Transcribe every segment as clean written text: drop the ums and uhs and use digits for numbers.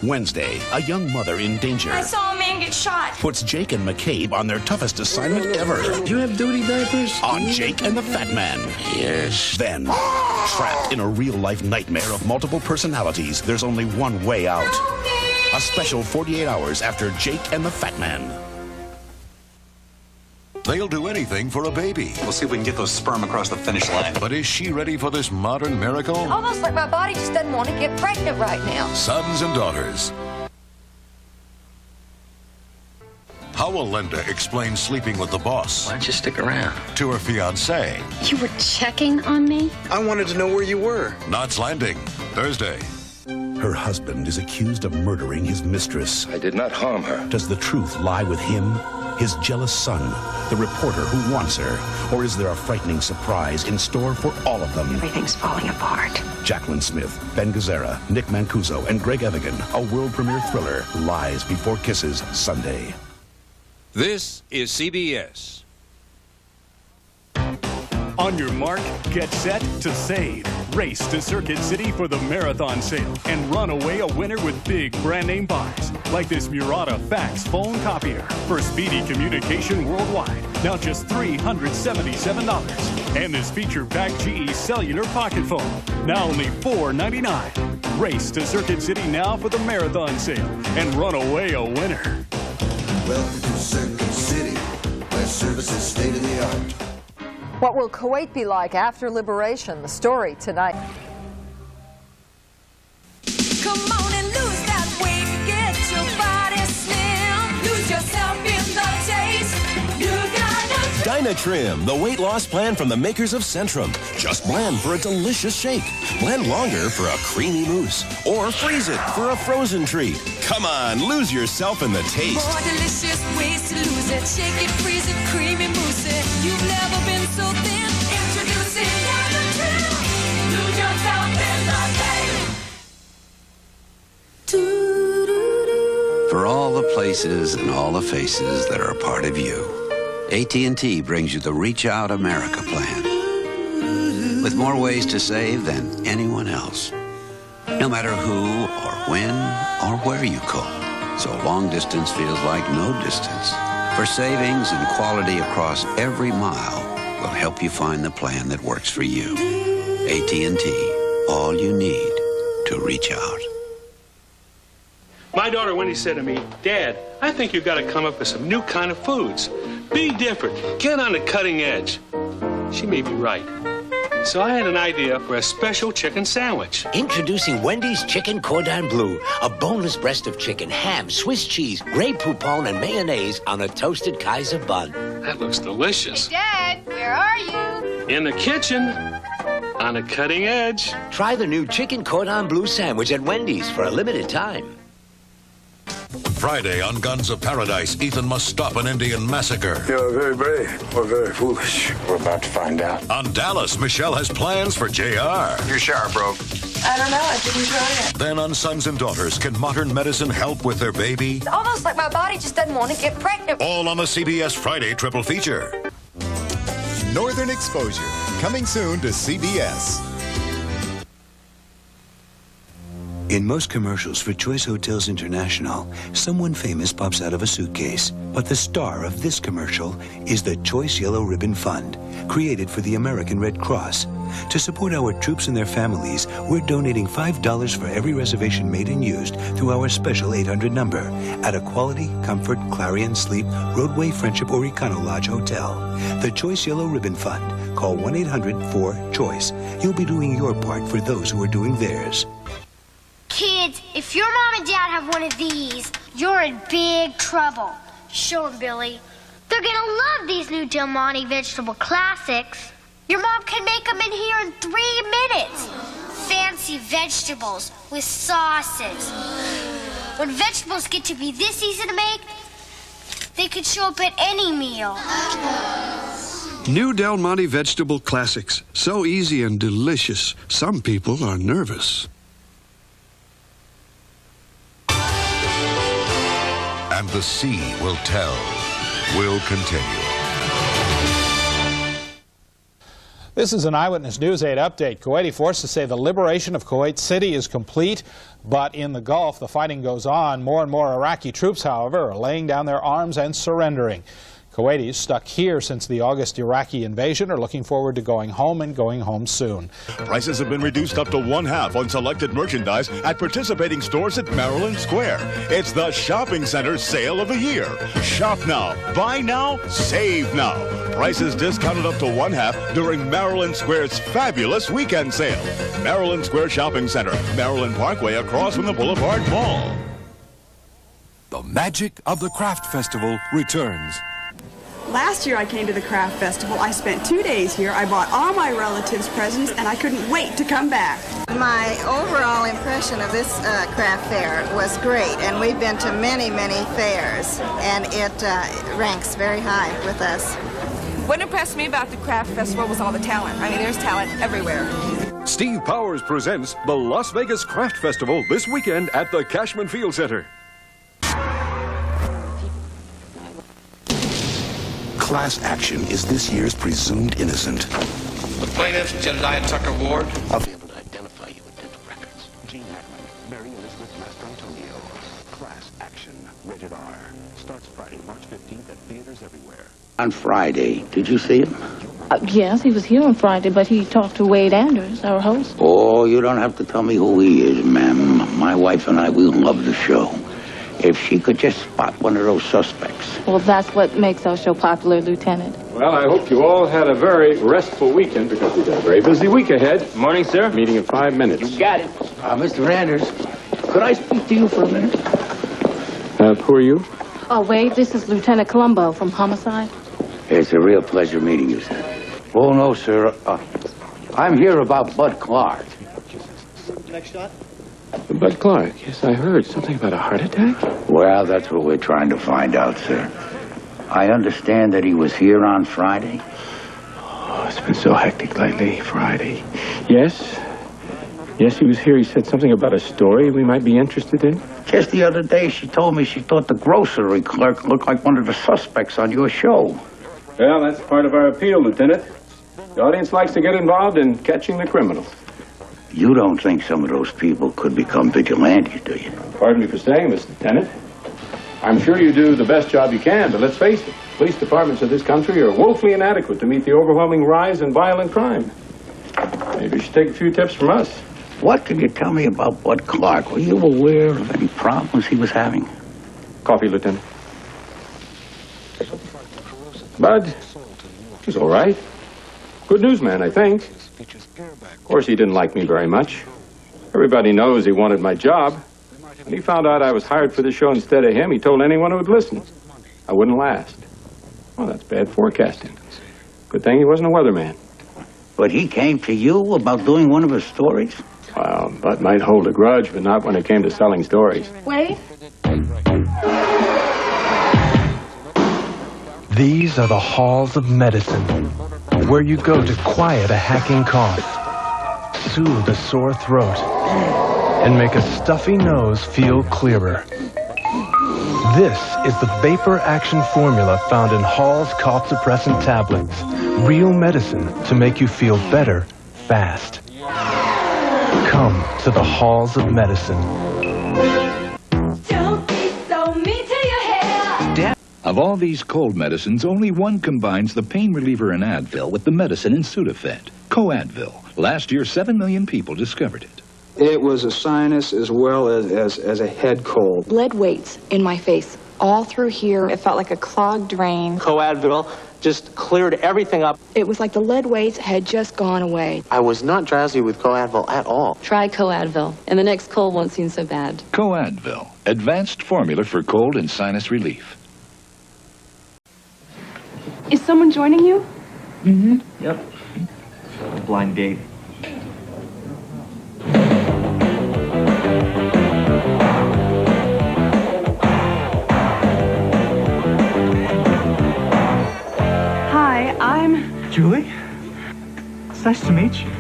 Wednesday, a young mother in danger I saw a man get shot. puts Jake and McCabe on their toughest assignment ever. Do you have duty diapers? On Jake and the Fat Man. Yes. Then, trapped in a real-life nightmare of multiple personalities, there's only one way out. A special 48 hours after Jake and the Fat Man. They'll do anything for a baby. We'll see if we can get those sperm across the finish line. But is she ready for this modern miracle? Almost like my body just doesn't want to get pregnant right now. Sons and daughters. How will Linda explain sleeping with the boss Why don't you stick around? to her fiancé? You were checking on me? I wanted to know where you were. Knots Landing, Thursday. Her husband is accused of murdering his mistress. I did not harm her. Does the truth lie with him? His jealous son, the reporter who wants her? Or is there a frightening surprise in store for all of them? Everything's falling apart. Jacqueline Smith, Ben Gazzara, Nick Mancuso, and Greg Evigan, a world premiere thriller, Lies Before Kisses, Sunday. This is CBS. On your mark, get set to save. Race to Circuit City for the marathon sale and run away a winner with big brand name buys. Like this Murata fax phone copier for speedy communication worldwide. Now just $377. And this feature-packed GE cellular pocket phone. Now only $499. Race to Circuit City now for the marathon sale and run away a winner. Welcome to Circuit City, where service is state of the art. What will Kuwait be like after liberation? The story tonight. Come on and lose that weight. Get your body slim. Lose yourself in the taste. You gotta Dynatrim, the weight loss plan from the makers of Centrum. Just blend for a delicious shake. Blend longer for a creamy mousse. Or freeze it for a frozen treat. Come on, lose yourself in the taste. more delicious ways to lose it. Shake it, freeze it, creamy mousse it. You've never been so thin. Introducing Dynatrim. Lose yourself in the taste. For all the places and all the faces that are a part of you, AT&T brings you the Reach Out America plan. With more ways to save than anyone else. No matter who or when or where you call. So long distance feels like no distance. For savings and quality across every mile, we'll help you find the plan that works for you. AT&T, all you need to reach out. My daughter Wendy said to me, Dad, I think you've got to come up with some new kind of foods. Be different. Get on the cutting edge. She may be right. So I had an idea for a special chicken sandwich. Introducing Wendy's Chicken Cordon Bleu. A boneless breast of chicken, ham, Swiss cheese, Grey Poupon, and mayonnaise on a toasted Kaiser bun. That looks delicious. Hey, Dad, where are you? In the kitchen. On the cutting edge. Try the new Chicken Cordon Bleu sandwich at Wendy's for a limited time. Friday on Guns of Paradise, Ethan must stop an Indian massacre. You're very brave or very foolish. We're about to find out. On Dallas, Michelle has plans for JR. Your shower broke. I don't know. I didn't try it. Then on Sons and Daughters, can modern medicine help with their baby? It's almost like my body just doesn't want to get pregnant. All on the CBS Friday triple feature. Northern Exposure, coming soon to CBS. In most commercials for Choice Hotels International, someone famous pops out of a suitcase. But the star of this commercial is the Choice Yellow Ribbon Fund, created for the American Red Cross. To support our troops and their families, we're donating $5 for every reservation made and used through our special 800 number at a Quality, Comfort, Clarion, Sleep, Roadway, Friendship, or Econo Lodge hotel. The Choice Yellow Ribbon Fund. Call 1-800-4-CHOICE. You'll be doing your part for those who are doing theirs. Kids, if your mom and dad have one of these, you're in big trouble. Show them, Billy. They're gonna love these new Del Monte vegetable classics. Your mom can make them in here in 3 minutes. Fancy vegetables with sauces. When vegetables get to be this easy to make, they could show up at any meal. New Del Monte vegetable classics. So easy and delicious, some people are nervous. And the sea will tell, will continue. This is an Eyewitness News 8 update. Kuwaiti forces say the liberation of Kuwait City is complete, but in the Gulf, the fighting goes on. More and more Iraqi troops, however, are laying down their arms and surrendering. Kuwaitis stuck here since the August Iraqi invasion are looking forward to going home and going home soon. Prices have been reduced up to 1/2 on selected merchandise at participating stores at Maryland Square. It's the shopping center sale of the year. Shop now, buy now, save now. Prices discounted up to 1/2 during Maryland Square's fabulous weekend sale. Maryland Square Shopping Center, Maryland Parkway, across from the Boulevard Mall. The magic of the Craft Festival returns. Last year I came to the Craft Festival. I spent 2 days here. I bought all my relatives presents, and I couldn't wait to come back. My overall impression of this craft fair was great, and we've been to many, many fairs, and it ranks very high with us. What impressed me about the Craft Festival was all the talent. I mean, there's talent everywhere. Steve Powers presents the Las Vegas Craft Festival this weekend at the Cashman Field Center. Class action is this year's presumed innocent. The plaintiff, Jedediah Tucker Ward. I'll be able to identify you with dental records. Gene Hackman, Mary Elizabeth Mastrantonio. Class action, rated R. Starts Friday, March 15th at theaters everywhere. On Friday, did you see him? Yes, he was here on Friday, but he talked to Wade Anders, our host. Oh, you don't have to tell me who he is, ma'am. My wife and I, we love the show. If she could just spot one of those suspects. Well, that's what makes our show popular, Lieutenant. Well, I hope you all had a very restful weekend because we've got a very busy week ahead. Morning, sir. Meeting in 5 minutes. You got it. Mr. Anders, could I speak to you for a minute? Who are you? Oh, Wade, this is Lieutenant Colombo from Homicide. It's a real pleasure meeting you, sir. Oh, no, sir. I'm here about Bud Clark. Next shot. Bud Clark, yes, I heard. Something about a heart attack? Well, that's what we're trying to find out, sir. I understand that he was here on Friday. Oh, it's been so hectic lately. Friday. Yes. Yes, he was here. He said something about a story we might be interested in. Just the other day, she told me she thought the grocery clerk looked like one of the suspects on your show. Well, that's part of our appeal, Lieutenant. The audience likes to get involved in catching the criminals. You don't think some of those people could become vigilantes, do you? Pardon me for saying this, Lieutenant. I'm sure you do the best job you can, but let's face it, police departments of this country are woefully inadequate to meet the overwhelming rise in violent crime. Maybe you should take a few tips from us. What can you tell me about Bud Clark? Were you aware of any problems he was having? Coffee, Lieutenant. Bud, he's all right. Good newsman, I think. Of course, he didn't like me very much. Everybody knows he wanted my job. When he found out I was hired for the show instead of him, he told anyone who would listen. I wouldn't last. Well, that's bad forecasting. Good thing he wasn't a weatherman. But he came to you about doing one of his stories? Well, Bud might hold a grudge, but not when it came to selling stories. Wade? These are the halls of medicine, where you go to quiet a hacking cough, soothe a sore throat, and make a stuffy nose feel clearer. This is the vapor action formula found in Hall's cough suppressant tablets. Real medicine to make you feel better fast. Come to the halls of medicine. Don't be so mean to your hair. Of all these cold medicines, only one combines the pain reliever in Advil with the medicine in Sudafed. Co-Advil. Last year, 7 million people discovered it. It was a sinus as well as a head cold. Lead weights in my face, all through here. It felt like a clogged drain. Co-Advil just cleared everything up. It was like the lead weights had just gone away. I was not drowsy with Co-Advil at all. Try Co-Advil, and the next cold won't seem so bad. Co-Advil. Advanced formula for cold and sinus relief. Is someone joining you? Mm-hmm. Yep. Blind date. Hi, I'm... Julie? It's nice to meet you.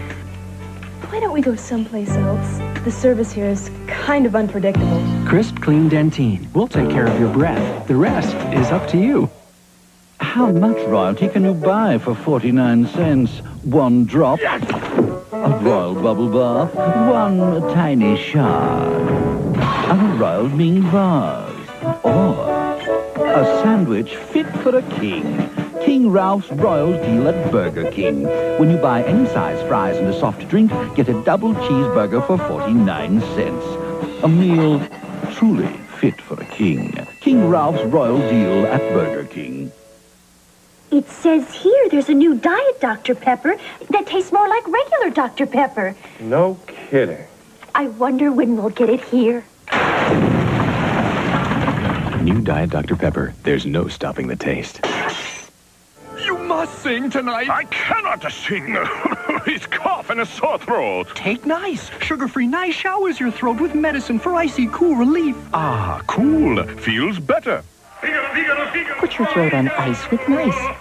Why don't we go someplace else? The service here is kind of unpredictable. Crisp, clean Dentine. We'll take care of your breath. The rest is up to you. How much royalty can you buy for 49 cents? One drop? A royal bubble bath? One tiny shard? A royal Ming vase? Or a sandwich fit for a king? King Ralph's Royal Deal at Burger King. When you buy any size fries and a soft drink, get a double cheeseburger for 49 cents. A meal truly fit for a king. King Ralph's Royal Deal at Burger King. It says here there's a new diet Dr. Pepper that tastes more like regular Dr. Pepper. No kidding. I wonder when we'll get it here. New Diet Dr. Pepper. There's no stopping the taste. You must sing tonight. I cannot sing. It's cough and a sore throat. Take Nice. Sugar-free Nice showers your throat with medicine for icy cool relief. Ah, cool. Feels better. Put your throat on ice with Nice.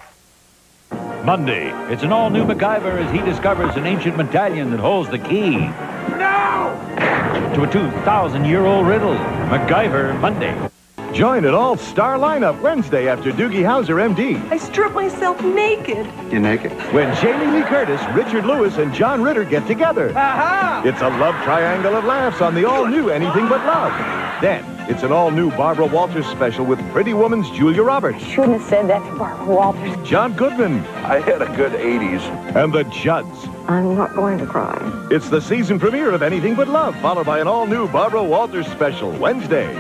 Monday, it's an all-new MacGyver as he discovers an ancient medallion that holds the key. No! To a 2,000-year-old riddle. MacGyver Monday. Join an all-star lineup Wednesday after Doogie Howser, M.D. I stripped myself naked. You're naked? When Jamie Lee Curtis, Richard Lewis, and John Ritter get together. Aha! It's a love triangle of laughs on the all-new Anything But Love. Then, it's an all-new Barbara Walters special with Pretty Woman's Julia Roberts. Shouldn't have said that to Barbara Walters. John Goodman. I had a good 80s. And the Judds. I'm not going to cry. It's the season premiere of Anything But Love, followed by an all-new Barbara Walters special Wednesday.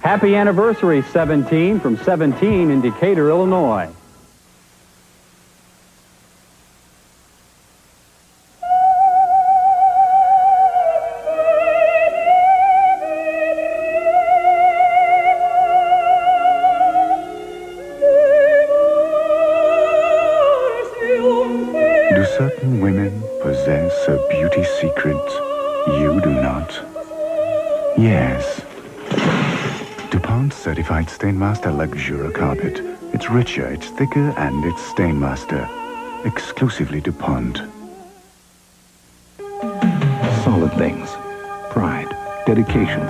Happy anniversary, 17, from 17 in Decatur, Illinois. Do certain women possess a beauty secret you do not? Yes. DuPont Certified Stainmaster Luxura Carpet. It's richer, it's thicker, and it's Stainmaster. Exclusively DuPont. Solid things. Pride. Dedication.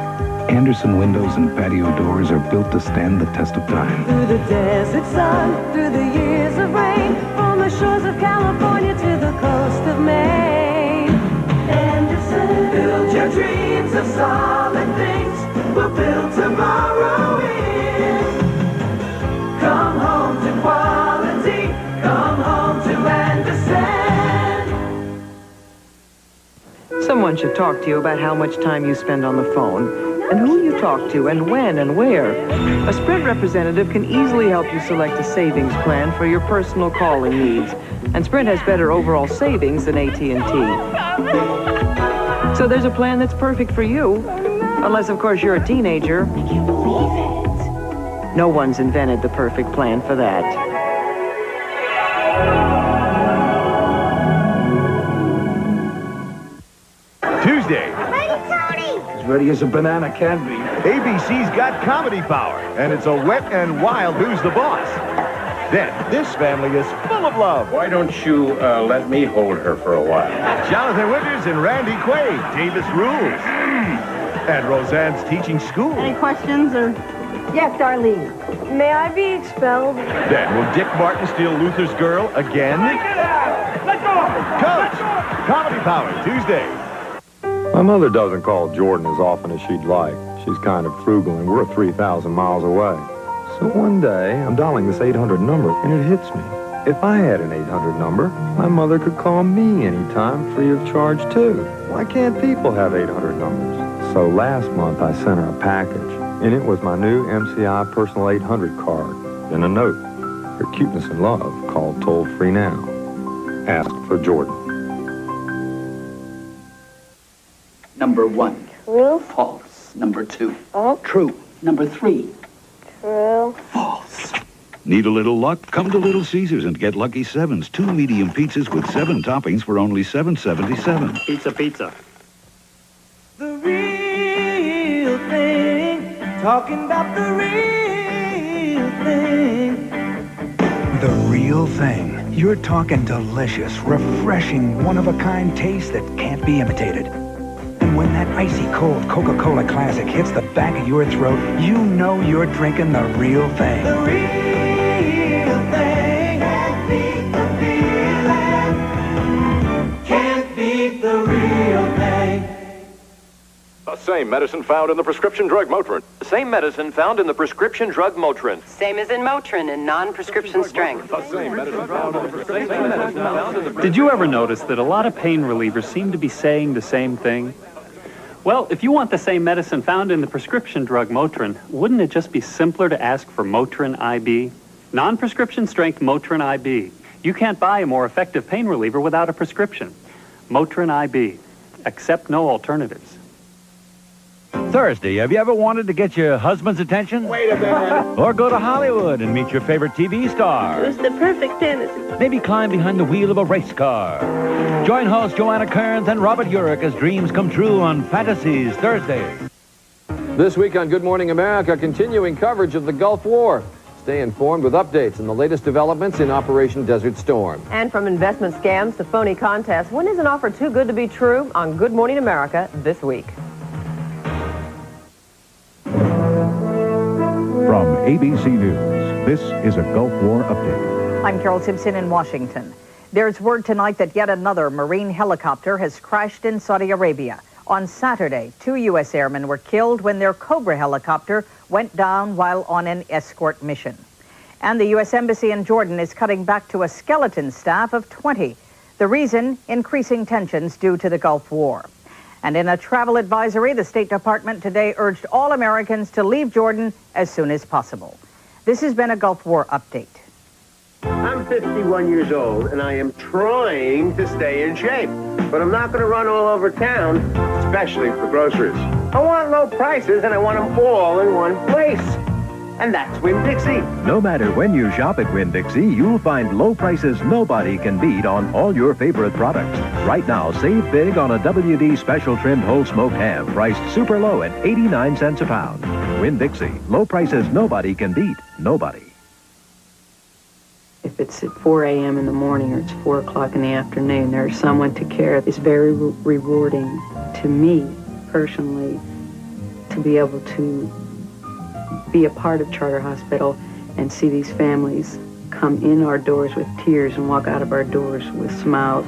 Anderson windows and patio doors are built to stand the test of time. Through the desert sun, through the years of rain, from the shores of California to the coast of Maine. Anderson, build your dreams of solid things. We'll build tomorrow in. Come home to quality. Come home to Anderson. Someone should talk to you about how much time you spend on the phone, and who you talk to, and when and where. A Sprint representative can easily help you select a savings plan for your personal calling needs. And Sprint has better overall savings than AT&T. So there's a plan that's perfect for you. Unless, of course, you're a teenager. I can't believe it. No one's invented the perfect plan for that. Tuesday. Ready, Tony? As ready as a banana can be. ABC's got comedy power, and it's a wet and wild Who's the Boss. Then, this family is full of love. Why don't you let me hold her for a while? Jonathan Winters and Randy Quaid, Davis Rules. And Roseanne's teaching school. Any questions or... Yes, Darlene. May I be expelled? Then, will Dick Martin steal Luther's girl again? Let go! Coach, Comedy Power, Tuesday. My mother doesn't call Jordan as often as she'd like. She's kind of frugal, and we're 3,000 miles away. So one day, I'm dialing this 800 number, and it hits me. If I had an 800 number, my mother could call me anytime free of charge, too. Why can't people have 800 numbers? So last month, I sent her a package, and it was my new MCI Personal 800 card, and a note. Her cuteness and love, called toll-free now. Ask for Jordan. Number 1. True. False. Number 2. Oh. True. Number 3. True. False. Need a little luck? Come to Little Caesars and get Lucky Sevens. 2 medium pizzas with 7 toppings for only $7.77. Pizza. The real thing. Talking about the real thing. The real thing. You're talking delicious, refreshing, one-of-a-kind taste that can't be imitated. And when that icy cold Coca-Cola Classic hits the back of your throat, you know you're drinking the real thing. The real same medicine found in the prescription drug Motrin. The same medicine found in the prescription drug Motrin. Same as in Motrin in non-prescription strength. The same medicine found in the prescription drug. Did you ever notice that a lot of pain relievers seem to be saying the same thing? Well, if you want the same medicine found in the prescription drug Motrin, wouldn't it just be simpler to ask for Motrin IB? Non-prescription strength Motrin IB. You can't buy a more effective pain reliever without a prescription. Motrin IB. Accept no alternatives. Thursday, have you ever wanted to get your husband's attention? Wait a minute. Or go to Hollywood and meet your favorite TV star? It was the perfect fantasy. Maybe climb behind the wheel of a race car. Join host Joanna Kearns and Robert Urich as dreams come true on Fantasies Thursday. This week on Good Morning America, continuing coverage of the Gulf War. Stay informed with updates on the latest developments in Operation Desert Storm. And from investment scams to phony contests, when is an offer too good to be true? On Good Morning America this week. From ABC News, this is a Gulf War update. I'm Carol Simpson in Washington. There's word tonight that yet another Marine helicopter has crashed in Saudi Arabia. On Saturday, 2 U.S. airmen were killed when their Cobra helicopter went down while on an escort mission. And the U.S. Embassy in Jordan is cutting back to a skeleton staff of 20. The reason, increasing tensions due to the Gulf War. And in a travel advisory, the State Department today urged all Americans to leave Jordan as soon as possible. This has been a Gulf War update. I'm 51 years old, and I am trying to stay in shape. But I'm not going to run all over town, especially for groceries. I want low prices, and I want them all in one place. And that's Winn-Dixie. No matter when you shop at Winn-Dixie, you'll find low prices nobody can beat on all your favorite products. Right now, save big on a WD special trimmed whole smoked ham, priced super low at 89 cents a pound. Winn-Dixie, low prices nobody can beat. Nobody. If it's at 4 a.m. in the morning or it's 4 o'clock in the afternoon, there's someone to care. It's very rewarding to me, personally, to be able to be a part of Charter Hospital and see these families come in our doors with tears and walk out of our doors with smiles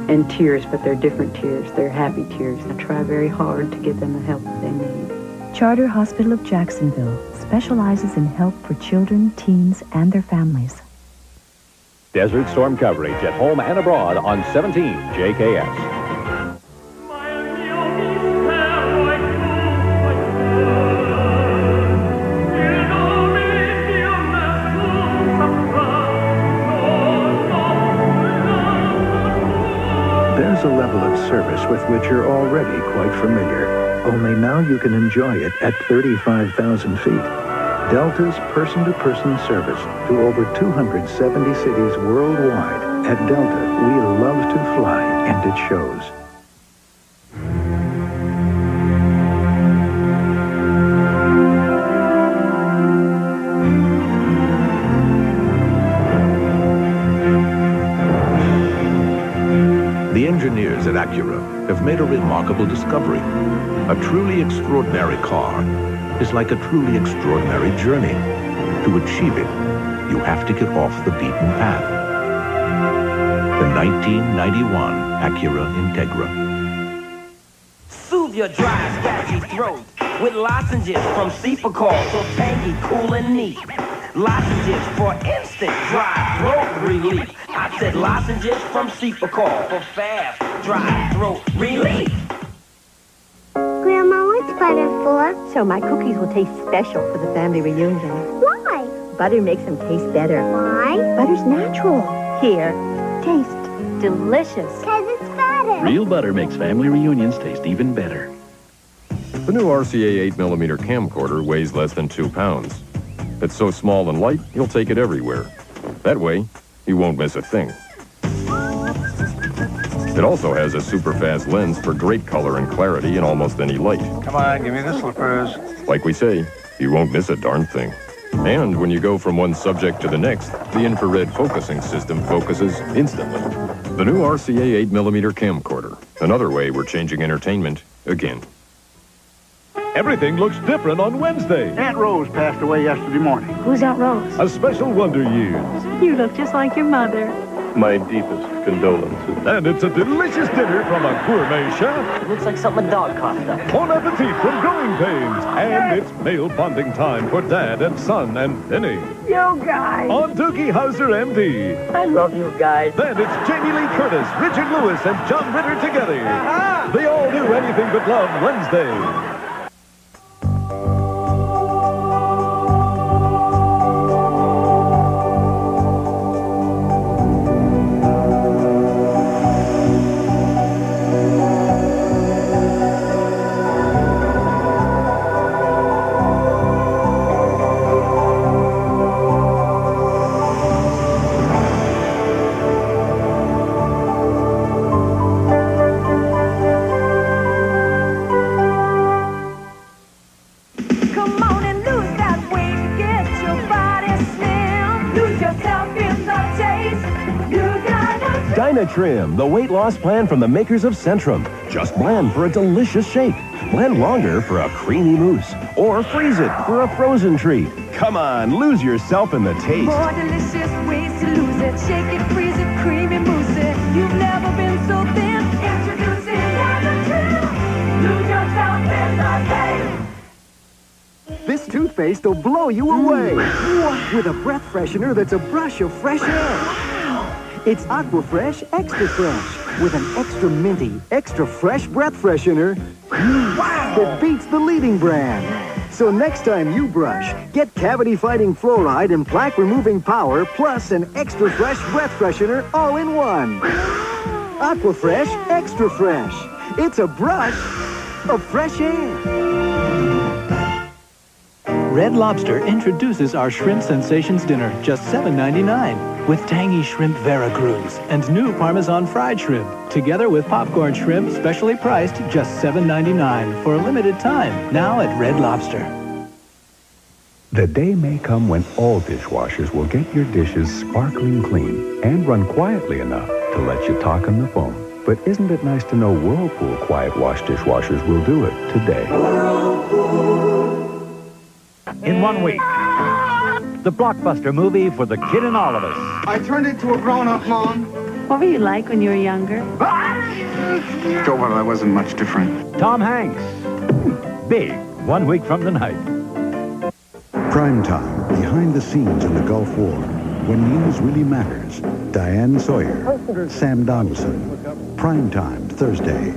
and tears, but they're different tears. They're happy tears. I try very hard to give them the help that they need. Charter Hospital of Jacksonville specializes in help for children, teens, and their families. Desert Storm coverage at home and abroad on 17 JKS. There's a level of service with which you're already quite familiar. Only now you can enjoy it at 35,000 feet. Delta's person-to-person service to over 270 cities worldwide. At Delta, we love to fly, and it shows. The engineers at Acura have made a remarkable discovery. A truly extraordinary car is like a truly extraordinary journey. To achieve it, you have to get off the beaten path. The 1991 Acura Integra. Soothe your dry, scratchy throat with lozenges from Cepacol, so tangy, cool, and neat. Lozenges for instant dry throat relief. I said lozenges from Cepacol for fast, dry throat relief. Grandma, what's butter for? So my cookies will taste special for the family reunion. Why? Butter makes them taste better. Why? Butter's natural. Here, taste delicious. Because it's butter. Real butter makes family reunions taste even better. The new RCA 8mm camcorder weighs less than 2 pounds. It's so small and light, you'll take it everywhere. That way, you won't miss a thing. It also has a super fast lens for great color and clarity in almost any light. Come on, give me the slippers. Like we say, you won't miss a darn thing. And when you go from one subject to the next, the infrared focusing system focuses instantly. The new RCA 8mm camcorder. Another way we're changing entertainment again. Everything looks different on Wednesday. Aunt Rose passed away yesterday morning. Who's Aunt Rose? A special Wonder Years. You look just like your mother. My deepest condolences. And it's a delicious dinner from a gourmet chef. Looks like something a dog coughed up. Bon appetit from Growing Pains. And it's male bonding time for Dad and Son and Penny. You guys! On Doogie Howser, MD. I love you guys. Then it's Jamie Lee Curtis, Richard Lewis, and John Ritter together. They all do Anything But Love Wednesday. Trim, the weight loss plan from the makers of Centrum. Just blend for a delicious shake. Blend longer for a creamy mousse. Or freeze it for a frozen treat. Come on, lose yourself in the taste. More delicious ways to lose it. Shake it, freeze it, creamy mousse it. You've never been so thin. Introducing Trim. Lose yourself in the taste. This toothpaste will blow you away. With a breath freshener that's a brush of fresh air. It's Aqua Fresh Extra Fresh with an extra minty, extra fresh breath freshener that beats the leading brand. So next time you brush, get cavity-fighting fluoride and plaque-removing power plus an extra fresh breath freshener all in one. Aqua Fresh Extra Fresh. It's a brush of fresh air. Red Lobster introduces our Shrimp Sensations dinner, just $7.99, with tangy shrimp Veracruz and new Parmesan fried shrimp, together with popcorn shrimp, specially priced just $7.99 for a limited time, now at Red Lobster. The day may come when all dishwashers will get your dishes sparkling clean and run quietly enough to let you talk on the phone. But isn't it nice to know Whirlpool Quiet Wash dishwashers will do it today? In 1 week, the blockbuster movie for the kid in all of us. I turned into a grown-up, Mom. What were you like when you were younger? Oh, well, I wasn't much different. Tom Hanks. Big, 1 week from tonight. Prime time, behind the scenes in the Gulf War. When news really matters. Diane Sawyer, Sam Donaldson. Prime time, Thursday.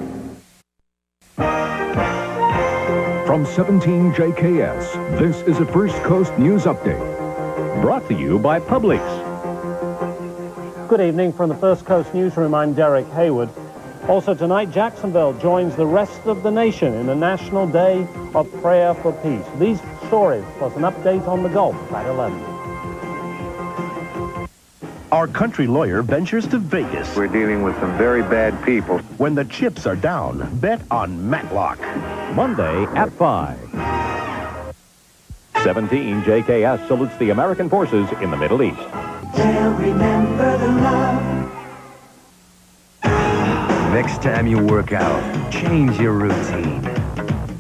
From 17 JKS, this is a First Coast News Update. Brought to you by Publix. Good evening from the First Coast Newsroom. I'm Derek Hayward. Also tonight, Jacksonville joins the rest of the nation in a National Day of Prayer for Peace. These stories, plus an update on the Gulf at 11. Our country lawyer ventures to Vegas. We're dealing with some very bad people. When the chips are down, bet on Matlock. Monday at 5. 17 JKS salutes the American forces in the Middle East. They'll remember the love. Next time you work out, change your routine.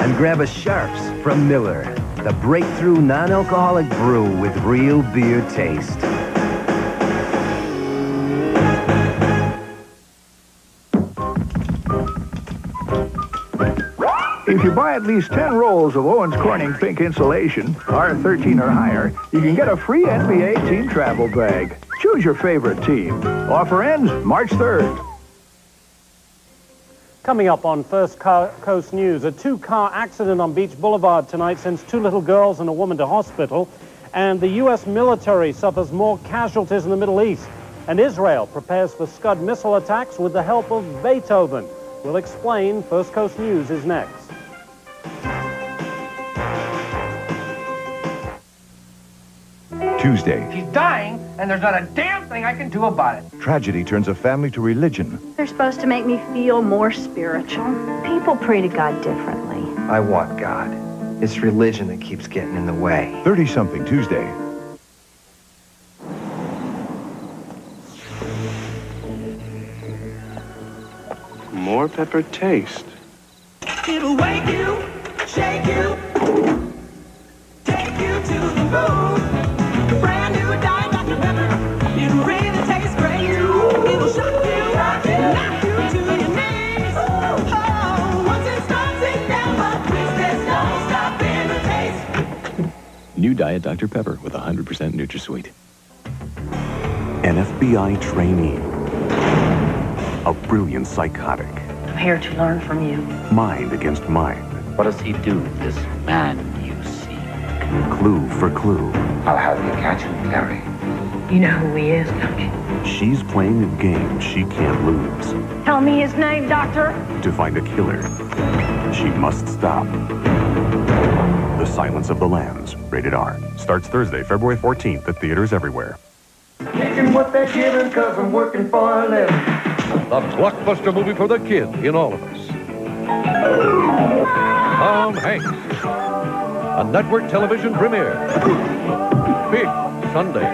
And grab a Sharps from Miller, the breakthrough non-alcoholic brew with real beer taste. If you buy at least 10 rolls of Owens Corning Pink Insulation, R13 or higher, you can get a free NBA team travel bag. Choose your favorite team. Offer ends March 3rd. Coming up on First Coast News, a two-car accident on Beach Boulevard tonight sends 2 little girls and a woman to hospital. And the U.S. military suffers more casualties in the Middle East. And Israel prepares for Scud missile attacks with the help of Beethoven. We'll explain. First Coast News is next. Tuesday, She's dying, and there's not a damn thing I can do about it. tragedy turns a family to religion. They're supposed to make me feel more spiritual. People pray to God differently. I want God. It's religion that keeps getting in the way. 30-something Tuesday. More pepper taste. It'll wake you, shake you, take you to the moon. Brand new Diet Dr. Pepper. It really tastes great. Diet Dr. Pepper with 100% NutraSweet. An FBI trainee. A brilliant psychotic. I'm here to learn from you. Mind against mind. What does he do, this man you seek? Clue for clue. I'll have you catch him, Clary. You know who he is, don't you? She's playing a game she can't lose. Tell me his name, Doctor. To find a killer, she must stop. The Silence of the Lambs, rated R. Starts Thursday, February 14th at theaters everywhere. Taking what they're giving because I'm working for a living. The blockbuster movie for the kid in all of us. Tom Hanks. A network television premiere. Big Sunday.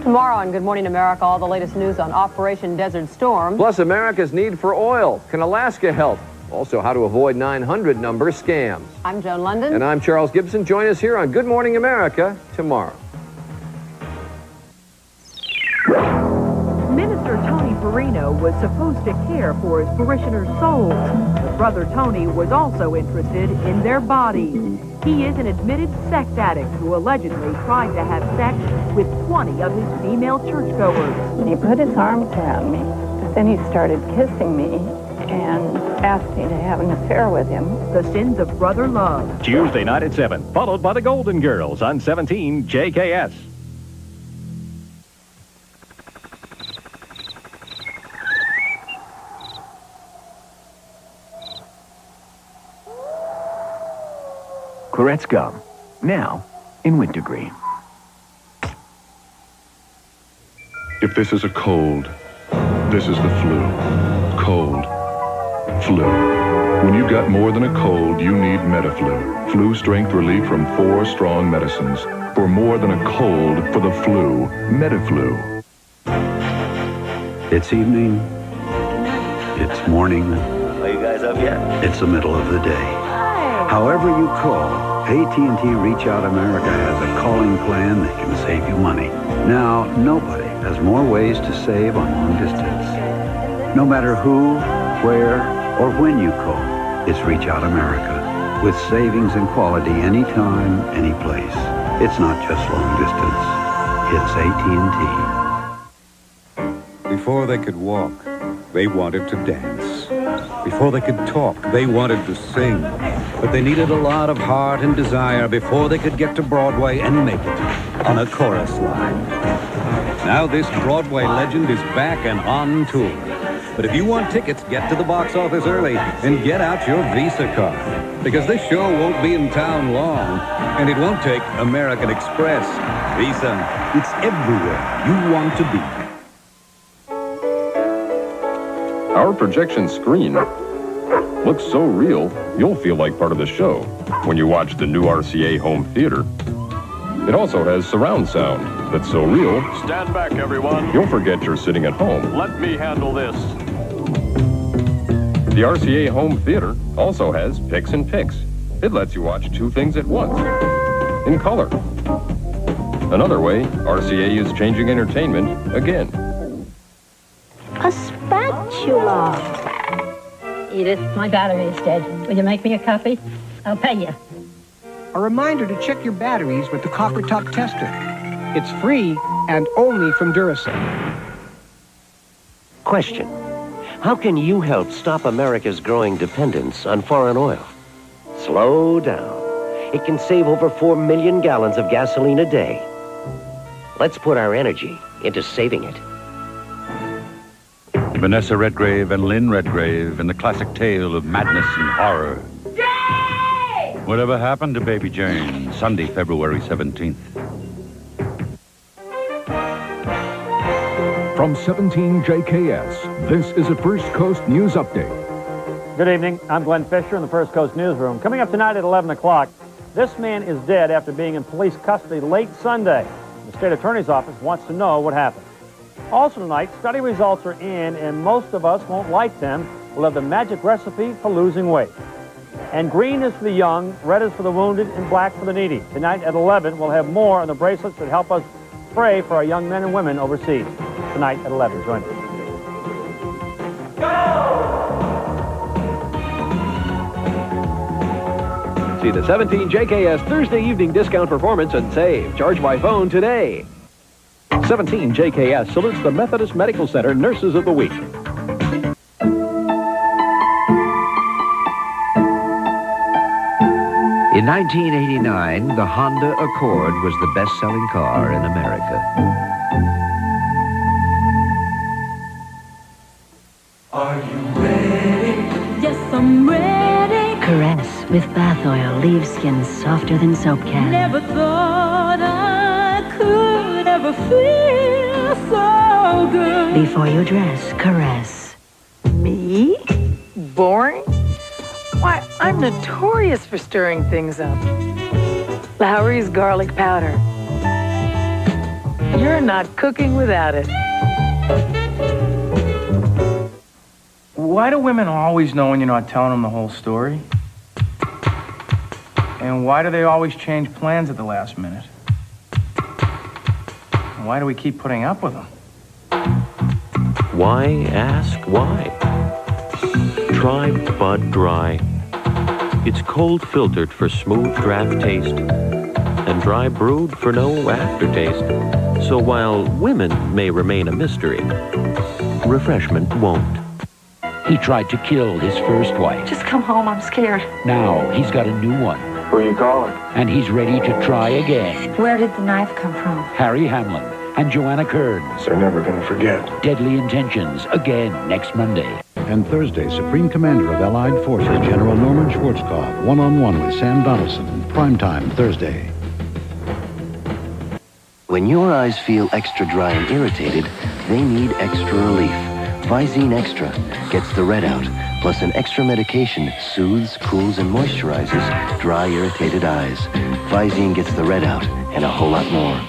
Tomorrow on Good Morning America, all the latest news on Operation Desert Storm. Plus, America's need for oil. Can Alaska help? Also, how to avoid 900 number scams. I'm Joan London. And I'm Charles Gibson. Join us here on Good Morning America tomorrow. Minister Tony Perino was supposed to care for his parishioners' souls, but Brother Tony was also interested in their bodies. He is an admitted sex addict who allegedly tried to have sex with 20 of his female churchgoers. He put his arms around me, but then he started kissing me and asked me to have an affair with him. The Sins of Brother Love. Tuesday night at 7, followed by the Golden Girls on 17 JKS. Clarette's Gum, now in wintergreen. If this is a cold, this is the flu. Cold. Flu. When you've got more than a cold, you need Metaflu. Flu strength relief from 4 strong medicines. For more than a cold, for the flu, Metaflu. It's evening. It's morning. Are you guys up yet? It's the middle of the day. However you call, AT&T Reach Out America has a calling plan that can save you money. Now, nobody has more ways to save on long distance. No matter who, where, or when you call, it's Reach Out America. With savings and quality anytime, any place. It's not just long distance. It's AT&T. Before they could walk, they wanted to dance. Before they could talk, they wanted to sing. But they needed a lot of heart and desire before they could get to Broadway and make it on a chorus line. Now this Broadway legend is back and on tour. But if you want tickets, get to the box office early and get out your Visa card. Because this show won't be in town long, and it won't take American Express. Visa, it's everywhere you want to be. Our projection screen looks so real, you'll feel like part of the show when you watch the new RCA home theater. It also has surround sound that's so real, Stand back, everyone. you'll forget you're sitting at home. Let me handle this. The RCA home theater also has Picks and Picks. It lets you watch 2 things at once, in color. Another way, RCA is changing entertainment again. A spatula. Edith, my battery is dead. Will you make me a copy? I'll pay you. A reminder to check your batteries with the copper top tester. It's free and only from Duracell. Question. How can you help stop America's growing dependence on foreign oil? Slow down. It can save over 4 million gallons of gasoline a day. Let's put our energy into saving it. Vanessa Redgrave and Lynn Redgrave in the classic tale of madness and horror. Jay! Whatever happened to Baby Jane? Sunday, February 17th. From 17 JKS, this is a First Coast News Update. Good evening. I'm Glenn Fisher in the First Coast Newsroom. Coming up tonight at 11 o'clock, this man is dead after being in police custody late Sunday. The state attorney's office wants to know what happened. Also tonight, study results are in, and most of us won't like them. We'll have the magic recipe for losing weight. And green is for the young, red is for the wounded, and black for the needy. Tonight at 11, we'll have more on the bracelets that help us pray for our young men and women overseas. Tonight at 11. Join us. See the 17 JKS Thursday evening discount performance and save. Charge by phone today. 17 JKS salutes the Methodist Medical Center Nurses of the Week. In 1989, the Honda Accord was the best-selling car in America. Are you ready? Yes, I'm ready. Caress with bath oil leaves skin softer than soap can. Never thought I could ever feel so good. Before you dress, caress. Me? Boring? Why, I'm notorious for stirring things up. Lowry's garlic powder. You're not cooking without it. Why do women always know when you're not telling them the whole story? And why do they always change plans at the last minute? And why do we keep putting up with them? Why ask why? Try Bud Dry. It's cold filtered for smooth draft taste and dry brewed for no aftertaste. So while women may remain a mystery, refreshment won't. He tried to kill his first wife. Just come home, I'm scared. Now he's got a new one. Who are you calling? And he's ready to try again. Where did the knife come from? Harry Hamlin and Joanna Kearns. They're never going to forget. Deadly Intentions, again next Monday. And Thursday, Supreme Commander of Allied Forces, General Norman Schwarzkopf, one-on-one with Sam Donaldson, primetime Thursday. When your eyes feel extra dry and irritated, they need extra relief. Visine Extra gets the red out, plus an extra medication soothes, cools, and moisturizes dry, irritated eyes. Visine gets the red out and a whole lot more.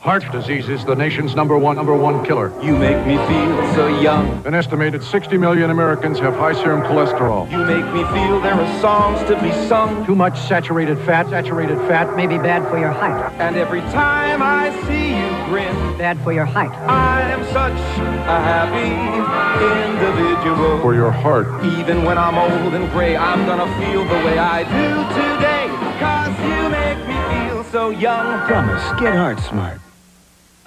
Heart disease is the nation's number one killer. You make me feel so young. An estimated 60 million Americans have high serum cholesterol. You make me feel there are songs to be sung. Too much saturated fat may be bad for your height. And every time I see you grin, Bad for your height. I am such a happy individual. For your heart. Even when I'm old and gray, I'm gonna feel the way I do today. 'Cause you make me feel so young. Promise, get heart smart.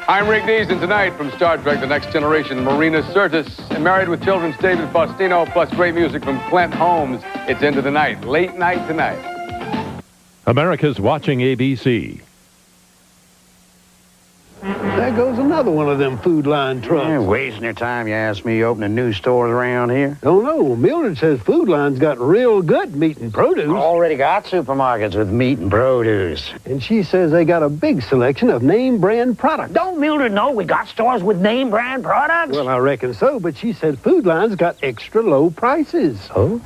I'm Rick Neeson tonight from Star Trek The Next Generation, Marina Sirtis, and Married with Children's David Faustino, plus great music from Clint Holmes. It's Into the Night, late night tonight. America's watching ABC. There goes another one of them food line trucks. You're wasting your time, you ask me, opening new stores around here. Don't know. Mildred says Food Line's got real good meat and produce. Already got supermarkets with meat and produce. And she says they got a big selection of name brand products. Don't Mildred know we got stores with name brand products? Well, I reckon so, but she said Food Line's got extra low prices. Oh?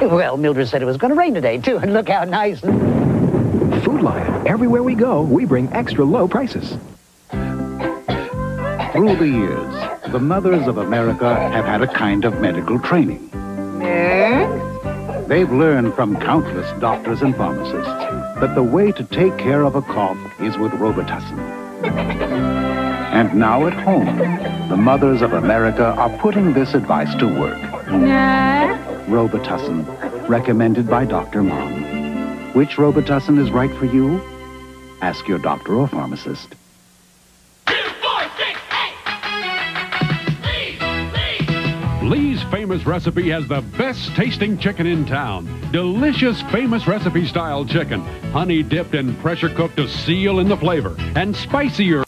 Well, Mildred said it was going to rain today, too, and look how nice. Food Lion. Everywhere we go, we bring extra low prices. Through the years, the mothers of America have had a kind of medical training. They've learned from countless doctors and pharmacists that the way to take care of a cough is with Robitussin. And now at home, the mothers of America are putting this advice to work. Robitussin, recommended by Dr. Mom. Which Robitussin is right for you? Ask your doctor or pharmacist. Lee's Famous Recipe has the best tasting chicken in town. Delicious Famous Recipe style chicken. Honey dipped and pressure cooked to seal in the flavor. And spicier.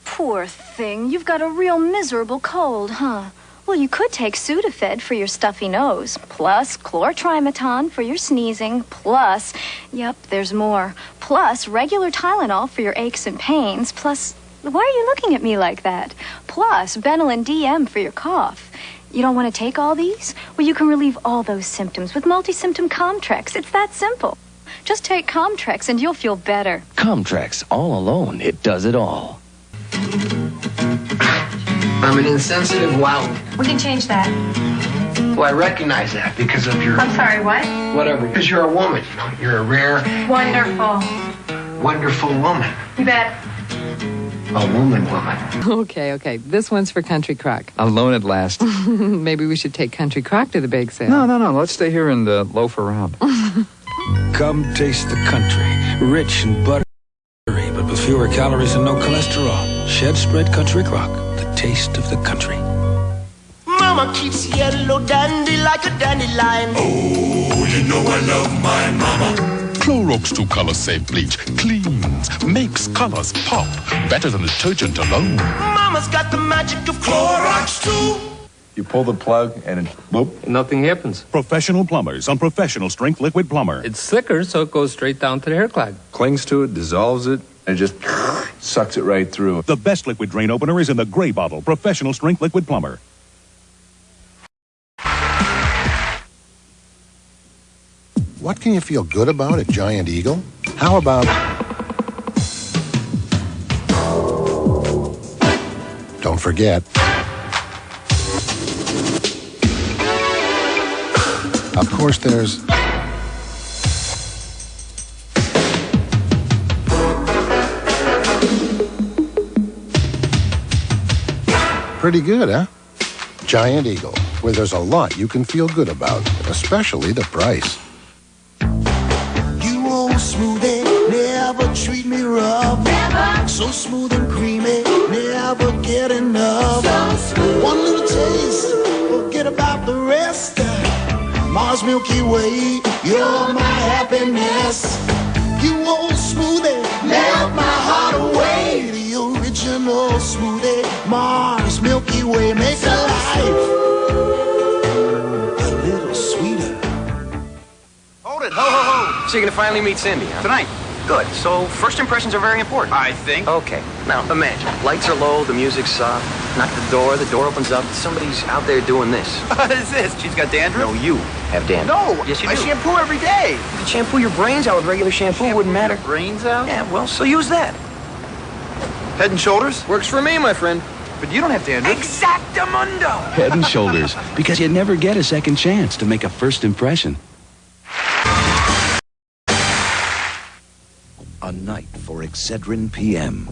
Poor thing. You've got a real miserable cold, huh? Well, you could take Sudafed for your stuffy nose. Plus chlortrimeton for your sneezing. Plus, yep, there's more. Plus regular Tylenol for your aches and pains. Plus, why are you looking at me like that? Plus Benylin DM for your cough. You don't want to take all these? Well, you can relieve all those symptoms with multi-symptom Comtrex. It's that simple. Just take Comtrex and you'll feel better. Comtrex, all alone, it does it all. I'm an insensitive whelp. We can change that. Well, I recognize that because of your... I'm sorry, what? Whatever. Because you're a woman, you know. You're a rare... Wonderful. Wonderful woman. You bet. A woman. Okay. This one's for Country Crock. Alone at last. Maybe we should take Country Crock to the bake sale. No. Let's stay here and loaf around. Come taste the country, rich and buttery, but with fewer calories and no cholesterol. Shed Spread Country Crock, the taste of the country. Mama keeps yellow dandy like a dandelion. Oh, you know I love my mama. Clorox 2-Color Safe Bleach cleans, makes colors pop, better than detergent alone. Mama's got the magic of Clorox 2. You pull the plug and whoop, nothing happens. Professional plumbers on Professional Strength Liquid Plumber. It's thicker, so it goes straight down to the hair clog. Clings to it, dissolves it, and just sucks it right through. The best liquid drain opener is in the gray bottle. Professional Strength Liquid Plumber. What can you feel good about at Giant Eagle? How about... Don't forget... Of course, there's... Pretty good, huh? Giant Eagle, where there's a lot you can feel good about, especially the price. You old smoothie, never treat me rough. Never. So smooth and creamy, never get enough. So smooth. One little taste, forget about the rest. Mars Milky Way, you're my happiness. You old smoothie, melt my heart away. The original smoothie, Mars Milky Way, makes life a little sweeter. Hold it, ho, ho, ho. So you're gonna finally meet Cindy, huh? Tonight. Good. So first impressions are very important. I think. Okay. Now imagine, lights are low, the music's soft. Knock the door opens up. Somebody's out there doing this. What is this? She's got dandruff? No, you have dandruff. No, yes, you I do. shampoo every day. You could shampoo your brains out with regular shampoo. Wouldn't matter. Brains out? Yeah, well, so use that. Head and Shoulders? Works for me, my friend. But you don't have dandruff. Exactamundo. Head and Shoulders, because you never get a second chance to make a first impression. A night for Excedrin PM.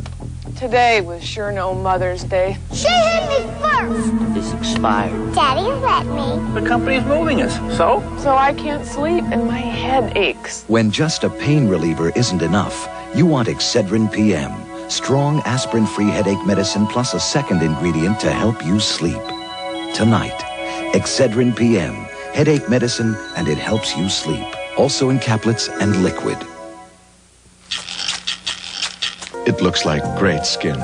Today was sure no Mother's Day. She hit me first. It's expired. Daddy let me. The company's moving us. So? So I can't sleep and my head aches. When just a pain reliever isn't enough, you want Excedrin PM. Strong aspirin-free headache medicine plus a second ingredient to help you sleep. Tonight, Excedrin PM. Headache medicine, and it helps you sleep. Also in caplets and liquid. It looks like great skin.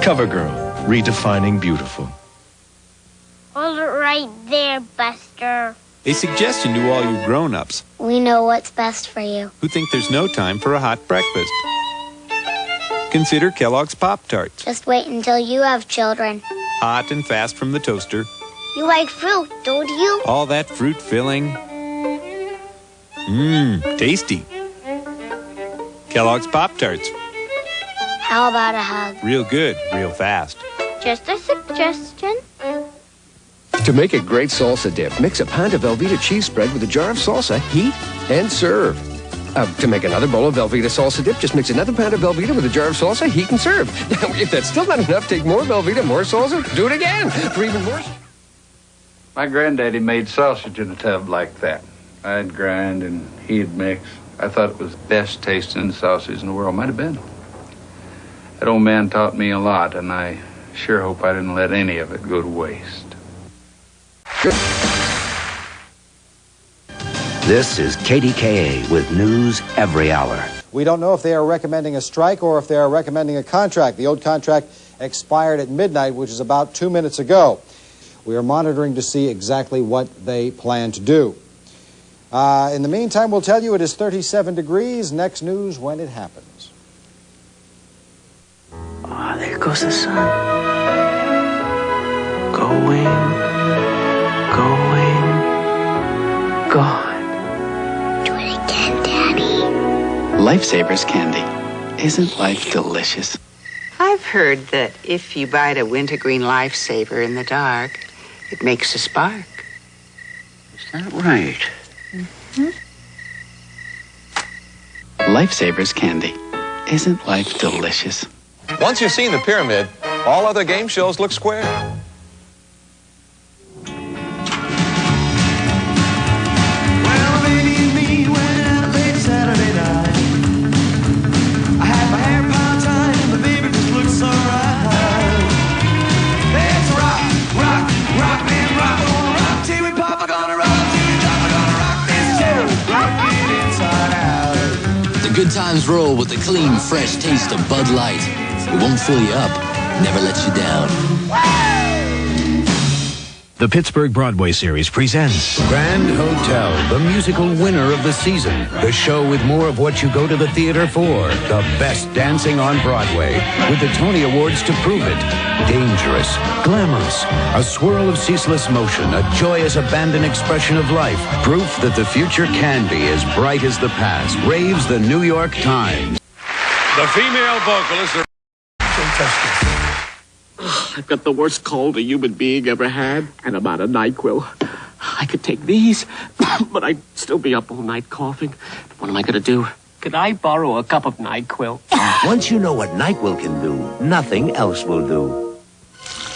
CoverGirl, redefining beautiful. Hold it right there, Buster. A suggestion to all you grown-ups We know what's best for you. who think there's no time for a hot breakfast. Consider Kellogg's Pop-Tarts. Just wait until you have children. Hot and fast from the toaster. You like fruit, don't you? All that fruit filling. Mmm, tasty. Kellogg's Pop-Tarts. How about a hug? Real good, real fast. Just a suggestion. To make a great salsa dip, mix a pound of Velveeta cheese spread with a jar of salsa, heat, and serve. To make another bowl of Velveeta salsa dip, just mix another pound of Velveeta with a jar of salsa, heat, and serve. Now, if that's still not enough, take more Velveeta, more salsa, do it again for even more. My granddaddy made sausage in a tub like that. I'd grind and he'd mix. I thought it was the best tasting sausage in the world. Might have been. That old man taught me a lot, and I sure hope I didn't let any of it go to waste. This is KDKA with news every hour. We don't know if they are recommending a strike or if they are recommending a contract. The old contract expired at midnight, which is about 2 minutes ago. We are monitoring to see exactly what they plan to do. In the meantime, we'll tell you it is 37 degrees. Next news when it happens. Oh, there goes the sun. Going, gone. Do it again, Daddy. Lifesavers candy. Isn't life delicious? I've heard that if you bite a wintergreen Lifesaver in the dark, it makes a spark. Is that right? Lifesavers candy. Isn't life delicious? Once you've seen the pyramid, all other game shows look square. Well, they need me when they Flavors roll with the clean, fresh taste of Bud Light. It won't fill you up, never lets you down. The Pittsburgh Broadway series presents Grand Hotel, the musical winner of the season. The show with more of what you go to the theater for. The best dancing on Broadway, with the Tony Awards to prove it. Dangerous, glamorous, a swirl of ceaseless motion, a joyous, abandoned expression of life. Proof that the future can be as bright as the past. Raves the New York Times. The female vocalist... I've got the worst cold a human being ever had, and I'm out of NyQuil. I could take these, but I'd still be up all night coughing. What am I going to do? Could I borrow a cup of NyQuil? Once you know what NyQuil can do, nothing else will do.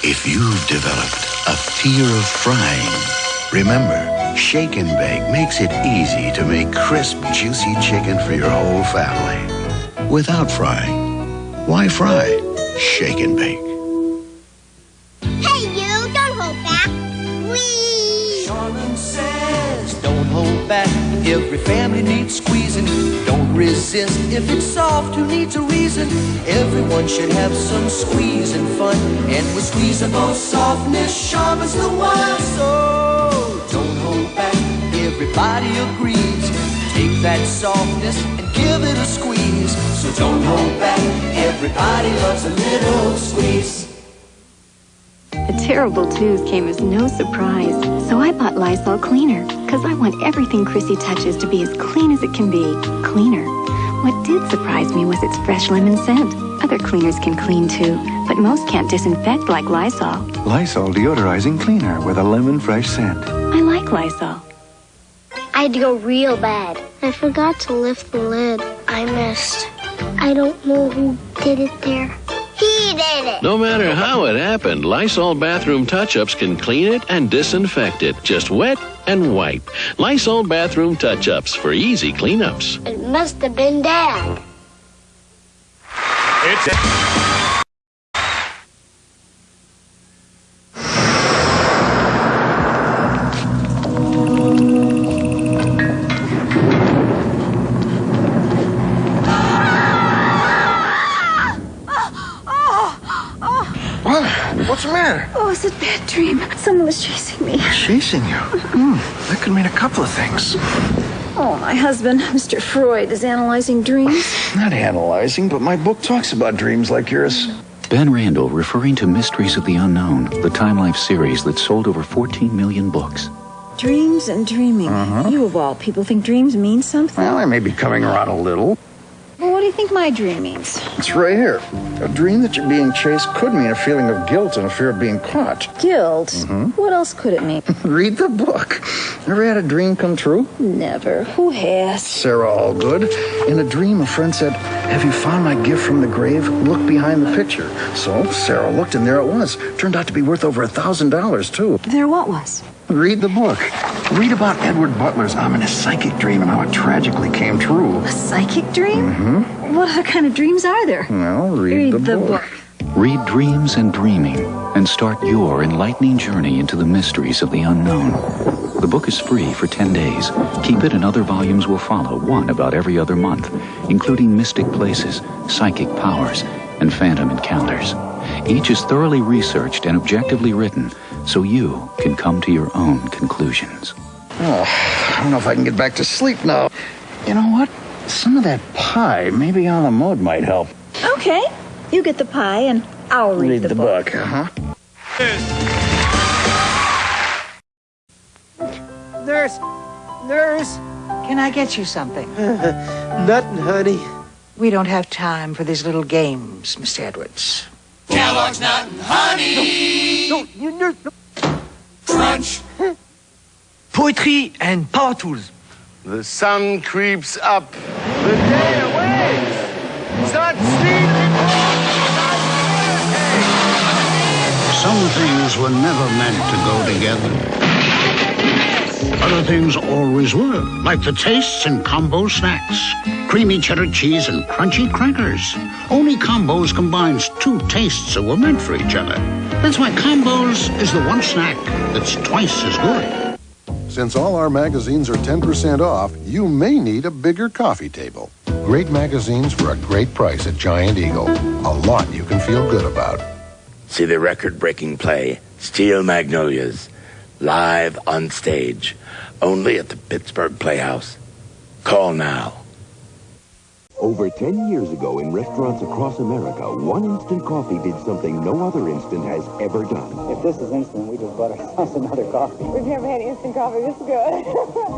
If you've developed a fear of frying, remember, Shake and Bake makes it easy to make crisp, juicy chicken for your whole family. Without frying. Why fry? Shake and Bake. Hey, you! Don't hold back! Whee! Charmin says, don't hold back. Every family needs squeezing. Don't resist. If it's soft, who needs a reason? Everyone should have some squeezing fun. And with squeezable softness, Charmin's the one. So, don't hold back. Everybody agrees. Take that softness and give it a squeeze. So don't hold back. Everybody loves a little squeeze. A terrible tooth came as no surprise, so I bought Lysol Cleaner, because I want everything Chrissy touches to be as clean as it can be. Cleaner. What did surprise me was its fresh lemon scent. Other cleaners can clean too, but most can't disinfect like Lysol. Lysol deodorizing cleaner with a lemon fresh scent. I like Lysol. I had to go real bad. I forgot to lift the lid. I missed. I don't know who did it there. He did it! No matter how it happened, Lysol Bathroom Touch-Ups can clean it and disinfect it. Just wet and wipe. Lysol Bathroom Touch-Ups for easy cleanups. It must have been Dad. What's the matter? Oh, it's a bad dream. Someone was chasing me. Chasing you? That could mean a couple of things. Oh, my husband, Mr. Freud, is analyzing dreams. Not analyzing, but my book talks about dreams like yours. Ben Randall, referring to Mysteries of the Unknown, the Time Life series that sold over 14 million books. Dreams and dreaming. You, of all people, think dreams mean something? Well, I may be coming around a little. Well, what do you think my dream means? It's right here. A dream that you're being chased could mean a feeling of guilt and a fear of being caught. Guilt? What else could it mean? Read the book. Ever had a dream come true? Never. Who has? Sarah Allgood. In a dream, a friend said, "Have you found my gift from the grave? Look behind the picture." So Sarah looked, and there it was. Turned out to be worth over $1,000, too. There what was? Read the book. Read about Edward Butler's ominous psychic dream and how it tragically came true. A psychic dream? What other kind of dreams are there? Well, read the book. Read Dreams and Dreaming and start your enlightening journey into the mysteries of the unknown. The book is free for 10 days. Keep it and other volumes will follow, one about every other month, including mystic places, psychic powers, and phantom encounters. Each is thoroughly researched and objectively written, so you can come to your own conclusions. Oh, I don't know if I can get back to sleep now. You know what? Some of that pie, maybe a la mode, might help. Okay. You get the pie, and I'll read the book. Nurse, can I get you something? Nothing, honey. We don't have time for these little games, Mr. Edwards. Kellogg's Nut and Honey. No, you nurse. Crunch. Poetry and power tools. The sun creeps up. The day awaits. Start stealing. Some things were never meant to go together. Other things always were, like the tastes in combo snacks. Creamy cheddar cheese and crunchy crackers. Only Combos combines two tastes that were meant for each other. That's why Combos is the one snack that's twice as good. Since all our magazines are 10% off, you may need a bigger coffee table. Great magazines for a great price at Giant Eagle. A lot you can feel good about. See the record-breaking play, Steel Magnolias, live on stage, only at the Pittsburgh Playhouse. Call now. Over 10 years ago, in restaurants across America, one instant coffee did something no other instant has ever done. If this is instant, we just bought ourselves another coffee. We've never had instant coffee this good.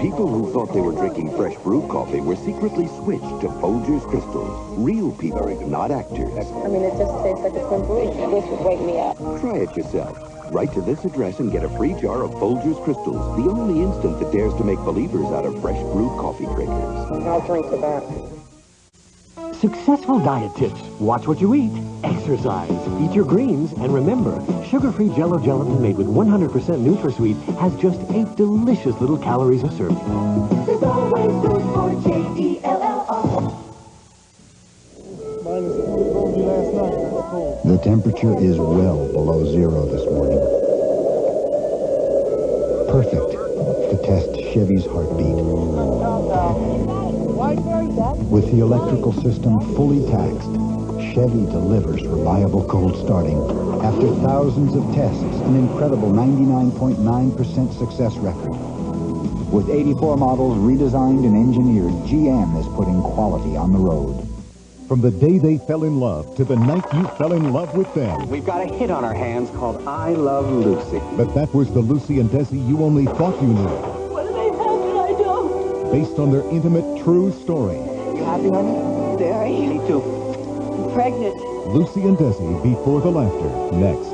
People who thought they were drinking fresh brewed coffee were secretly switched to Folgers Crystals. Real people, not actors. I mean, it just tastes like it's been brewed. This would wake me up. Try it yourself. Write to this address and get a free jar of Folgers Crystals, the only instant that dares to make believers out of fresh brewed coffee drinkers. I'll drink to that. Successful diet tips. Watch what you eat. Exercise. Eat your greens. And remember, sugar-free Jell-O gelatin made with 100% NutraSweet has just 8 delicious little calories a serving. There's always room for J-E-L-L-O. The temperature is well below zero this morning. Perfect to test Chevy's heartbeat. With the electrical system fully taxed, Chevy delivers reliable cold starting. After thousands of tests, an incredible 99.9% success record. With 84 models redesigned and engineered, GM is putting quality on the road. From the day they fell in love to the night you fell in love with them. We've got a hit on our hands called I Love Lucy. But that was the Lucy and Desi you only thought you knew. What do they have that I don't? Based on their intimate, true story. You happy, honey? Very. Me too. I'm pregnant. Lucy and Desi Before the Laughter. Next.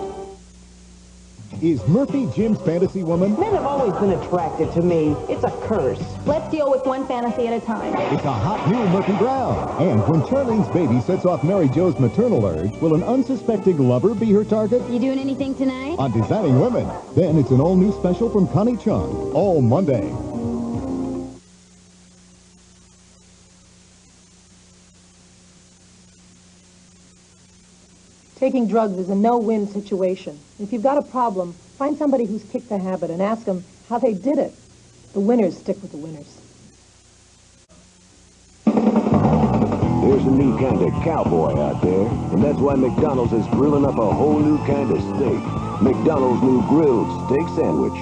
Is Murphy Jim's fantasy woman? Men have always been attracted to me. It's a curse. Let's deal with one fantasy at a time. It's a hot new Murphy Brown. And when Charlene's baby sets off Mary Jo's maternal urge, will an unsuspecting lover be her target? You doing anything tonight? On Designing Women. Then it's an all-new special from Connie Chung. All Monday. Taking drugs is a no-win situation. If you've got a problem, find somebody who's kicked the habit and ask them how they did it. The winners stick with the winners. There's a new kind of cowboy out there, and that's why McDonald's is grilling up a whole new kind of steak. McDonald's new grilled steak sandwich.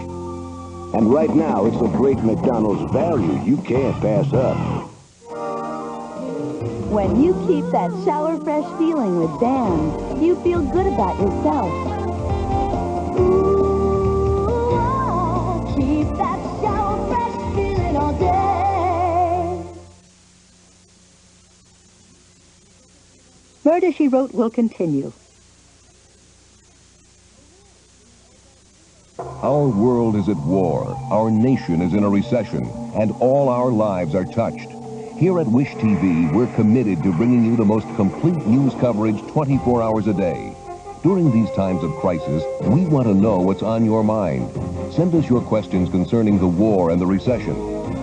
And right now, it's a great McDonald's value you can't pass up. When you keep that shower fresh feeling with Dan, you feel good about yourself. Ooh, keep that shower fresh feeling all day. Murder, She Wrote will continue. Our world is at war, our nation is in a recession, and all our lives are touched. Here at Wish TV, we're committed to bringing you the most complete news coverage 24 hours a day. During these times of crisis, we want to know what's on your mind. Send us your questions concerning the war and the recession.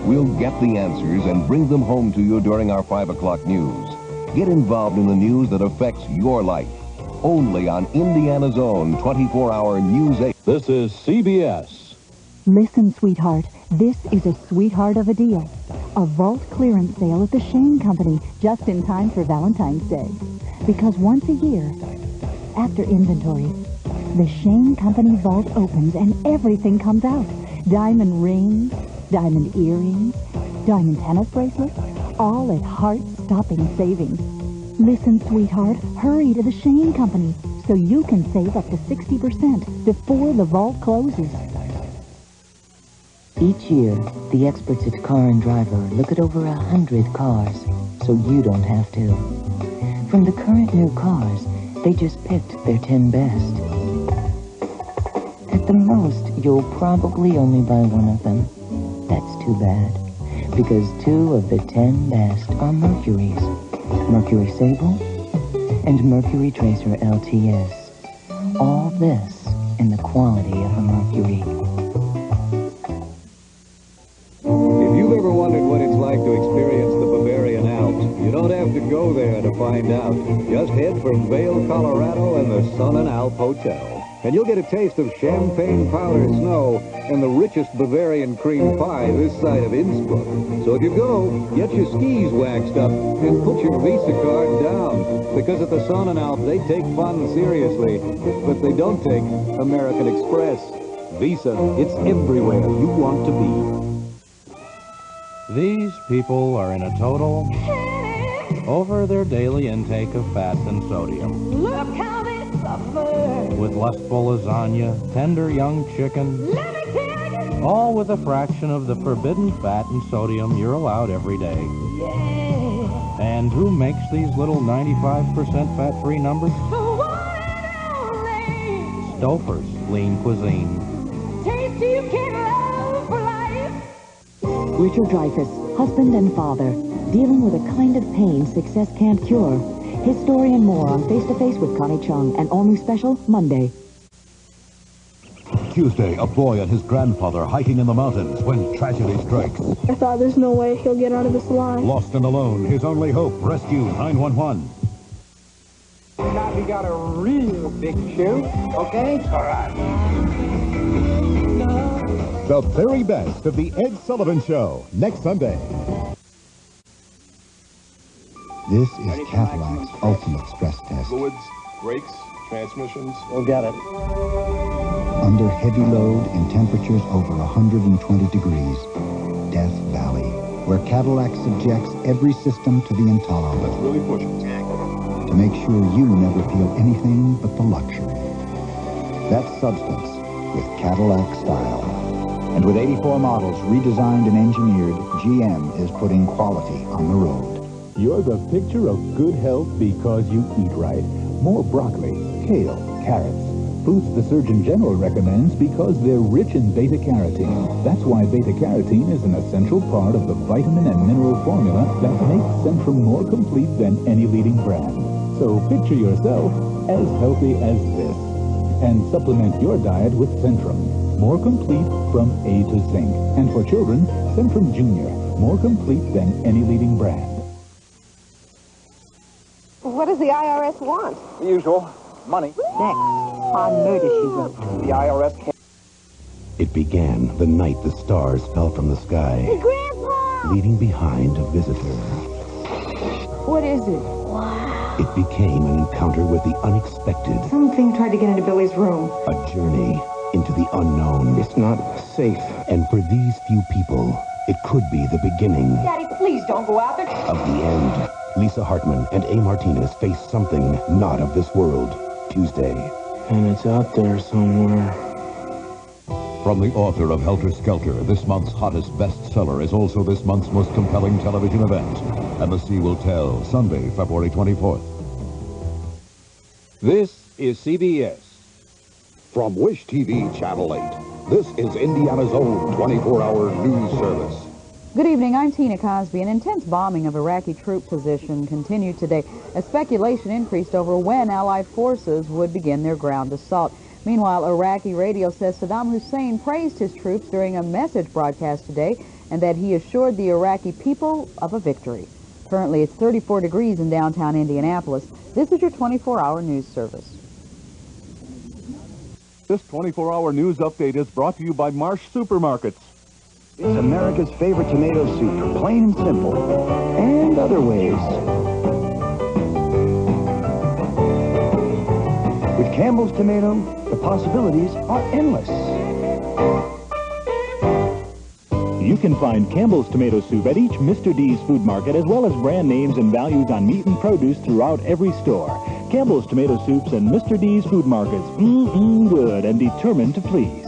We'll get the answers and bring them home to you during our 5 o'clock news. Get involved in the news that affects your life. Only on Indiana's own 24-hour News 8. This is CBS. Listen, sweetheart, this is a sweetheart of a deal. A vault clearance sale at the Shane Company, just in time for Valentine's Day. Because once a year, after inventory, the Shane Company vault opens and everything comes out. Diamond rings, diamond earrings, diamond tennis bracelets, all at heart-stopping savings. Listen, sweetheart, hurry to the Shane Company so you can save up to 60% before the vault closes. Each year, the experts at Car and Driver look at over 100 cars, so you don't have to. From the current new cars, they just picked their 10 best. At the most, you'll probably only buy one of them. That's too bad, because 2 of the 10 best are Mercury's. Mercury Sable and Mercury Tracer LTS. All this in the quality of a Mercury. If you've ever wondered what it's like to experience the Bavarian Alps, you don't have to go there to find out. Just head for Vail, Colorado and the Sun and Alp Hotel. And you'll get a taste of champagne powder snow and the richest Bavarian cream pie this side of Innsbruck. So if you go, get your skis waxed up and put your Visa card down. Because at the Sonnenalp, they take fun seriously, but they don't take American Express. Visa, it's everywhere you want to be. These people are in a total over their daily intake of fat and sodium. Look how they suffer. With lustful lasagna, tender young chicken, Let me tell you. all with a fraction of the forbidden fat and sodium you're allowed every day. Yeah. And who makes these little 95% fat-free numbers? The one and only. Stouffer's Lean Cuisine. Taste you can love for life. Richard Dreyfuss, husband and father, dealing with a kind of pain success can't cure. His story and more on Face to Face with Connie Chung, an all-new special Monday. Tuesday, a boy and his grandfather hiking in the mountains when tragedy strikes. I thought there's no way he'll get out of this alive. Lost and alone, his only hope, rescue 911. Now we got a real big shoe, okay? All right. The very best of the Ed Sullivan Show, next Sunday. This is Cadillac's ultimate stress test. Fluids, brakes, transmissions. We'll get it. Under heavy load and temperatures over 120 degrees, Death Valley, where Cadillac subjects every system to the intolerable. That's really pushing. To make sure you never feel anything but the luxury. That's substance with Cadillac style. And with 84 models redesigned and engineered, GM is putting quality on the road. You're the picture of good health because you eat right. More broccoli, kale, carrots. Foods the Surgeon General recommends because they're rich in beta-carotene. That's why beta-carotene is an essential part of the vitamin and mineral formula that makes Centrum more complete than any leading brand. So picture yourself as healthy as this. And supplement your diet with Centrum. More complete from A to Zinc. And for children, Centrum Junior. More complete than any leading brand. What does the IRS want? The usual. Money. Next, on Murder, She Wrote. The IRS can't. It began the night the stars fell from the sky, Grandpa! leaving behind a visitor. What is it? It became an encounter with the unexpected, Something tried to get into Billy's room. a journey into the unknown. It's not safe. And for these few people, it could be the beginning Daddy, please don't go out there. of the end. Lisa Hartman and A. Martinez face something not of this world. Tuesday. And it's out there somewhere. From the author of Helter Skelter, this month's hottest bestseller is also this month's most compelling television event. And the Sea Will Tell, Sunday, February 24th. This is CBS. From Wish TV Channel 8, this is Indiana's own 24-hour news service. Good evening, I'm Tina Cosby. An intense bombing of Iraqi troop position continued today as speculation increased over when Allied forces would begin their ground assault. Meanwhile, Iraqi radio says Saddam Hussein praised his troops during a message broadcast today and that he assured the Iraqi people of a victory. Currently, it's 34 degrees in downtown Indianapolis. This is your 24-hour news service. This 24-hour news update is brought to you by Marsh Supermarkets. It's America's favorite tomato soup, plain and simple, and other ways. With Campbell's Tomato, the possibilities are endless. You can find Campbell's Tomato Soup at each Mr. D's food market, as well as brand names and values on meat and produce throughout every store. Campbell's Tomato Soups and Mr. D's food markets. Good and determined to please.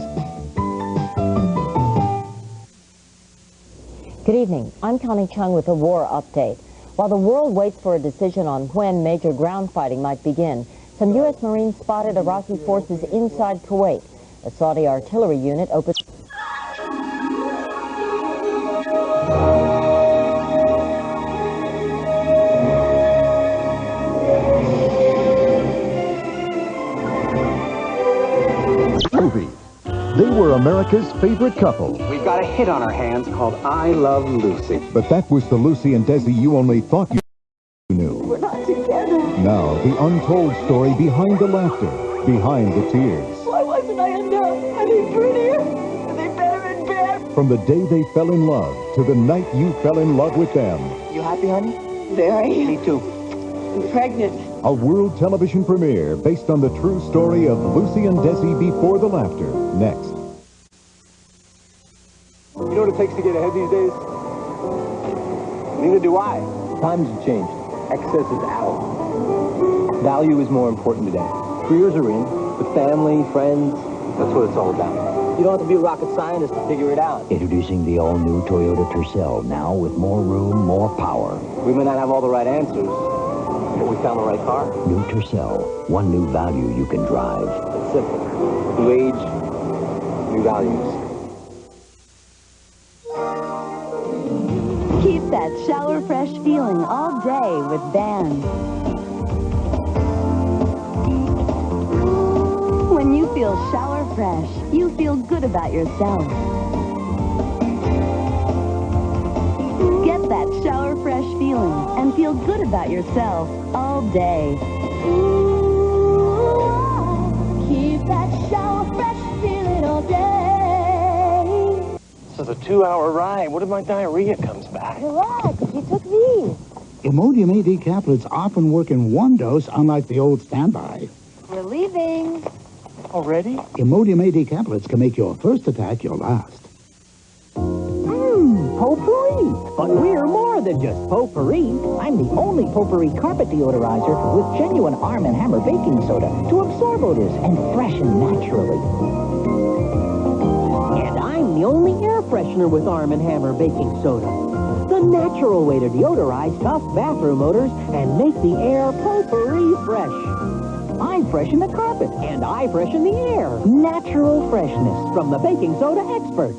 Good evening. I'm Connie Chung with a war update. While the world waits for a decision on when major ground fighting might begin, some U.S. Marines spotted Iraqi forces inside Kuwait. A Saudi artillery unit opened... Movie. They were America's favorite couple. We've got a hit on our hands called I Love Lucy. But that was the Lucy and Desi you only thought you knew. We're not together. Now, the untold story behind the laughter, behind the tears. From the day they fell in love to the night you fell in love with them. You happy, honey? Very. Me too. I'm pregnant. A world television premiere based on the true story of Lucy and Desi before the laughter. Next. You know what it takes to get ahead these days? Neither do I. Times have changed. Excess is out. Value is more important today. Careers are in, but family, friends, that's what it's all about. You don't have to be a rocket scientist to figure it out. Introducing the all-new Toyota Tercel, now with more room, more power. We may not have all the right answers, but we found the right car. New Tercel, one new value you can drive. It's simple. New age, new values. Keep that shower fresh feeling all day with Vans. When you feel shower fresh, you feel good about yourself. Get that shower fresh feeling and feel good about yourself all day. Keep that shower fresh feeling all day. This is a 2-hour ride. What if my diarrhea comes back? Relax, you took these. Imodium AD caplets often work in one dose, unlike the old standby. We're leaving. Already? Imodium AD caplets can make your first attack your last. Potpourri. But we're more than just potpourri. I'm the only potpourri carpet deodorizer with genuine Arm & Hammer baking soda to absorb odors and freshen naturally. And I'm the only air freshener with Arm & Hammer baking soda. The natural way to deodorize tough bathroom odors and make the air potpourri fresh. I freshen the carpet, and I freshen the air. Natural freshness from the baking soda experts.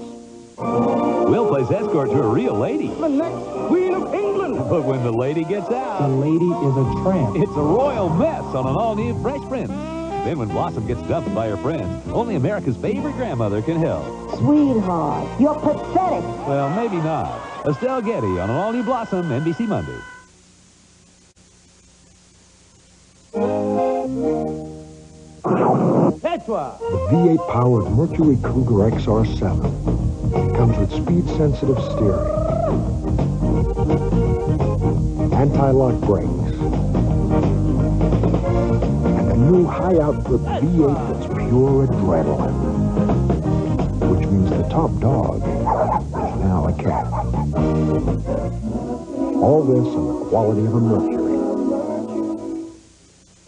Will plays escort to a real lady. The next Queen of England. But when the lady gets out, The lady is a tramp. it's a royal mess on an all-new Fresh Prince. Then when Blossom gets dumped by her friends, only America's favorite grandmother can help. Sweetheart, you're pathetic. Well, maybe not. Estelle Getty on an all-new Blossom, NBC Monday. The V8-powered Mercury Cougar XR7. It comes with speed-sensitive steering, anti-lock brakes, and a new high-output V8 that's pure adrenaline, which means the top dog is now a cat. All this in the quality of a Mercury.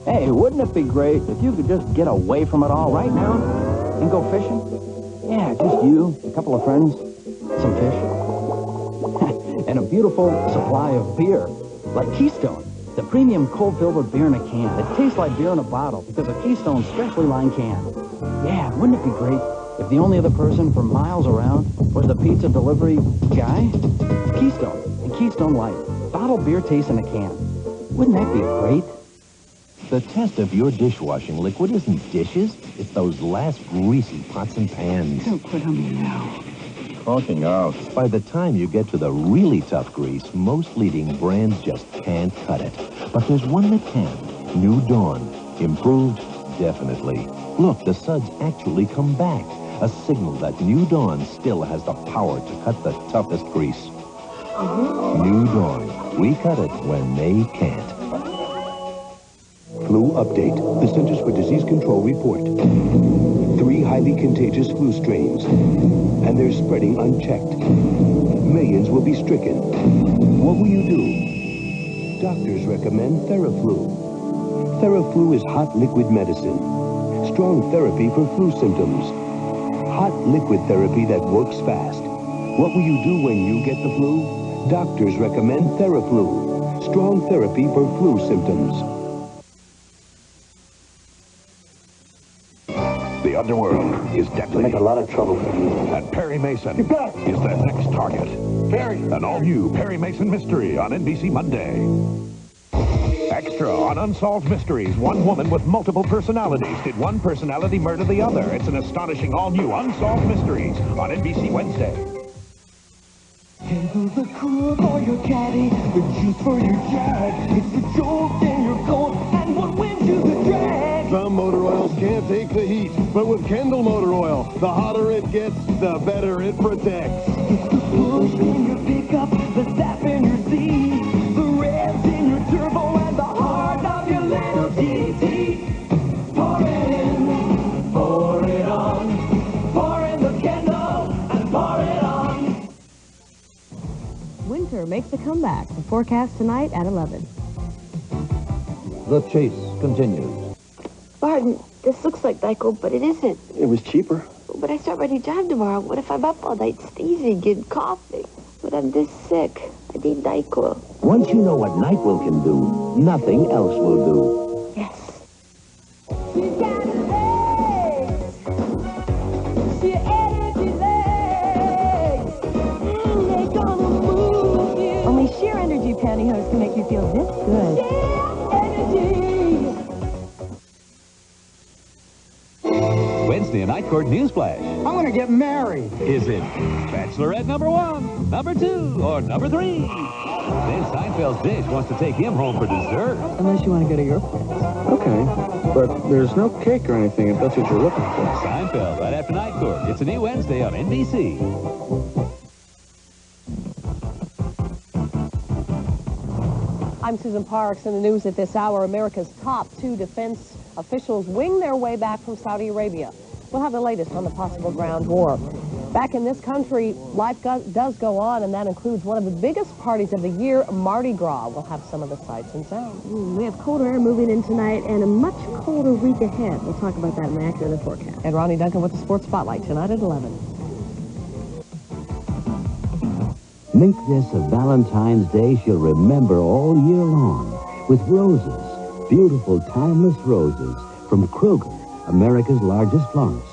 Hey, wouldn't it be great if you could just get away from it all right now and go fishing? Yeah, just you, a couple of friends, some fish, and a beautiful supply of beer, like Keystone, the premium cold-filtered beer in a can that tastes like beer in a bottle because of Keystone's specially lined can. Yeah, wouldn't it be great if the only other person for miles around was the pizza delivery guy? Keystone and Keystone Light, bottled beer taste in a can. Wouldn't that be great? The test of your dishwashing liquid isn't dishes. It's those last greasy pots and pans. Don't quit on me now. Talking out. By the time you get to the really tough grease, most leading brands just can't cut it. But there's one that can. New Dawn. Improved? Definitely. Look, the suds actually come back. A signal that New Dawn still has the power to cut the toughest grease. New Dawn. We cut it when they can't. Flu update. The Centers for Disease Control report. 3 highly contagious flu strains, and they're spreading unchecked. Millions will be stricken. What will you do? Doctors recommend Theraflu. Theraflu is hot liquid medicine. Strong therapy for flu symptoms. Hot liquid therapy that works fast. What will you do when you get the flu? Doctors recommend Theraflu. Strong therapy for flu symptoms. The underworld is deadly. Make a lot of trouble for you. And Perry Mason is their next target. Perry! An all-new Perry Mason mystery on NBC Monday. Extra on Unsolved Mysteries. One woman with multiple personalities. Did one personality murder the other? It's an astonishing all-new Unsolved Mysteries on NBC Wednesday. Handle the cool for your caddy, the juice for your jag. It's the jolt in your coat, and what wins you the drag. Some motor oils can't take the heat. but with Kendall motor oil. The hotter it gets, the better it protects. Push in your pickup, the zap in your seat, the revs in your turbo, and the heart of your little GT. Pour it in, pour it on, pour in the Kendall, and pour it on. Winter makes a comeback. The forecast tonight at 11. The chase continues. Barton, this looks like NyQuil, but it isn't. It was cheaper. But I start my new job tomorrow. What if I'm up all night sneezing and coughing? But I'm this sick. I need NyQuil. Once you know what NyQuil can do, nothing else will do. Yes. She's got legs. She energy legs. They're gonna move you. Only sheer energy pantyhose can make you feel this good. Energy. Wednesday Night Court Newsflash. I'm going to get married. Is it Bachelorette number 1, number 2, or number 3? Then Seinfeld's dish wants to take him home for dessert. Unless you want to go to your place. Okay, but there's no cake or anything if that's what you're looking for. Seinfeld, right after Night Court. It's a new Wednesday on NBC. I'm Susan Parks. In the news at this hour, America's top 2 defense officials wing their way back from Saudi Arabia. We'll have the latest on the possible ground war. Back in this country, life does go on, and that includes one of the biggest parties of the year, Mardi Gras. We'll have some of the sights and sounds. We have colder air moving in tonight and a much colder week ahead. We'll talk about that in the Actor of the Forecast. And Ronnie Duncan with the Sports Spotlight tonight at 11. Make this a Valentine's Day she'll remember all year long with roses, beautiful timeless roses from Kroger, America's largest florist.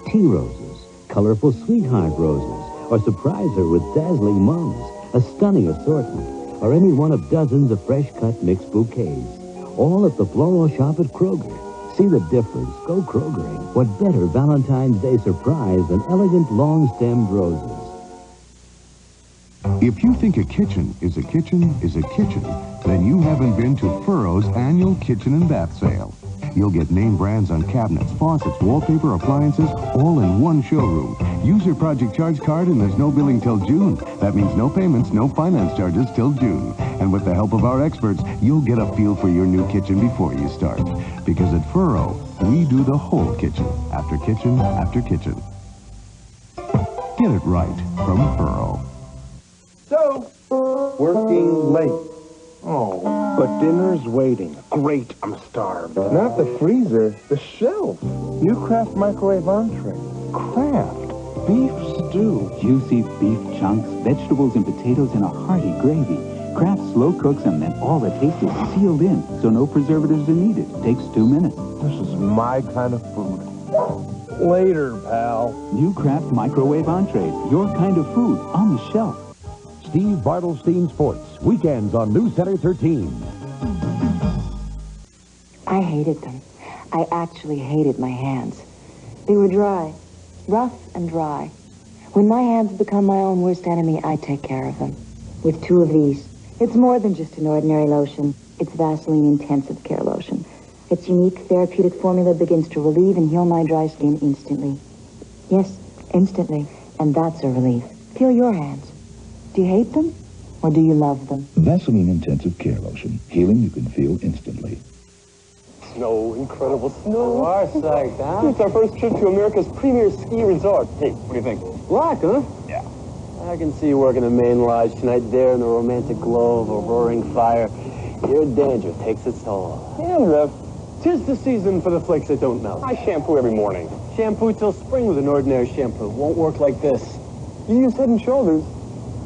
Tea roses, colorful sweetheart roses, or surprise her with dazzling mums, a stunning assortment, or any one of dozens of fresh-cut mixed bouquets. All at the floral shop at Kroger. See the difference. Go Krogering. What better Valentine's Day surprise than elegant long-stemmed roses? If you think a kitchen is a kitchen is a kitchen, then you haven't been to Furrow's annual kitchen and bath sale. You'll get name brands on cabinets, faucets, wallpaper, appliances, all in one showroom. Use your Project Charge card and there's no billing till June. That means no payments, no finance charges till June. And with the help of our experts, you'll get a feel for your new kitchen before you start. Because at Furrow, we do the whole kitchen, after kitchen, after kitchen. Get it right from Furrow. So, working late. Oh, but dinner's waiting. Great, I'm starved. Not the freezer, the shelf. New Kraft microwave entree. Kraft beef stew. Juicy beef chunks, vegetables and potatoes in a hearty gravy. Kraft slow cooks them, and all the taste is sealed in, so no preservatives are needed. Takes 2 minutes. This is my kind of food. Later, pal. New Kraft microwave entrees. Your kind of food on the shelf. Steve Bartlestein Sports, weekends on News Center 13. I hated them. I actually hated my hands. They were dry, rough and dry. When my hands become my own worst enemy, I take care of them. With 2 of these. It's more than just an ordinary lotion. It's Vaseline Intensive Care Lotion. Its unique therapeutic formula begins to relieve and heal my dry skin instantly. Yes, instantly. And that's a relief. Feel your hands. Do you hate them, or do you love them? Vaseline Intensive Care Lotion. Healing you can feel instantly. Snow, incredible snow. Our sight, huh? It's our first trip to America's premier ski resort. Hey, what do you think? Black, huh? Yeah. I can see you working a main lodge tonight there in the romantic glow of a roaring fire. Your danger takes its toll. And, 'tis the season for the flakes that don't melt. I shampoo every morning. Shampoo till spring with an ordinary shampoo. Won't work like this. You use Head & Shoulders.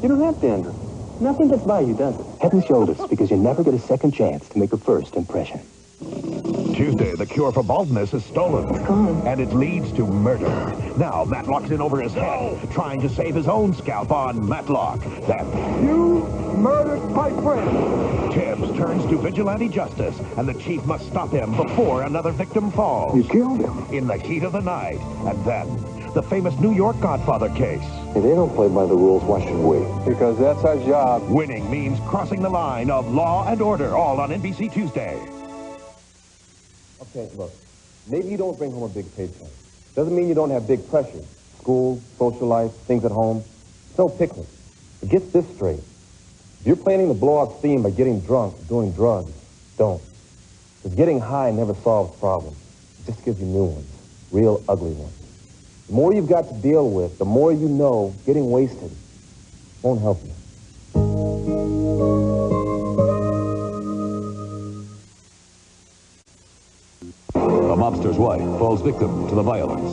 You don't have dandruff. Nothing gets by you, does it? Head & Shoulders, because you never get a second chance to make a first impression. Tuesday, the cure for baldness is stolen. It's gone. And it leads to murder. Now, Matlock's in over his head, trying to save his own scalp on Matlock. Then, You murdered my friend. Tibbs turns to vigilante justice, and the chief must stop him before another victim falls. You killed him. In the heat of the night. And then, the famous New York Godfather case. If they don't play by the rules, why should we? Because that's our job. Winning means crossing the line of Law and Order, all on NBC Tuesday. Okay, look, maybe you don't bring home a big paycheck, Doesn't mean you don't have big pressures. School, social life, things at home. No picnic. But get this straight. If you're planning to blow off steam by getting drunk or doing drugs, don't. Because getting high never solves problems. It just gives you new ones. Real ugly ones. The more you've got to deal with, the more you know getting wasted won't help you. A mobster's wife falls victim to the violence.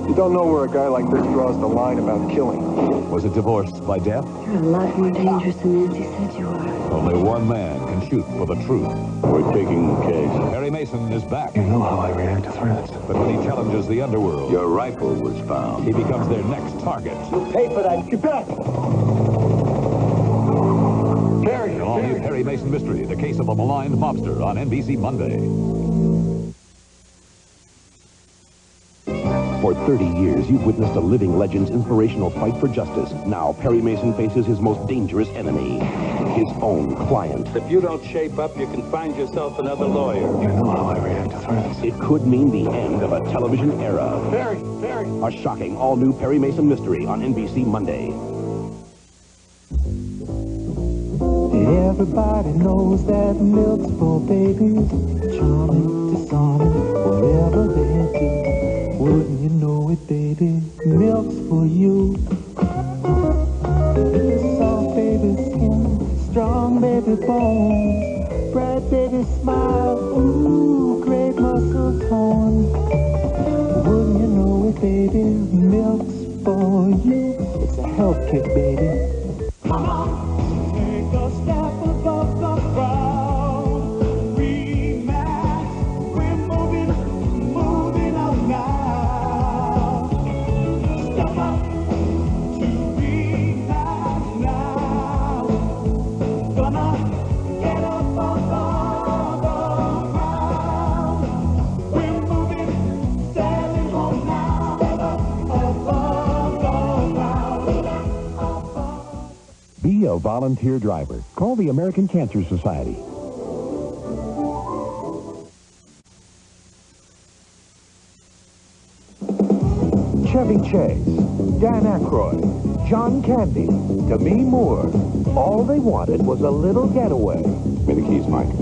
You don't know where a guy like this draws the line about killing. Was it divorced by death? You're a lot more dangerous than Nancy said you are. Only one man can shoot for the truth. We're taking the case. Harry Mason is back. You know how I react to threats. But when he challenges the underworld, Your rifle was found. he becomes their next target. You pay for that. Get back! Harry! The all-new Harry Mason mystery, the case of a maligned mobster on NBC Monday. For 30 years, you've witnessed a living legend's inspirational fight for justice. Now, Perry Mason faces his most dangerous enemy, his own client. If you don't shape up, you can find yourself another lawyer. You know how I react to threats. It could mean the end of a television era. Harry! A shocking, all-new Perry Mason mystery on NBC Monday. Everybody knows that milk's for babies. Charming, disarming, whatever they do. Wouldn't you know it, baby? Milk's for you. Soft baby skin, strong baby bones, bright baby smile, ooh, great muscle tone. Wouldn't you know it, baby? Milk's for you. It's a health kick, baby. Come on, take a step above the crowd. Relax, we're moving up now. Step up to relax now. Gonna get up above the crowd. We're moving, sailing home now. Step up above the crowd. Be a volunteer driver. Call the American Cancer Society. Chevy Chase, Dan Aykroyd, John Candy, Demi Moore. All they wanted was a little getaway. Give me the keys, Mike.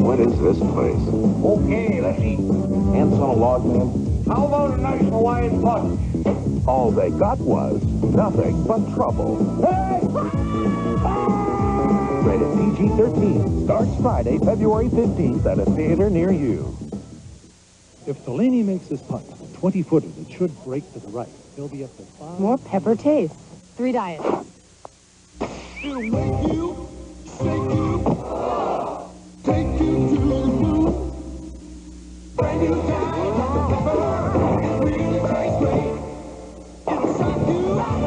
What is this place? Okay, let's eat. Ants on a log, man. How about a nice Hawaiian punch? All they got was nothing but trouble. Hey! Rated PG-13. Starts Friday, February 15th at a theater near you. If Delaney makes this putt, a 20-footer that should break to the right, he'll be up to 5. More pepper taste. 3 diets. It'll make you, shake you, take you to the moon. Brand new Diet Dr. Pepper, it really tastes great. It'll shock you, rock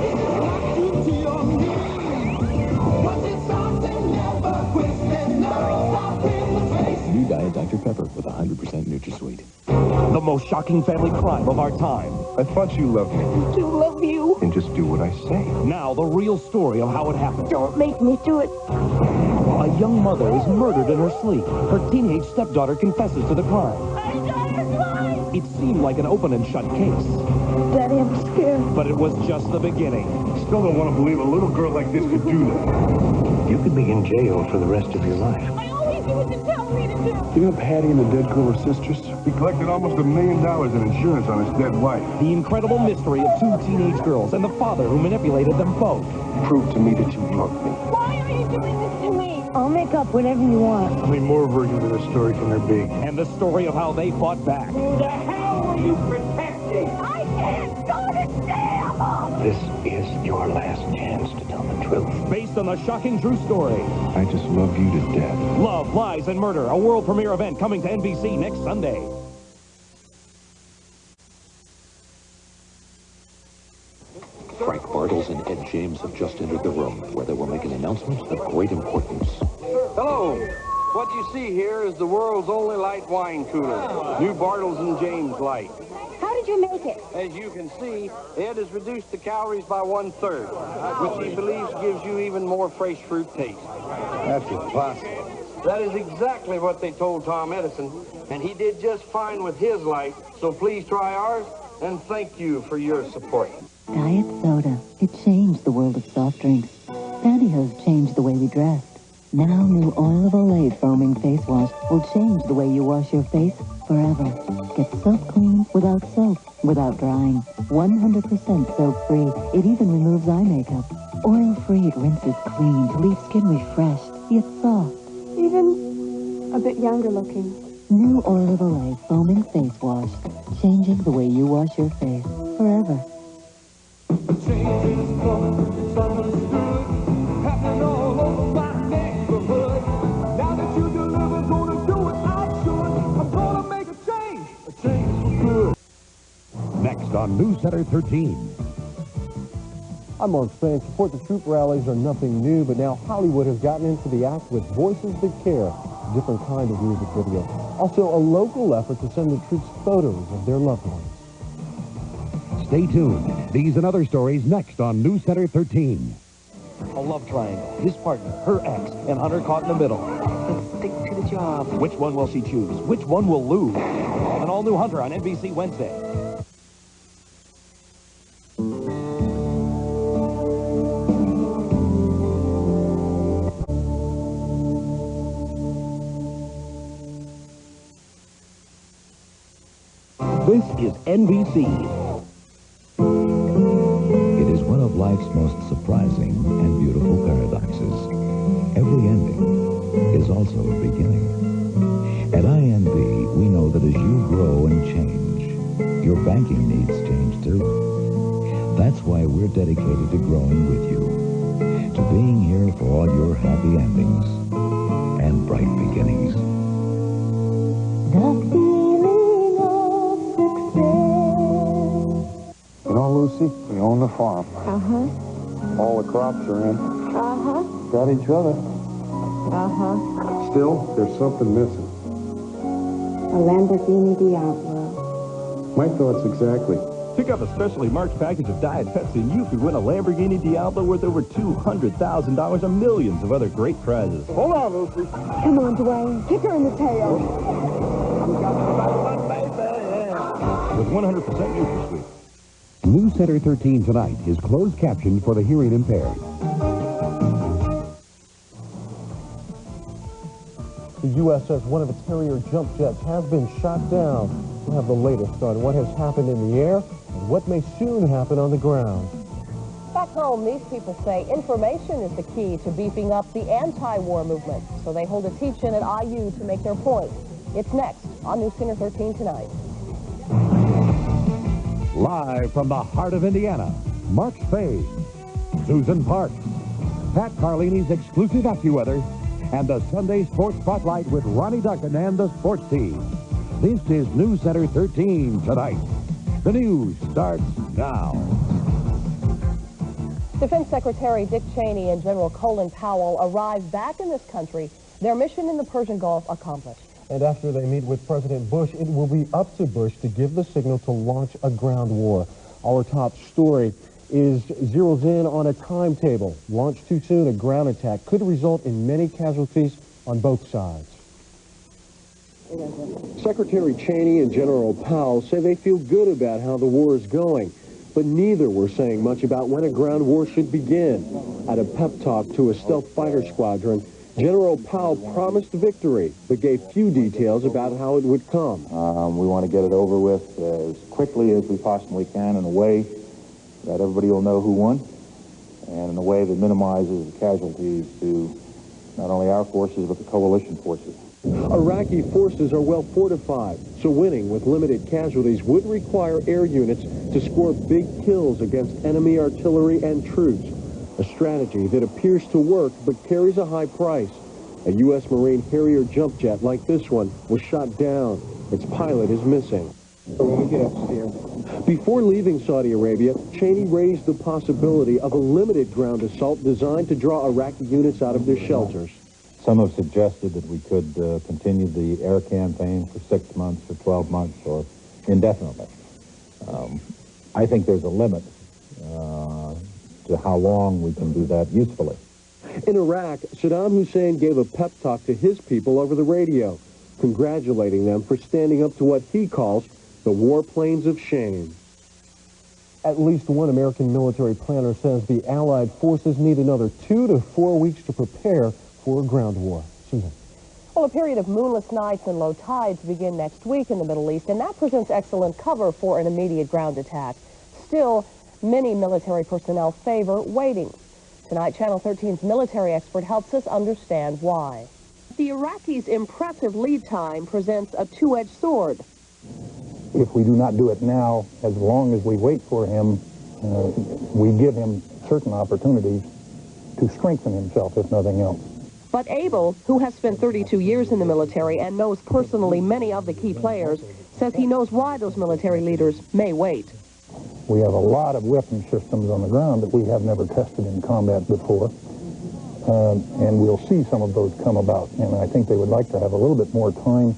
you to your knees. Once it's soft and never quits, there's no stopping the taste. New Diet Dr. Pepper with 100% NutraSweet. The most shocking family crime of our time. I thought you loved me. I do love you. And just do what I say. Now, the real story of how it happened. Don't make me do it. A young mother is murdered in her sleep. Her teenage stepdaughter confesses to the crime. It seemed like an open and shut case. Daddy, I'm scared. But it was just the beginning. Still don't want to believe a little girl like this could do that. You could be in jail for the rest of your life. All he do is to tell me to do. You know Patty and the dead girl are sisters? He collected almost $1 million in insurance on his dead wife. The incredible mystery of 2 teenage girls and the father who manipulated them both. Prove to me that you love me. Why are you doing this to me? I'll make up whatever you want. How many more versions of this story can there be? And the story of how they fought back. Who the hell were you protecting? I can't go to jail! This is your last chance to tell the truth. Based on the shocking true story. I just love you to death. Love, Lies, and Murder, a world premiere event coming to NBC next Sunday. Frank Bartles and Ed James have just entered the room, where they will make an announcement of great importance. Hello. What you see here is the world's only light wine cooler. New Bartles and James Light. How did you make it? As you can see, Ed has reduced the calories by 1/3, which he believes gives you even more fresh fruit taste. That's impossible. That is exactly what they told Tom Edison, and he did just fine with his light. So please try ours, and thank you for your support. Diet soda. It changed the world of soft drinks. Pantyhose changed the way we dressed. Now new Oil of Olay foaming face wash will change the way you wash your face forever. Get soap clean without soap, without drying. 100% soap free. It even removes eye makeup. Oil free, it rinses clean to leave skin refreshed, yet soft. Even a bit younger looking. New Oil of Olay foaming face wash. Changing the way you wash your face forever. Change is coming, it's understood. Happening all over my neighborhood. Now that you deliver, gonna do what I should. I'm gonna make a change for good. Next on News Center 13. I'm Mark Spain. Support the troop rallies are nothing new, but now Hollywood has gotten into the act with Voices That Care, a different kind of music video. Also, a local effort to send the troops photos of their loved ones. Stay tuned. These and other stories next on News Center 13. A love triangle. His partner, her ex, and Hunter caught in the middle. Let's stick to the job. Which one will she choose? Which one will lose? An all-new Hunter on NBC Wednesday. This is NBC. It is one of life's most surprising and beautiful paradoxes. Every ending is also a beginning. At INB, we know that as you grow and change, your banking needs change too. That's why we're dedicated to growing with you, to being here for all your happy endings and bright beginnings. You know, Lucy, we own the farm. Uh-huh. All the crops are in. Uh-huh. Got each other. Uh-huh. Still, there's something missing. A Lamborghini Diablo. My thoughts exactly. Pick up a specially marked package of Diet Pepsi and you could win a Lamborghini Diablo worth over $200,000 and millions of other great prizes. Hold on, Lucy. Come on, Dwayne. Kick her in the tail. With 100% NutraSweet. News Center 13 tonight is closed captioned for the hearing impaired. The USS, one of its Harrier jump jets, has been shot down. We'll have the latest on what has happened in the air and what may soon happen on the ground. Back home, these people say information is the key to beefing up the anti-war movement. So they hold a teach-in at IU to make their point. It's next on News Center 13 tonight. Live from the heart of Indiana, Mark Spade, Susan Parks, Pat Carlini's exclusive AccuWeather, and the Sunday Sports Spotlight with Ronnie Duncan and the sports team. This is News Center 13 tonight. The news starts now. Defense Secretary Dick Cheney and General Colin Powell arrive back in this country, their mission in the Persian Gulf accomplished. And after they meet with President Bush, it will be up to Bush to give the signal to launch a ground war. Our top story zeroes in on a timetable. Launched too soon, a ground attack could result in many casualties on both sides. Secretary Cheney and General Powell say they feel good about how the war is going, but neither were saying much about when a ground war should begin. At a pep talk to a stealth fighter squadron, General Powell promised victory, but gave few details about how it would come. We want to get it over with as quickly as we possibly can in a way that everybody will know who won, and in a way that minimizes the casualties to not only our forces, but the coalition forces. Iraqi forces are well fortified, so winning with limited casualties would require air units to score big kills against enemy artillery and troops. A strategy that appears to work but carries a high price. A U.S. Marine Harrier jump jet like this one was shot down. Its pilot is missing. Before leaving Saudi Arabia, Cheney raised the possibility of a limited ground assault designed to draw Iraqi units out of their shelters. Some have suggested that we could continue the air campaign for 6 months or 12 months or indefinitely. I think there's a limit to how long we can do that usefully. In Iraq, Saddam Hussein gave a pep talk to his people over the radio, congratulating them for standing up to what he calls the warplanes of shame. At least one American military planner says the Allied forces need another 2 to 4 weeks to prepare for a ground war. Susan. Well, a period of moonless nights and low tides begin next week in the Middle East, and that presents excellent cover for an immediate ground attack. Still, many military personnel favor waiting. Tonight, Channel 13's military expert helps us understand why. The Iraqis' impressive lead time presents a two-edged sword. If we do not do it now, as long as we wait for him, we give him certain opportunities to strengthen himself, if nothing else. But Abel, who has spent 32 years in the military and knows personally many of the key players, says he knows why those military leaders may wait. We have a lot of weapon systems on the ground that we have never tested in combat before, and we'll see some of those come about. And I think they would like to have a little bit more time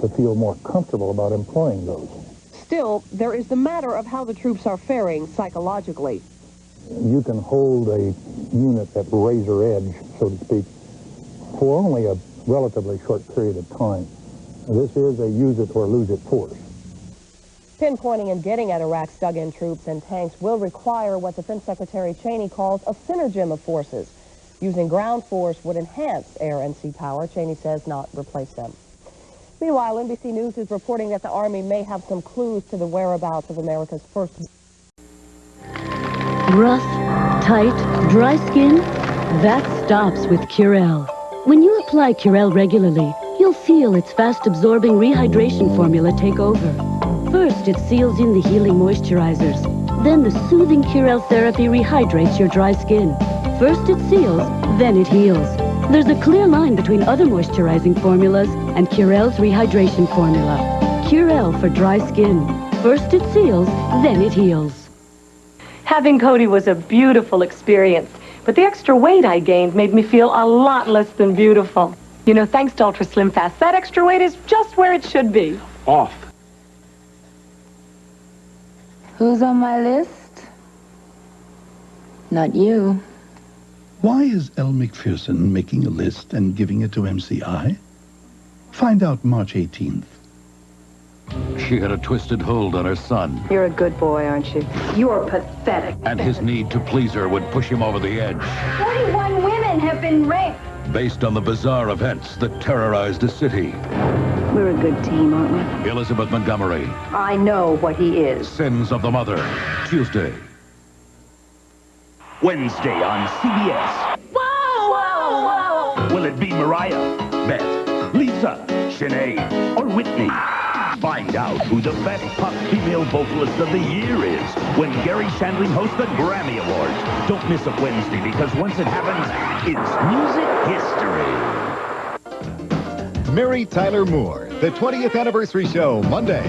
to feel more comfortable about employing those. Still, there is the matter of how the troops are faring psychologically. You can hold a unit at razor edge, so to speak, for only a relatively short period of time. This is a use it or lose it force. Pinpointing and getting at Iraq's dug-in troops and tanks will require what Defense Secretary Cheney calls a synergism of forces. Using ground force would enhance air and sea power, Cheney says, not replace them. Meanwhile, NBC News is reporting that the Army may have some clues to the whereabouts of America's first... Rough, tight, dry skin? That stops with Curel. When you apply Curel regularly, you'll feel its fast-absorbing rehydration formula take over. First, it seals in the healing moisturizers. Then the soothing Curel therapy rehydrates your dry skin. First it seals, then it heals. There's a clear line between other moisturizing formulas and Curel's rehydration formula. Curel for dry skin. First it seals, then it heals. Having Cody was a beautiful experience, but the extra weight I gained made me feel a lot less than beautiful. You know, thanks to Ultra Slim Fast, that extra weight is just where it should be. Off. Who's on my list? Not you. Why is Elle Macpherson making a list and giving it to MCI? Find out March 18th. She had a twisted hold on her son, You're a good boy, aren't you? You're pathetic. and his need to please her would push him over the edge. 41 women have been raped. Based on the bizarre events that terrorized the city. We're a good team, aren't we? Elizabeth Montgomery, I know what he is. Sins of the Mother, Tuesday. Wednesday on CBS. Whoa! Will it be Mariah, Beth, Lisa, Sinead, or Whitney? Find out who the best pop female vocalist of the year is when Gary Shandling hosts the Grammy Awards. Don't miss it Wednesday, because once it happens, it's music history. Mary Tyler Moore, the 20th anniversary show, Monday.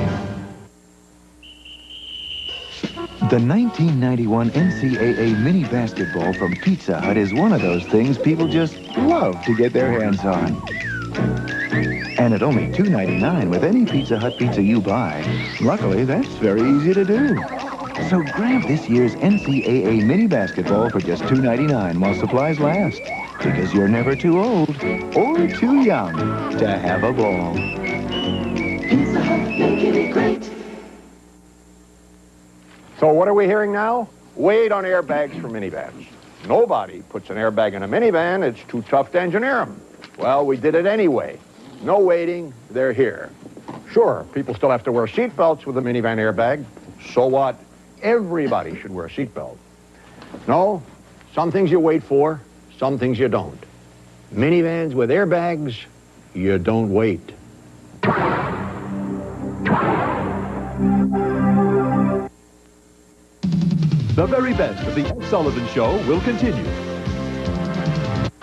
The 1991 NCAA mini basketball from Pizza Hut is one of those things people just love to get their hands on. And at only $2.99 with any Pizza Hut pizza you buy. Luckily, that's very easy to do. So grab this year's NCAA mini basketball for just $2.99 while supplies last. Because you're never too old or too young to have a ball. Pizza Hut, making it great. So what are we hearing now? Wait on airbags for minivans. Nobody puts an airbag in a minivan. It's too tough to engineer them. Well, we did it anyway. No waiting, they're here. Sure, people still have to wear seatbelts with a minivan airbag. So what? Everybody should wear a seatbelt. No, some things you wait for, some things you don't. Minivans with airbags, you don't wait. The very best of the Ed Sullivan Show will continue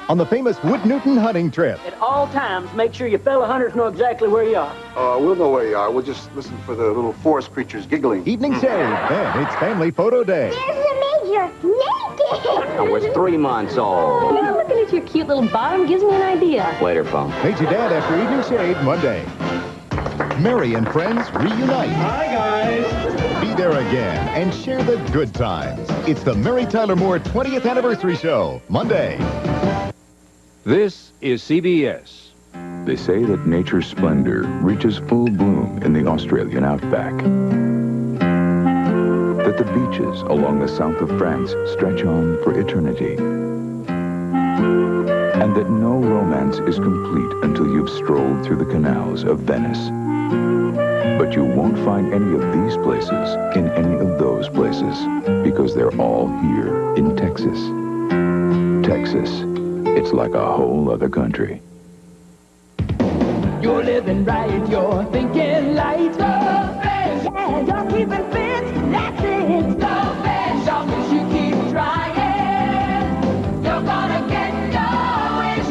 on the famous Wood Newton hunting trip. At all times, make sure your fellow hunters know exactly where you are. We'll know where you are. We'll just listen for the little forest creatures giggling. Evening shade, and it's Family Photo Day. There's the Major, naked! I was 3 months old. You know, looking at your cute little bottom gives me an idea. Later, phone. Meet your dad after Evening Shade Monday. Mary and friends reunite. Hi, guys. Be there again and share the good times. It's the Mary Tyler Moore 20th Anniversary Show, Monday. This is CBS. They say that nature's splendor reaches full bloom in the Australian outback. That the beaches along the south of France stretch on for eternity. And that no romance is complete until you've strolled through the canals of Venice. But you won't find any of these places in any of those places because they're all here in Texas. Texas, it's like a whole other country. You're living right, you're thinking light. Go fish! Yeah, you're keeping fit, that's it. Go fish! Long as you keep trying, you're gonna get your wish.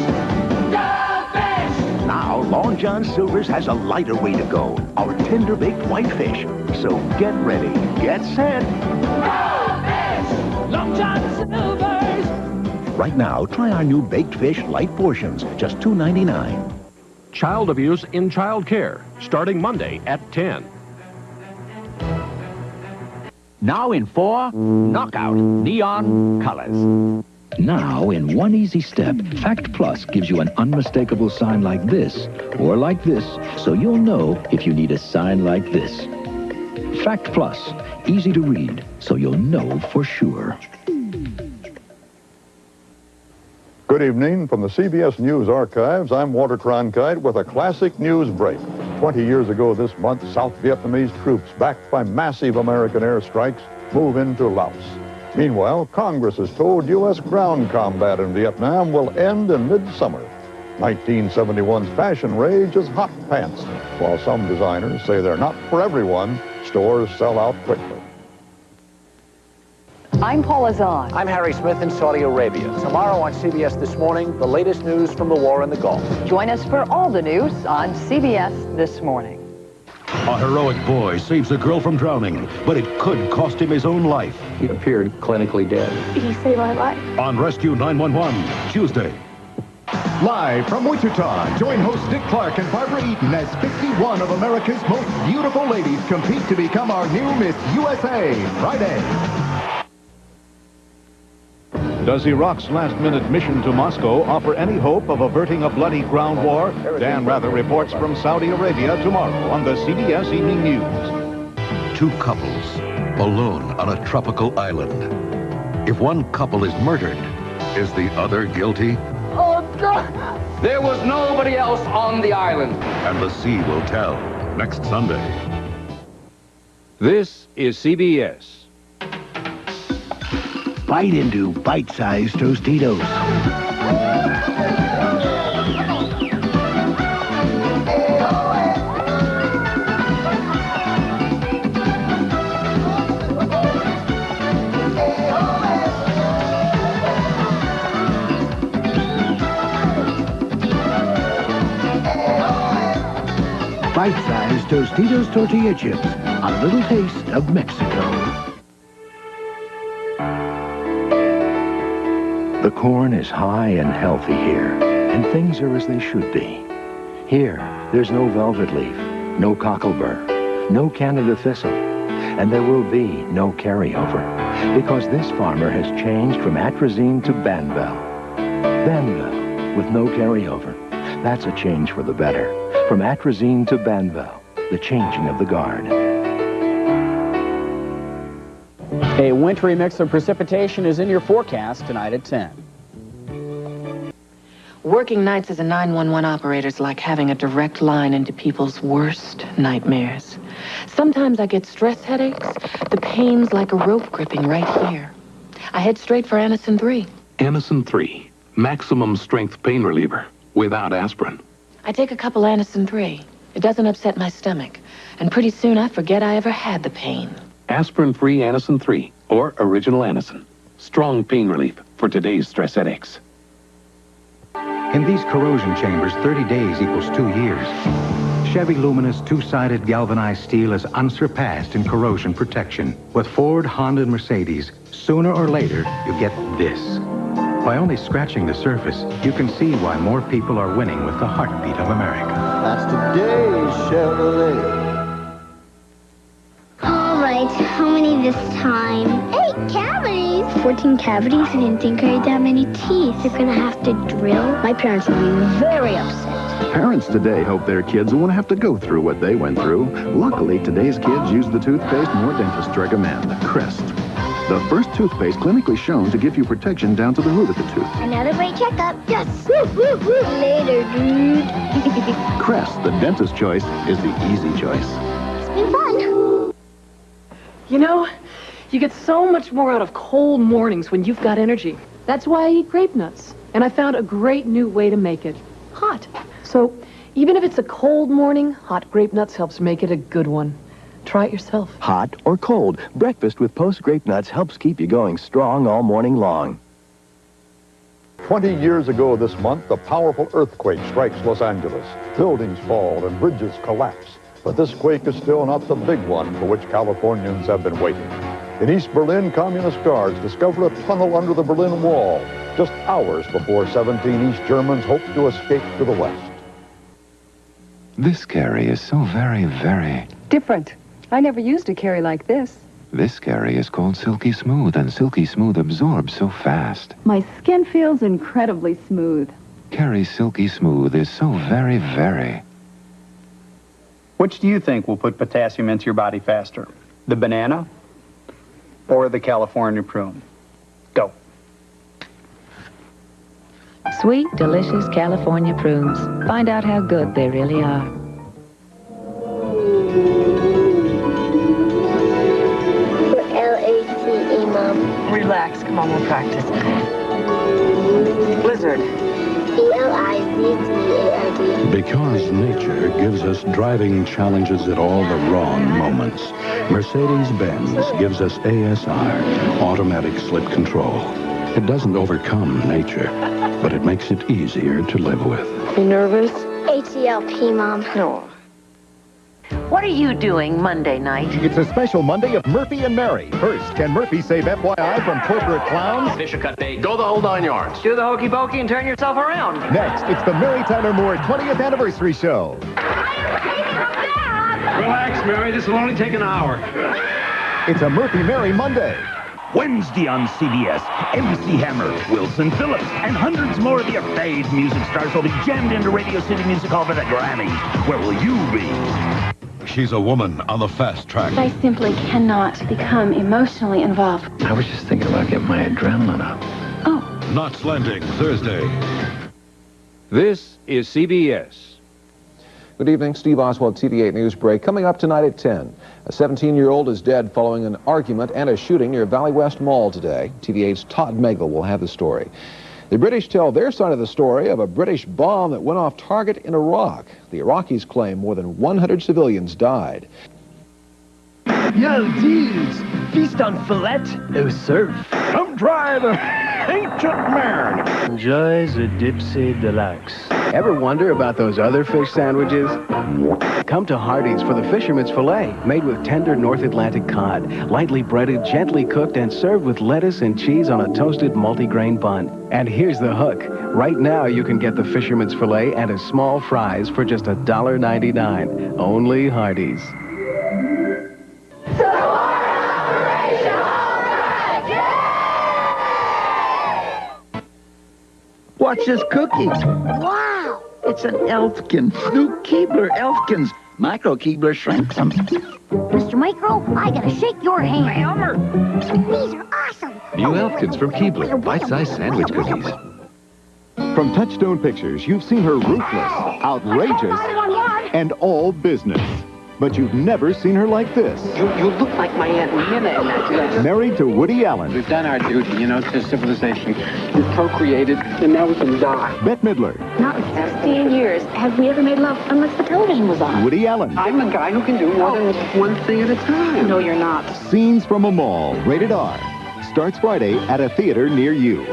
Go fish! Now, Long John Silver's has a lighter way to go. Our tender-baked whitefish. So get ready, get set. Go fish! Long John Silver's! Right now, try our new baked fish light portions, just $2.99. Child abuse in child care, starting Monday at 10. Now in 4 knockout neon colors. Now, in one easy step, Fact Plus gives you an unmistakable sign like this, or like this, so you'll know if you need a sign like this. Fact Plus, easy to read, so you'll know for sure. Good evening from the CBS News Archives. I'm Walter Cronkite with a classic news break. 20 years ago this month, South Vietnamese troops, backed by massive American airstrikes, move into Laos. Meanwhile, Congress has told U.S. ground combat in Vietnam will end in midsummer. 1971's fashion rage is hot pants. While some designers say they're not for everyone, stores sell out quickly. I'm Paula Zahn. I'm Harry Smith in Saudi Arabia. Tomorrow on CBS This Morning, the latest news from the war in the Gulf. Join us for all the news on CBS This Morning. A heroic boy saves a girl from drowning, but it could cost him his own life. He appeared clinically dead. He saved my life. On Rescue 911, Tuesday. Live from Wichita, join hosts Dick Clark and Barbara Eaton as 51 of America's most beautiful ladies compete to become our new Miss USA, Friday. Does Iraq's last-minute mission to Moscow offer any hope of averting a bloody ground war? Dan Rather reports from Saudi Arabia tomorrow on the CBS Evening News. Two couples, alone on a tropical island. If one couple is murdered, is the other guilty? Oh, God! There was nobody else on the island. And the sea will tell next Sunday. This is CBS. Bite into bite-sized Tostitos. Bite-sized Tostitos tortilla chips. A little taste of Mexico. The corn is high and healthy here, and things are as they should be. Here, there's no velvet leaf, no cocklebur, no Canada thistle, and there will be no carryover, because this farmer has changed from atrazine to Banvel. Banvel, with no carryover. That's a change for the better. From atrazine to Banvel, the changing of the guard. A wintry mix of precipitation is in your forecast tonight at 10. Working nights as a 911 operator is like having a direct line into people's worst nightmares. Sometimes I get stress headaches. The pain's like a rope gripping right here. I head straight for Anacin 3. Anacin 3, maximum strength pain reliever, without aspirin. I take a couple Anacin 3. It doesn't upset my stomach. And pretty soon I forget I ever had the pain. Aspirin-free Anacin 3, or original Anacin. Strong pain relief for today's stress headaches. In these corrosion chambers, 30 days equals 2 years. Chevy Luminous two-sided galvanized steel is unsurpassed in corrosion protection. With Ford, Honda, and Mercedes, sooner or later, you get this. By only scratching the surface, you can see why more people are winning with the heartbeat of America. That's today's Chevrolet. All right, how many this time? 8 cavities. 14 cavities. I didn't think I had that many teeth. You're gonna have to drill. My parents will be very upset. Parents today hope their kids won't have to go through what they went through. Luckily, today's kids use the toothpaste more dentists recommend, Crest. The first toothpaste clinically shown to give you protection down to the root of the tooth. Another great checkup. Yes. Woo, woo, woo. Later, dude. Crest, the dentist's choice, is the easy choice. It's been fun. You know, you get so much more out of cold mornings when you've got energy. That's why I eat grape nuts. And I found a great new way to make it hot. So even if it's a cold morning, hot grape nuts helps make it a good one. Try it yourself. Hot or cold, breakfast with Post Grape Nuts helps keep you going strong all morning long. 20 years ago this month, a powerful earthquake strikes Los Angeles. Buildings fall and bridges collapse. But this quake is still not the big one for which Californians have been waiting. In East Berlin, communist guards discovered a tunnel under the Berlin Wall, just hours before 17 East Germans hoped to escape to the west. This Carrie is so very, very different. I never used a Carrie like this. This Carrie is called Silky Smooth, and Silky Smooth absorbs so fast. My skin feels incredibly smooth. Carrie Silky Smooth is so very, very... Which do you think will put potassium into your body faster? The banana or the California prune? Go. Sweet, delicious California prunes. Find out how good they really are. L-A-C-E, Mom. Relax. Come on, we'll practice. Blizzard. B-L-I-Z-Z-A-R-D. Because nature gives us driving challenges at all the wrong moments, Mercedes-Benz gives us ASR, automatic slip control. It doesn't overcome nature, but it makes it easier to live with. You nervous? H-E-L-P, Mom. No. What are you doing Monday night? It's a special Monday of Murphy and Mary. First, can Murphy save FYI from corporate clowns? Fisher cut bait. Go the whole 9 yards. Do the hokey pokey and turn yourself around. Next, it's the Mary Tyler Moore 20th Anniversary Show. Relax, Mary. This will only take an hour. It's a Murphy-Mary Monday. Wednesday on CBS, MC Hammer, Wilson Phillips, and hundreds more of your fave music stars will be jammed into Radio City Music Hall for the Grammys. Where will you be? She's a woman on the fast track. I simply cannot become emotionally involved. I was just thinking about getting my adrenaline up. Knots Landing, Thursday. This is CBS. Good evening, Steve Oswald, TV8 News Break. Coming up tonight at 10. A 17-year-old is dead following an argument and a shooting near Valley West Mall today. TV8's Todd Megal will have the story. The British tell their side of the story of a British bomb that went off target in Iraq. The Iraqis claim more than 100 civilians died. Yo, dudes, feast on fillet or surf. Come try the ancient man. Enjoy the Dipsy Deluxe. Ever wonder about those other fish sandwiches? Come to Hardee's for the Fisherman's Filet, made with tender North Atlantic cod, lightly breaded, gently cooked, and served with lettuce and cheese on a toasted multigrain bun. And here's the hook. Right now, you can get the Fisherman's Filet and a small fries for just $1.99. Only Hardee's. Watch this cookie. Wow. It's an Elfkin. New Keebler Elfkins. Micro Keebler shrinks them. Mr. Micro, I gotta shake your hand. Elmer. These are awesome. New Elfkins from Keebler, bite-sized sandwich cookies. From Touchstone Pictures, you've seen her ruthless, outrageous, and all business. But you've never seen her like this. You look like my Aunt Minna in that dress. Married to Woody Allen. We've done our duty, to civilization. We've procreated, and now we can die. Bette Midler. Not in 16 years have we ever made love unless the television was on. Woody Allen. I'm a guy who can do more than one thing at a time. No, you're not. Scenes from a Mall, rated R. Starts Friday at a theater near you.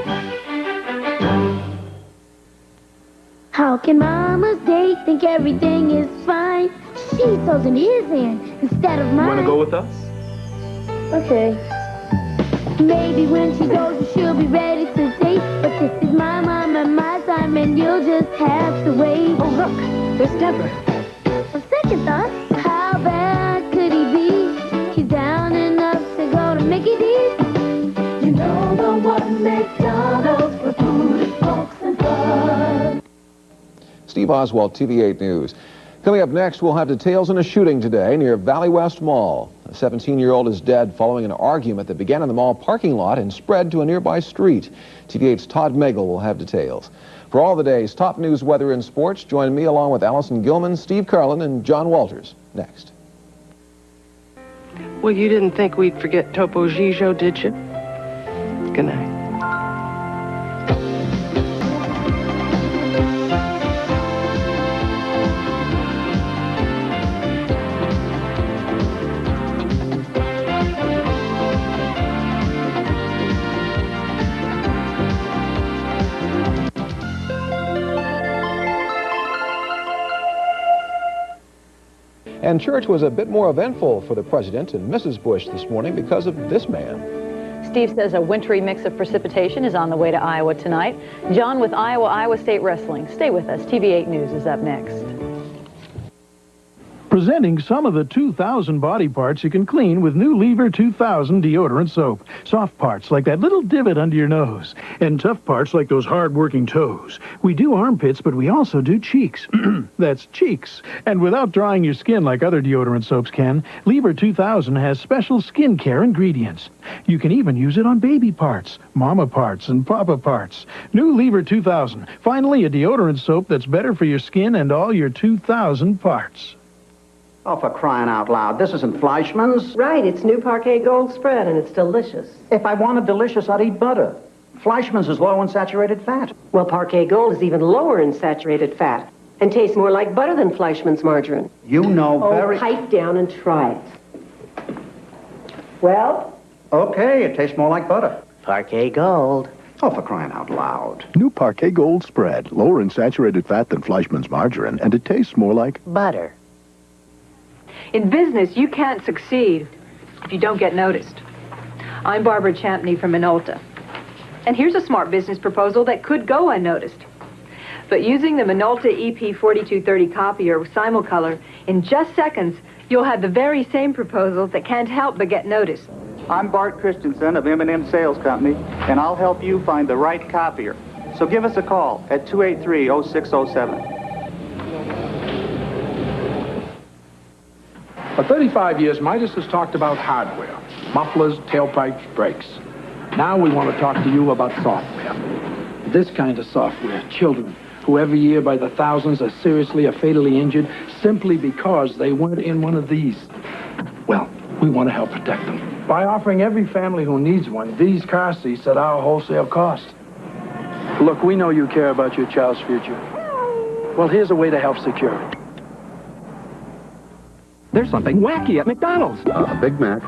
How can Mama's day think everything is fine? She throws in his hand instead of mine. You want to go with us? Okay. Maybe when she goes, she'll be ready to date. But this is my mom and my time, and you'll just have to wait. Oh, look, there's Deborah. On second thought, how bad could he be? He's down enough to go to Mickey D's. You know Steve Oswald, TV8 News. Coming up next, we'll have details on a shooting today near Valley West Mall. A 17-year-old is dead following an argument that began in the mall parking lot and spread to a nearby street. TV8's Todd Megal will have details. For all the day's top news, weather, and sports, join me along with Allison Gilman, Steve Carlin, and John Walters. Next. Well, you didn't think we'd forget Topo Gigio, did you? Good night. And church was a bit more eventful for the President and Mrs. Bush this morning because of this man. Steve says a wintry mix of precipitation is on the way to Iowa tonight. John with Iowa State Wrestling. Stay with us. TV8 News is up next. Presenting some of the 2,000 body parts you can clean with new Lever 2000 deodorant soap. Soft parts like that little divot under your nose. And tough parts like those hard-working toes. We do armpits, but we also do cheeks. That's cheeks. And without drying your skin like other deodorant soaps can, Lever 2000 has special skincare ingredients. You can even use it on baby parts, mama parts, and papa parts. New Lever 2000. Finally, a deodorant soap that's better for your skin and all your 2,000 parts. Oh, for crying out loud. This isn't Fleischmann's. Right, it's new Parquet Gold spread, and it's delicious. If I wanted delicious, I'd eat butter. Fleischmann's is low in saturated fat. Well, Parquet Gold is even lower in saturated fat and tastes more like butter than Fleischmann's margarine. You know very... Oh, pipe down and try it. Well? Okay, it tastes more like butter. Parquet Gold. Oh, for crying out loud. New Parquet Gold spread. Lower in saturated fat than Fleischmann's margarine, and it tastes more like... butter. In business, you can't succeed if you don't get noticed. I'm Barbara Champney from Minolta. And here's a smart business proposal that could go unnoticed. But using the Minolta EP4230 copier with Simulcolor, in just seconds, you'll have the very same proposal that can't help but get noticed. I'm Bart Christensen of M&M Sales Company, and I'll help you find the right copier. So give us a call at 283-0607. For 35 years, Midas has talked about hardware, mufflers, tailpipes, brakes. Now we want to talk to you about software. This kind of software, children who every year by the thousands are seriously or fatally injured simply because they weren't in one of these. Well, we want to help protect them by offering every family who needs one these car seats at our wholesale cost. Look, we know you care about your child's future. Well, here's a way to help secure it. There's something wacky at McDonald's. Big Mac.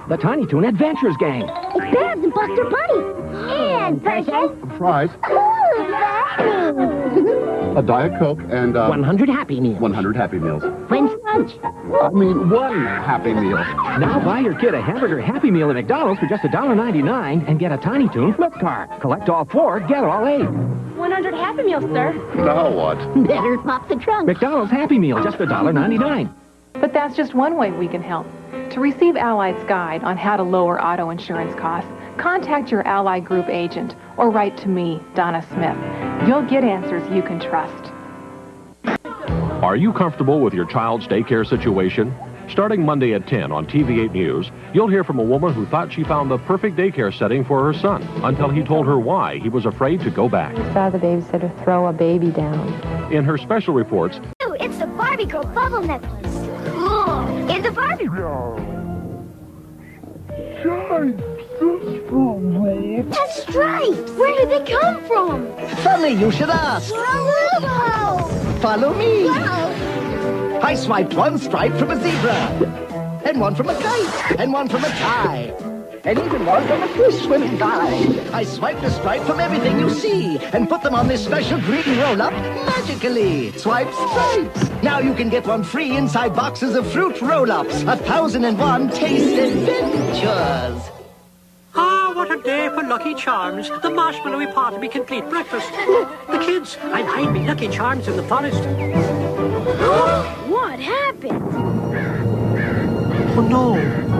The Tiny Toon Adventures Gang. It's Babs and Buster Bunny. And Precious. Fries. Ooh, that's A Diet Coke and... 100 Happy Meals. 100 Happy Meals. French lunch. I mean, one Happy Meal. Now buy your kid a hamburger Happy Meal at McDonald's for just $1.99 and get a Tiny Toon flip card. Collect all 4, get all 8. 100 Happy Meals, sir. Now what? Better pop the trunk. McDonald's Happy Meal, just $1.99. But that's just one way we can help. To receive Allied's guide on how to lower auto insurance costs, contact your Allied Group agent or write to me, Donna Smith. You'll get answers you can trust. Are you comfortable with your child's daycare situation? Starting Monday at 10 on TV8 News, you'll hear from a woman who thought she found the perfect daycare setting for her son until he told her why he was afraid to go back. I saw the babysitter throw a baby down. In her special reports... It's the Barbie Girl bubble necklace. It's a Barbie Girl. That's stripes. Where did they come from? Funny you should ask. Follow me. Wow. I swiped one stripe from a zebra, and one from a kite, and one from a tie, and even one from a fish swimming by. I swiped a stripe from everything you see, and put them on this special green roll-up magically. Swipe stripes. Now you can get one free inside boxes of fruit roll-ups. 1,001 taste adventures. Ah, what a day for Lucky Charms. The marshmallowy part of me complete breakfast. The kids, I'll hide me Lucky Charms in the forest. What happened? no.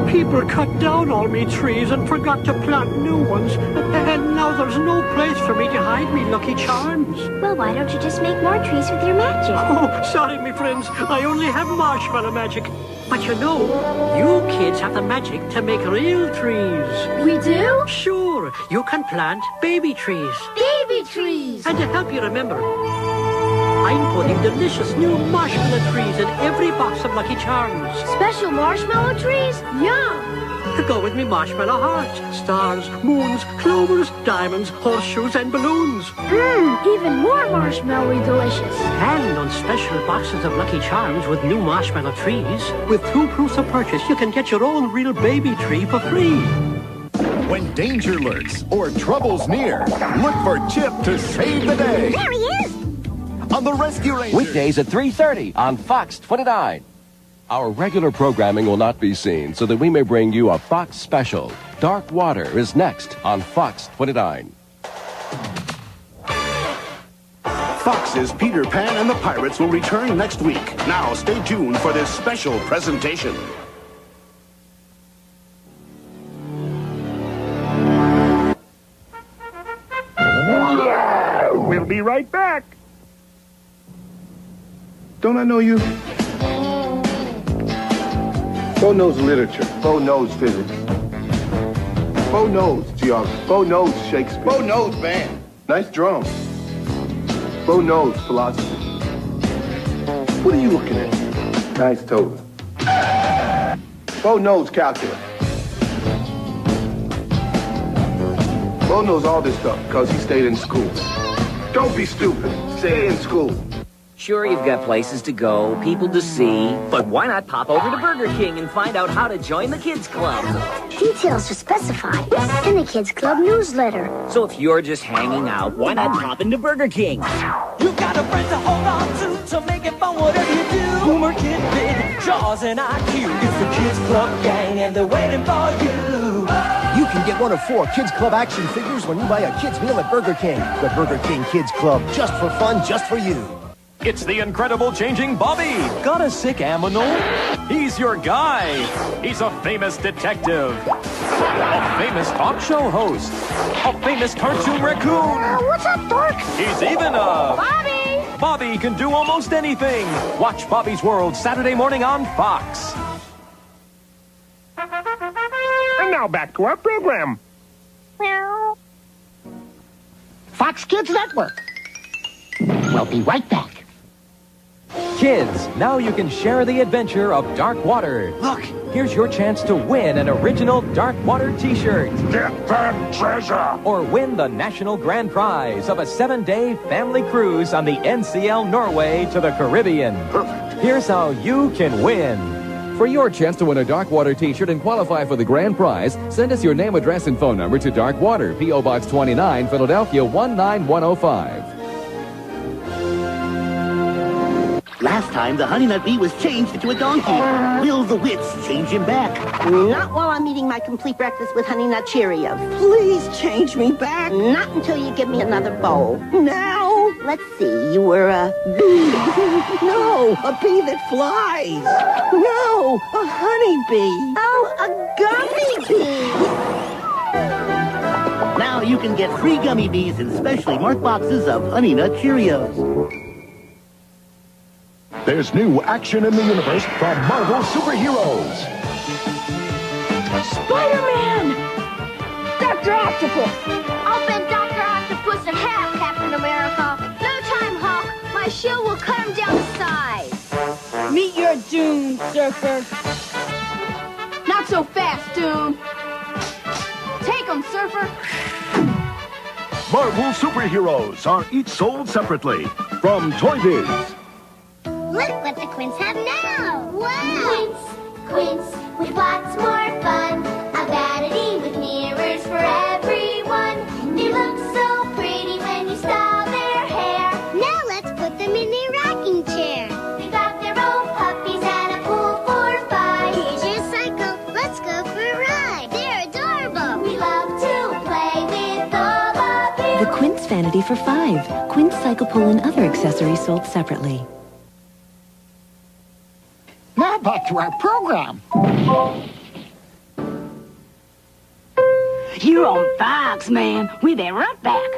People cut down all me trees and forgot to plant new ones. And now there's no place for me to hide me Lucky Charms. Well, why don't you just make more trees with your magic? Oh, sorry, me friends. I only have marshmallow magic. But you know, you kids have the magic to make real trees. We do? Sure. You can plant baby trees. Baby trees! And to help you remember, I'm putting delicious new marshmallow trees in every box of Lucky Charms. Special marshmallow trees? Yum! Go with me marshmallow heart. Stars, moons, clovers, diamonds, horseshoes, and balloons. Even more marshmallowy delicious. And on special boxes of Lucky Charms with new marshmallow trees, with 2 proofs of purchase, you can get your own real baby tree for free. When danger lurks or trouble's near, look for Chip to save the day. There he is! On the Rescue Rangers. Weekdays at 3:30 on Fox 29. Our regular programming will not be seen, so that we may bring you a Fox special. Dark Water is next on Fox 29. Fox's Peter Pan and the Pirates will return next week. Now stay tuned for this special presentation. We'll be right back. Don't I know you? Bo knows literature. Bo knows physics. Bo knows geography. Bo knows Shakespeare. Bo knows band. Nice drums. Bo knows philosophy. What are you looking at? Nice toes. Bo knows calculus. Bo knows all this stuff because he stayed in school. Don't be stupid. Stay in school. Sure, you've got places to go, people to see, but why not pop over to Burger King and find out how to join the Kids Club? Details are specified in the Kids Club newsletter. So if you're just hanging out, why not pop into Burger King? You've got a friend to hold on to make it fun whatever you do. Boomer, Kid, Big, Jaws, and IQ. It's the Kids Club gang, and they're waiting for you. You can get one of 4 Kids Club action figures when you buy a kids meal at Burger King. The Burger King Kids Club, just for fun, just for you. It's the incredible changing Bobby. Got a sick animal? He's your guy. He's a famous detective, a famous talk show host, a famous cartoon raccoon. What's up, Dork? He's even a... Bobby! Bobby can do almost anything. Watch Bobby's World Saturday morning on Fox. And now back to our program. Meow. Fox Kids Network. We'll be right back. Kids, now you can share the adventure of Dark Water. Look, here's your chance to win an original Dark Water t-shirt. Get that treasure! Or win the national grand prize of a 7-day family cruise on the NCL Norway to the Caribbean. Perfect. Here's how you can win. For your chance to win a Dark Water t-shirt and qualify for the grand prize, send us your name, address, and phone number to Dark Water, P.O. Box 29, Philadelphia 19105. Last time, the Honey Nut Bee was changed into a donkey. Will the wits change him back? Not while I'm eating my complete breakfast with Honey Nut Cheerios. Please change me back. Not until you give me another bowl. Now? Let's see, you were a bee. No, a bee that flies. No, a honey bee. Oh, a gummy bee. Now you can get free gummy bees in specially marked boxes of Honey Nut Cheerios. There's new action in the universe from Marvel Superheroes. Spider-Man! Dr. Octopus! I'll bend Dr. Octopus in half, Captain America. No time, Hawk. My shield will cut him down to size. Meet your doom, Surfer. Not so fast, Doom. Take him, Surfer. Marvel Superheroes are each sold separately from Toy Biz. Look what the Quints have now! Wow! Quints with lots more fun. A vanity with mirrors for everyone. They look so pretty when you style their hair. Now let's put them in a rocking chair. They've got their own puppies and a pool for 5. Here's your cycle. Let's go for a ride. They're adorable. We love to play with all of you. The Quints Vanity for 5. Quints Cycle Pull and other accessories sold separately. Now Now back to our program. You're on Fox, man. We'll be right back.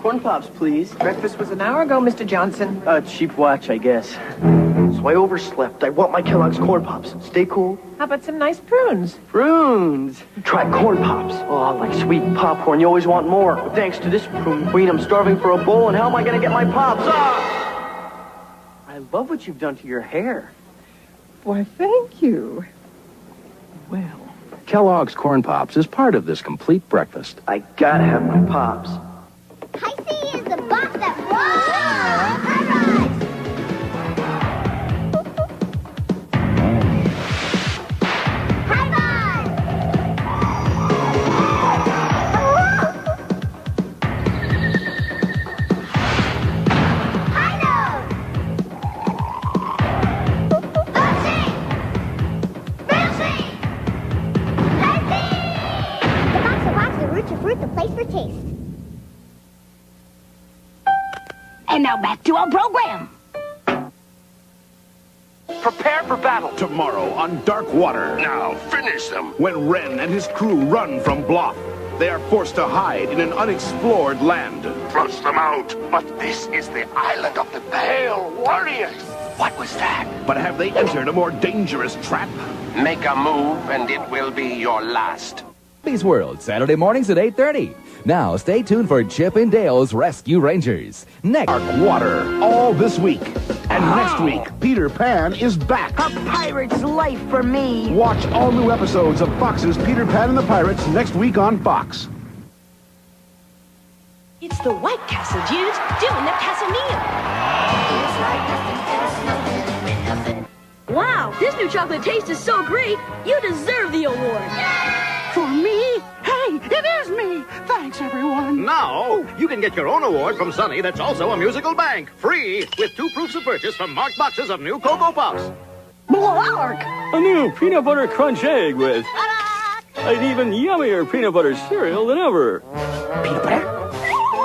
Corn Pops, please. Breakfast was an hour ago, Mr. Johnson. Cheap watch, I guess. So I overslept. I want my Kellogg's Corn Pops. Stay cool. How about some nice prunes? Prunes. Try Corn Pops. Oh, like sweet popcorn. You always want more. But thanks to this prune queen, I'm starving for a bowl, and how am I going to get my Pops? Ah! I love what you've done to your hair. Why, thank you. Well, Kellogg's Corn Pops is part of this complete breakfast. I gotta have my Pops. Hi-C is the box that rolls. High-rise. The place for taste. And now back to our program. Prepare for battle. Tomorrow on Dark Water. Now, finish them. When Ren and his crew run from Bluff, they are forced to hide in an unexplored land. Flush them out. But this is the island of the Pale Warriors. What was that? But have they entered a more dangerous trap? Make a move and it will be your last. Bobby's World, Saturday mornings at 8:30. Now, stay tuned for Chip and Dale's Rescue Rangers. Next. Dark Water, all this week. And next week, Peter Pan is back. A pirate's life for me. Watch all new episodes of Fox's Peter Pan and the Pirates next week on Fox. It's the White Castle dudes doing the castle meal. Wow, this new chocolate taste is so great, you deserve the award. For me? Hey, it is me! Thanks, everyone. Now, you can get your own award from Sunny that's also a musical bank. Free, with 2 proofs of purchase from marked boxes of new Cocoa Puffs. Blark! A new peanut butter crunch egg with an even yummier peanut butter cereal than ever. Peanut butter?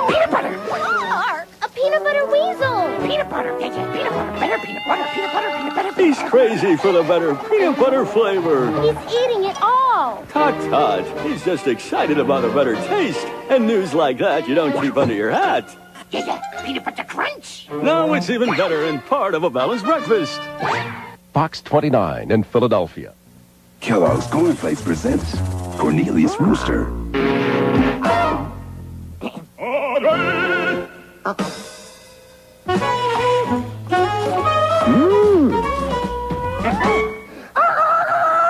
Peanut butter! Blark! A peanut butter weasel! Peanut butter! Peanut butter! Better peanut butter! Peanut butter! Peanut butter! He's crazy for the better peanut butter flavor. He's eating it all! Tut tut. He's just excited about a better taste. And news like that you don't keep under your hat. Yeah, peanut butter crunch. Now it's even better and part of a balanced breakfast. Fox 29 in Philadelphia. Kellogg's Corn Flakes presents Cornelius Rooster.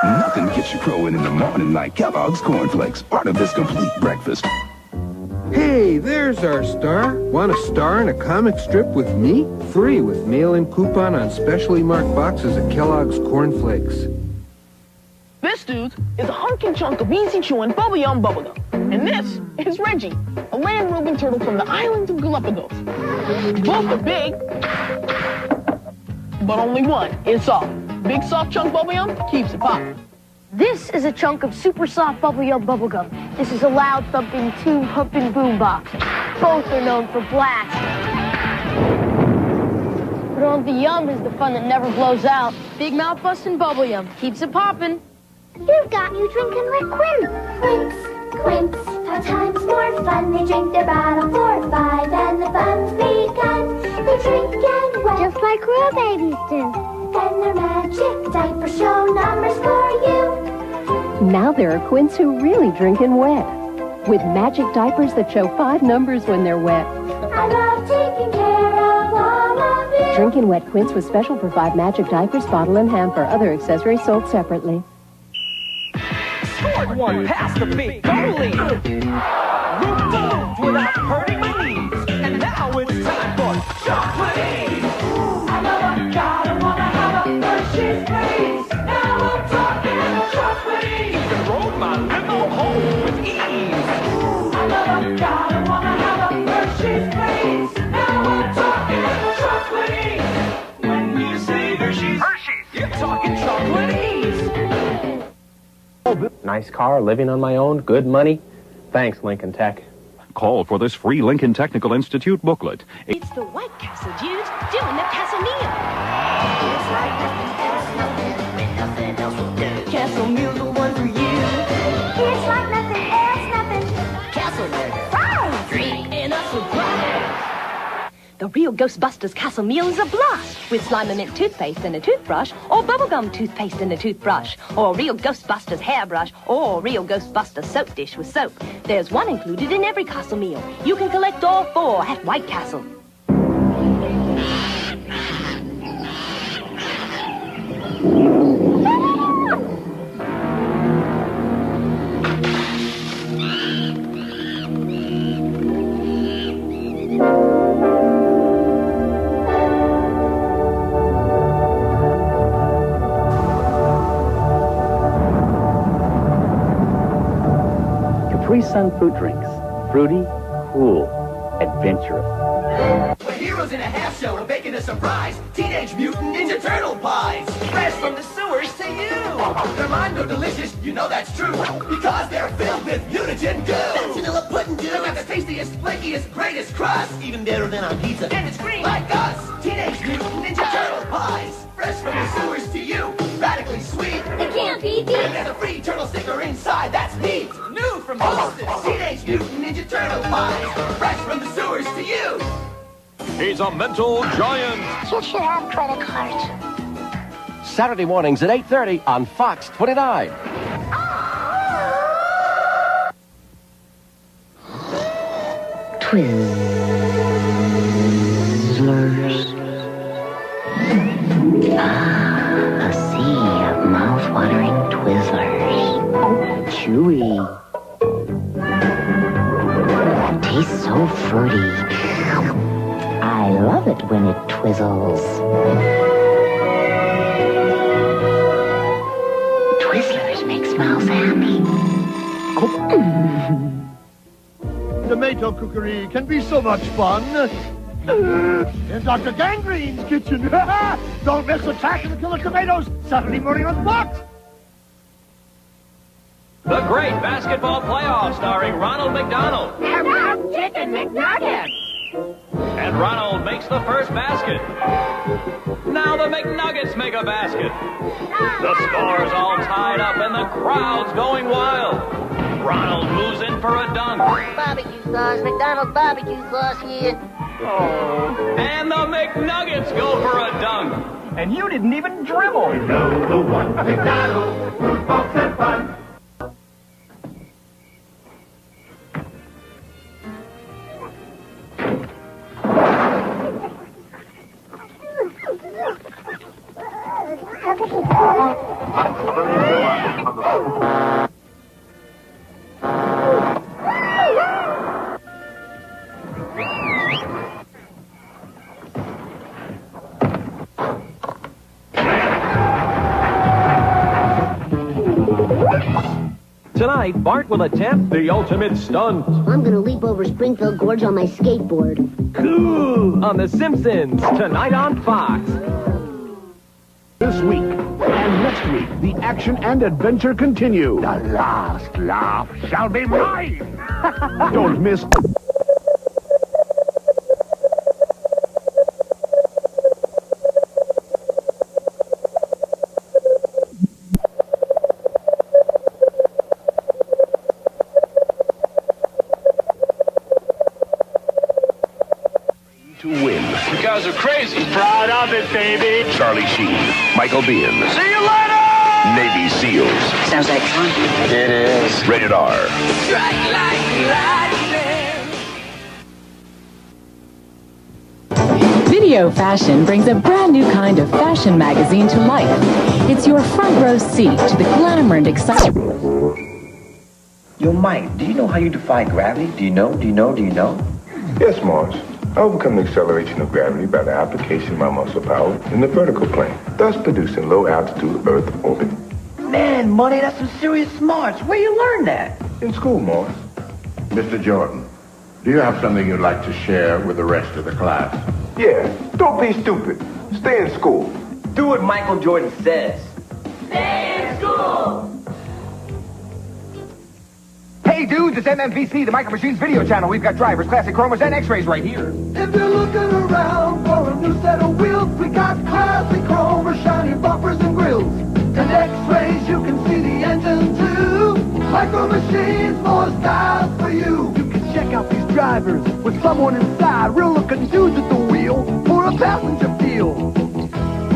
Nothing gets you crowing in the morning like Kellogg's Corn Flakes, part of this complete breakfast. Hey, there's our star. Want a star and a comic strip with me? Free with mail-in coupon on specially marked boxes of Kellogg's Corn Flakes. This, dude, is a hunking chunk of easy-chewing bubblegum. And this is Reggie, a land-roving turtle from the island of Galapagos. Both are big, but only one is soft. Big soft chunk bubblegum keeps it popping. This is a chunk of super soft bubblegum. This is a loud thumping tube humping boombox. Both are known for blast. But on the yum is the fun that never blows out. Big mouth busting bubblegum keeps it popping. You've got you drinking with Quince, 5 times more fun. They drink their bottle for 5 and the fun's begun. They drink and wet, just like real babies do. Then their magic diapers show numbers for you. Now there are Quints who really drink in wet. With magic diapers that show 5 numbers when they're wet. I love taking care of all of you. Drink in wet Quints with special for 5 magic diapers, bottle and hamper. Other accessories sold separately. Scored one past the big goalie. Rooped without hurting my knees. And now it's time for chocolate. I love a God, I wanna have a Hershey's please. Now I'm talking chocolate. You can roll my limo home with ease. I love a God, I wanna have a Hershey's please. Now I'm talking chocolate. When you say Hershey's, you're talking chocolate. Nice car, living on my own, good money. Thanks, Lincoln Tech. Call for this free Lincoln Technical Institute booklet. It's the White Castle dudes doing the castle meal. Ghostbusters Castle meal is a blast with Slime and Mint toothpaste and a toothbrush, or bubblegum toothpaste and a toothbrush, or real Ghostbusters hairbrush, or real Ghostbusters soap dish with soap. There's one included in every Castle meal. You can collect all 4 at White Castle. Capri Sun fruit drinks. Fruity, cool, adventurous. We're heroes in a half shell, we're making a surprise. Teenage Mutant Ninja Turtle pies. Fresh from the sewers to you. They're mind or delicious, you know that's true. Because they're filled with mutagen goo. That's vanilla pudding, dude. They've got the tastiest, flakiest, greatest crust. Even better than on pizza. And it's green like us. Teenage Mutant Ninja Turtle pies. Fresh from the sewers to you. Radically sweet. They can't be beat. And there's a free turtle sticker inside, that's neat. New from Boston. Teenage Mutant Ninja Turtle pies. Fresh from the sewers to you. He's a mental giant. You should have credit cards. Saturday mornings at 8:30 on Fox 29. Twizzlers. A sea of mouth-watering Twizzlers. Chewy. Tastes so fruity. I love it when it twizzles. Twizzlers makes mouth happy. Tomato cookery can be so much fun. In Dr. Gangrene's kitchen. Don't miss Attack of the Killer Tomatoes, Saturday morning on Fox. The Great Basketball Playoff starring Ronald McDonald. Hello, Chicken McNuggets. And Ronald makes the first basket. Now the McNuggets make a basket. The score's all tied up and the crowd's going wild. Ronald moves in for a dunk. Barbecue sauce, McDonald's barbecue sauce here. Oh. And the McNuggets go for a dunk. And you didn't even dribble. You know the one McDonald's, food, folks, and fun. Tonight, Bart will attempt the ultimate stunt. I'm gonna leap over Springfield Gorge on my skateboard. Cool! On The Simpsons, tonight on Fox. This week and next week, the action and adventure continue. The last laugh shall be mine. Don't miss. To win. You guys are crazy. Proud of it, baby. Charlie Sheen, Michael Biehn. See you later! Navy SEALs. Sounds like fun. It is. Rated R. Strike like lightning. Video Fashion brings a brand new kind of fashion magazine to life. It's your front row seat to the glamour and excitement. Yo, Mike, do you know how you defy gravity? Do you know? Yes, Mars. I overcome the acceleration of gravity by the application of my muscle power in the vertical plane, thus producing low-altitude Earth orbit. Man, Money, that's some serious smarts. Where you learn that? In school, Mars. Mr. Jordan, do you have something you'd like to share with the rest of the class? Yeah, don't be stupid. Stay in school. Do what Michael Jordan says. Stay in school. Hey, dudes, it's MMVC, the Micro Machines video channel. We've got drivers, classic chromas, and x-rays right here. If you're looking around for a new set of wheels, we got classic chroma, shiny bumpers and grills. And x-rays, you can see the engine too. Micro Machines, more style for you. You can check out these drivers with someone inside. Real looking dudes at the wheel. passenger feel?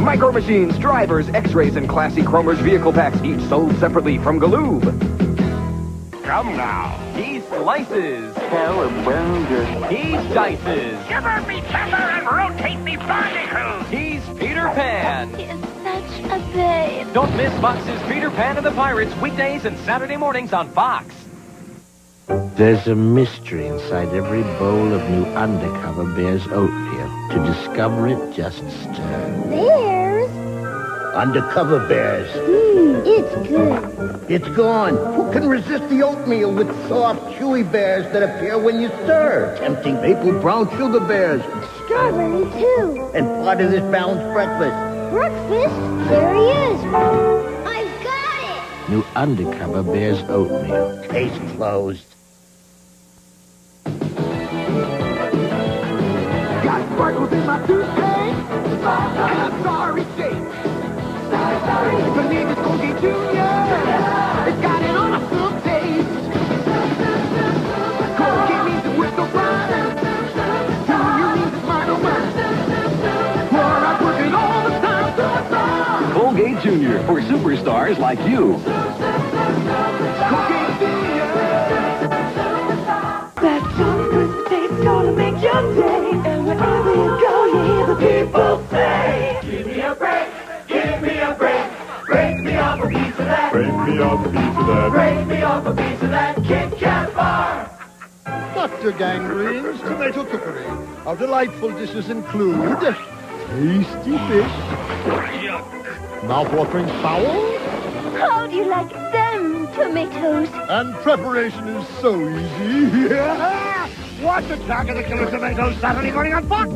Micro Machines, drivers, x-rays, and classy Cromer's vehicle packs, each sold separately from Galoob. Come now. He slices. Cowabunga. He dices. Shiver me timber and rotate me barnacles. He's Peter Pan. He's such a babe. Don't miss Fox's Peter Pan and the Pirates weekdays and Saturday mornings on Fox. There's a mystery inside every bowl of new Undercover Bear's oatmeal. To discover it, just stir. Bears? Undercover Bears. It's good. It's gone. Who can resist the oatmeal with soft, chewy bears that appear when you stir? Tempting maple brown sugar bears. Strawberry, too. And part of this balanced breakfast. Breakfast? There he is. I've got it. New Undercover Bear's oatmeal. Case closed. Got sparkles in my toothpaste. And I'm sorry shake. Sorry. The name is Colgate Junior. It's got an awesome taste. Colgate means that we're so fine. Junior means it's mine, oh mine. For I'm working all the time. Colgate Junior for superstars like you. Colgate Junior. That chocolate taste's gonna make your day. And wherever you go, you hear the people say, give me a break, give me a break. Break me off a piece of that. Break me off a piece of that. Break me off a piece of that Kit Kat bar. Dr. Gangren's tomato cookery. Our delightful dishes include tasty fish, mouth-watering fowl, How do you like them tomatoes? and preparation is so easy. Watch Attack of the Killer Tomatoes Saturday morning on Fox.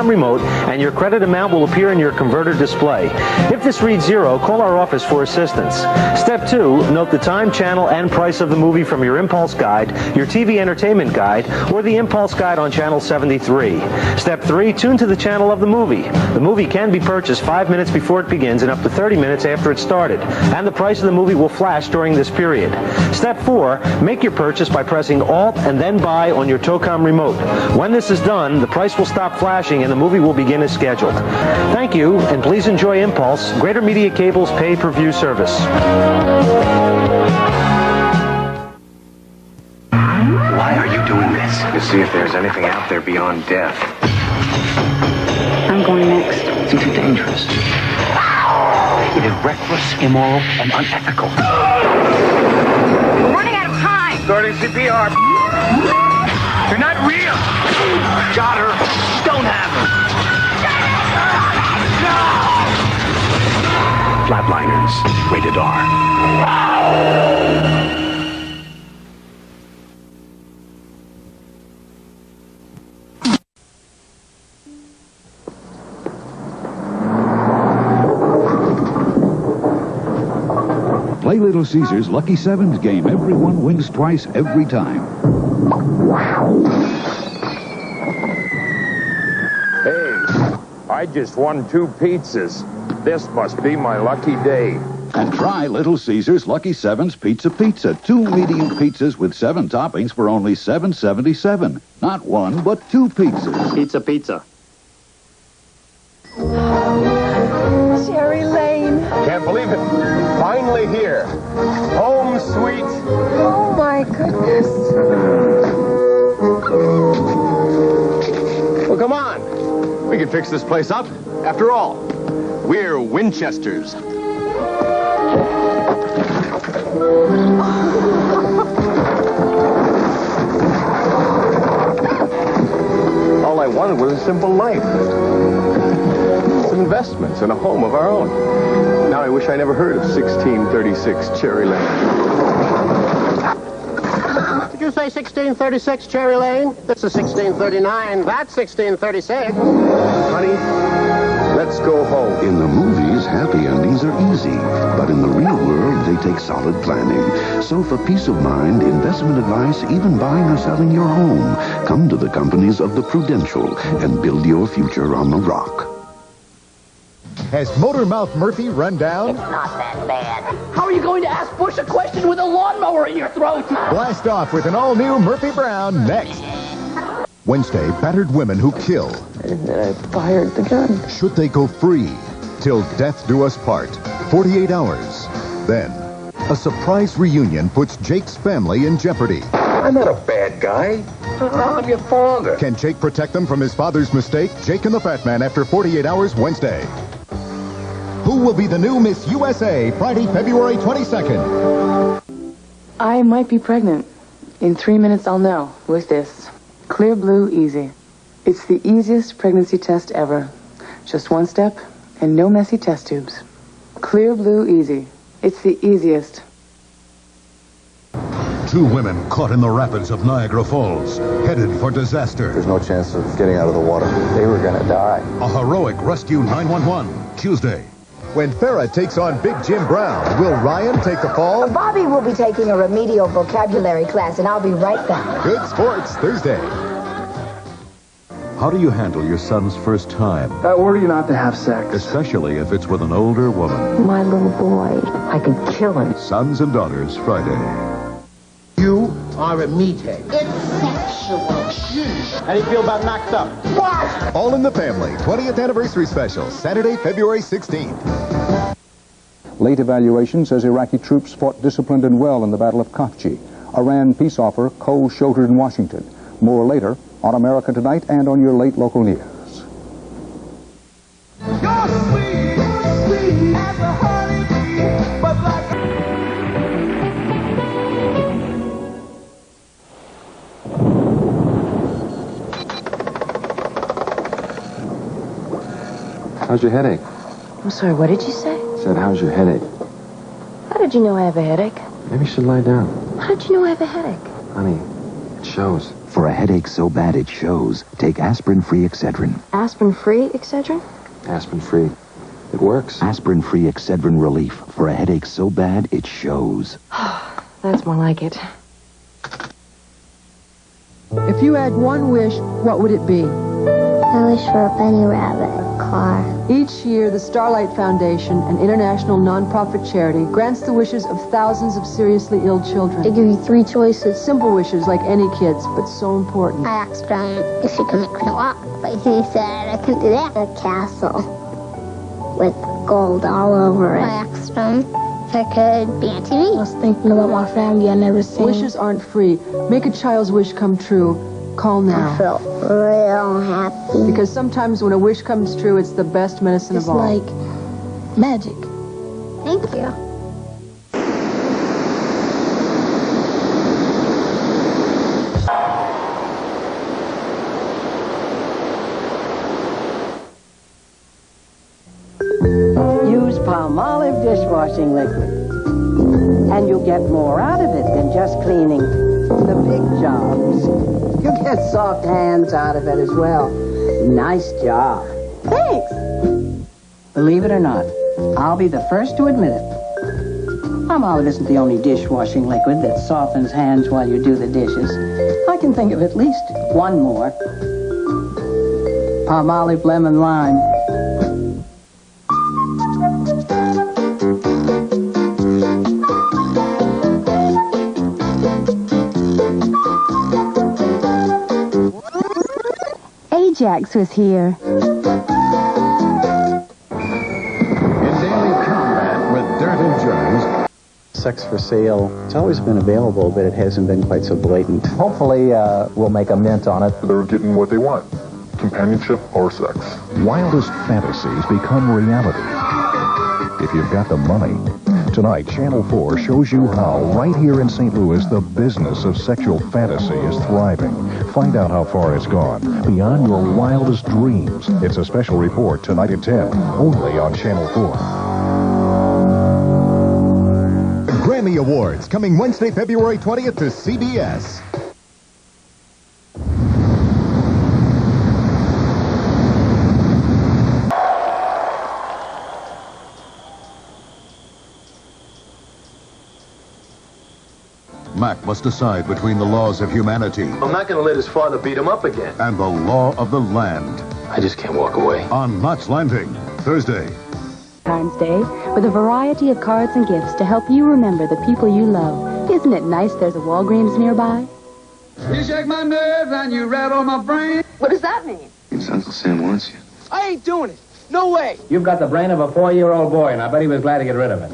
Remote, and your credit amount will appear in your converter display. If this reads 0, call our office for assistance. Step 2, note the time, channel, and price of the movie from your Impulse Guide, your TV Entertainment Guide, or the Impulse Guide on Channel 73. Step 3, tune to the channel of the movie. The movie can be purchased 5 minutes before it begins and up to 30 minutes after it started, and the price of the movie will flash during this period. Step 4, make your purchase by pressing Alt and then Buy on your Tocom remote. When this is done, the price will stop flashing and the movie will begin as scheduled. Thank you, and please enjoy Impulse, Greater Media Cable's pay-per-view service. Why are you doing this? To see if there's anything out there beyond death. I'm going next. It's too dangerous. It is reckless, immoral, and unethical. We're running out of time. Starting CPR. You're not real. Got her. Don't have her. Flatliners. Rated R. Play Little Caesars Lucky Sevens game. Everyone wins twice every time. Hey, I just won 2 pizzas. This must be my lucky day. And try Little Caesars Lucky Sevens Pizza. 2 medium pizzas with 7 toppings for only $7.77. Not 1, but 2 pizzas. Pizza. Cherry Lane. Can't believe it. Finally here. Home sweet. Oh, my goodness. Well, come on. We can fix this place up. After all, we're Winchesters. All I wanted was a simple life. Some investments and a home of our own. Now I wish I never heard of 1636 Cherry Lane. Did you say 1636 Cherry Lane? This is 1639. That's 1636. Honey, let's go home. In the movies, happy endings are easy. But in the real world, they take solid planning. So for peace of mind, investment advice, even buying or selling your home, come to the companies of the Prudential and build your future on the rock. as Motor Mouth Murphy run down? It's not that bad. How are you going to ask Bush a question with a lawnmower in your throat? Blast off with an all-new Murphy Brown next. Wednesday, battered women who kill. I fired the gun. Should they go free? Till death do us part. 48 hours. Then, a surprise reunion puts Jake's family in jeopardy. I'm not a bad guy. I'm your father. Can Jake protect them from his father's mistake? Jake and the Fat Man after 48 hours Wednesday. Who will be the new Miss USA Friday, February 22nd? I might be pregnant. In 3 minutes, I'll know with this. Clear Blue Easy. It's the easiest pregnancy test ever. Just one step and no messy test tubes. Clear Blue Easy. It's the easiest. 2 women caught in the rapids of Niagara Falls, headed for disaster. There's no chance of getting out of the water. They were going to die. A heroic rescue 911, Tuesday. When Farrah takes on Big Jim Brown, will Ryan take the fall? Bobby will be taking a remedial vocabulary class, and I'll be right back. Good sports, Thursday. How do you handle your son's first time? I order you not to have sex. Especially if it's with an older woman. My little boy, I could kill him. Sons and Daughters, Friday. You are a meathead. It's sexual. How do you feel about knocked up? What? All in the Family, 20th Anniversary Special, Saturday, February 16th. Late evaluation says Iraqi troops fought disciplined and well in the Battle of Khafji. Iran peace offer cold-shouldered in Washington. More later on America Tonight and on your late local news. You're sweet, sweet as a honeybee, but like How's your headache? I'm sorry, what did you say? I said, how's your headache? How did you know I have a headache? Maybe you should lie down. How did you know I have a headache? Honey, it shows. For a headache so bad it shows, take aspirin-free Excedrin. Aspirin-free Excedrin? Aspirin-free. It works. Aspirin-free Excedrin relief. For a headache so bad it shows. That's more like it. If you had one wish, what would it be? I wish for a bunny rabbit car. Each year, the Starlight Foundation, an international non-profit charity, grants the wishes of thousands of seriously ill children. They give you 3 choices. Simple wishes like any kids, but so important. I asked him if he could make me walk, but he said I couldn't do that. A castle with gold all over it. I asked him if I could be on TV. I was thinking about my family I never seen. Wishes aren't free. Make a child's wish come true. Call now. I felt real happy. Because sometimes when a wish comes true, it's the best medicine of all. It's like magic. Thank you. Use Palmolive dishwashing liquid. And you'll get more out of it than just cleaning the big jobs. You'll get soft hands out of it as well. Nice job. Thanks. Believe it or not, I'll be the first to admit it. Palmolive isn't the only dishwashing liquid that softens hands while you do the dishes. I can think of at least one more. Palmolive Lemon Lime. Ajax was here. In daily combat with dirt and germs. Sex for sale. It's always been available, but it hasn't been quite so blatant. Hopefully, we'll make a mint on it. They're getting what they want. Companionship or sex. Wildest fantasies become reality if you've got the money. Tonight, Channel 4 shows you how, right here in St. Louis, the business of sexual fantasy is thriving. Find out how far it's gone, beyond your wildest dreams. It's a special report tonight at 10, only on Channel 4. Grammy Awards, coming Wednesday, February 20th to CBS. Mac must decide between the laws of humanity I'm not going to let his father beat him up again. and the law of the land. I just can't walk away. On Knots Landing, Thursday. Valentine's Day with a variety of cards and gifts to help you remember the people you love. Isn't it nice there's a Walgreens nearby? You shake my nerves and you rattle my brain. What does that mean? It's Uncle Sam wants you. I ain't doing it. No way. You've got the brain of a 4-year-old boy, and I bet he was glad to get rid of it.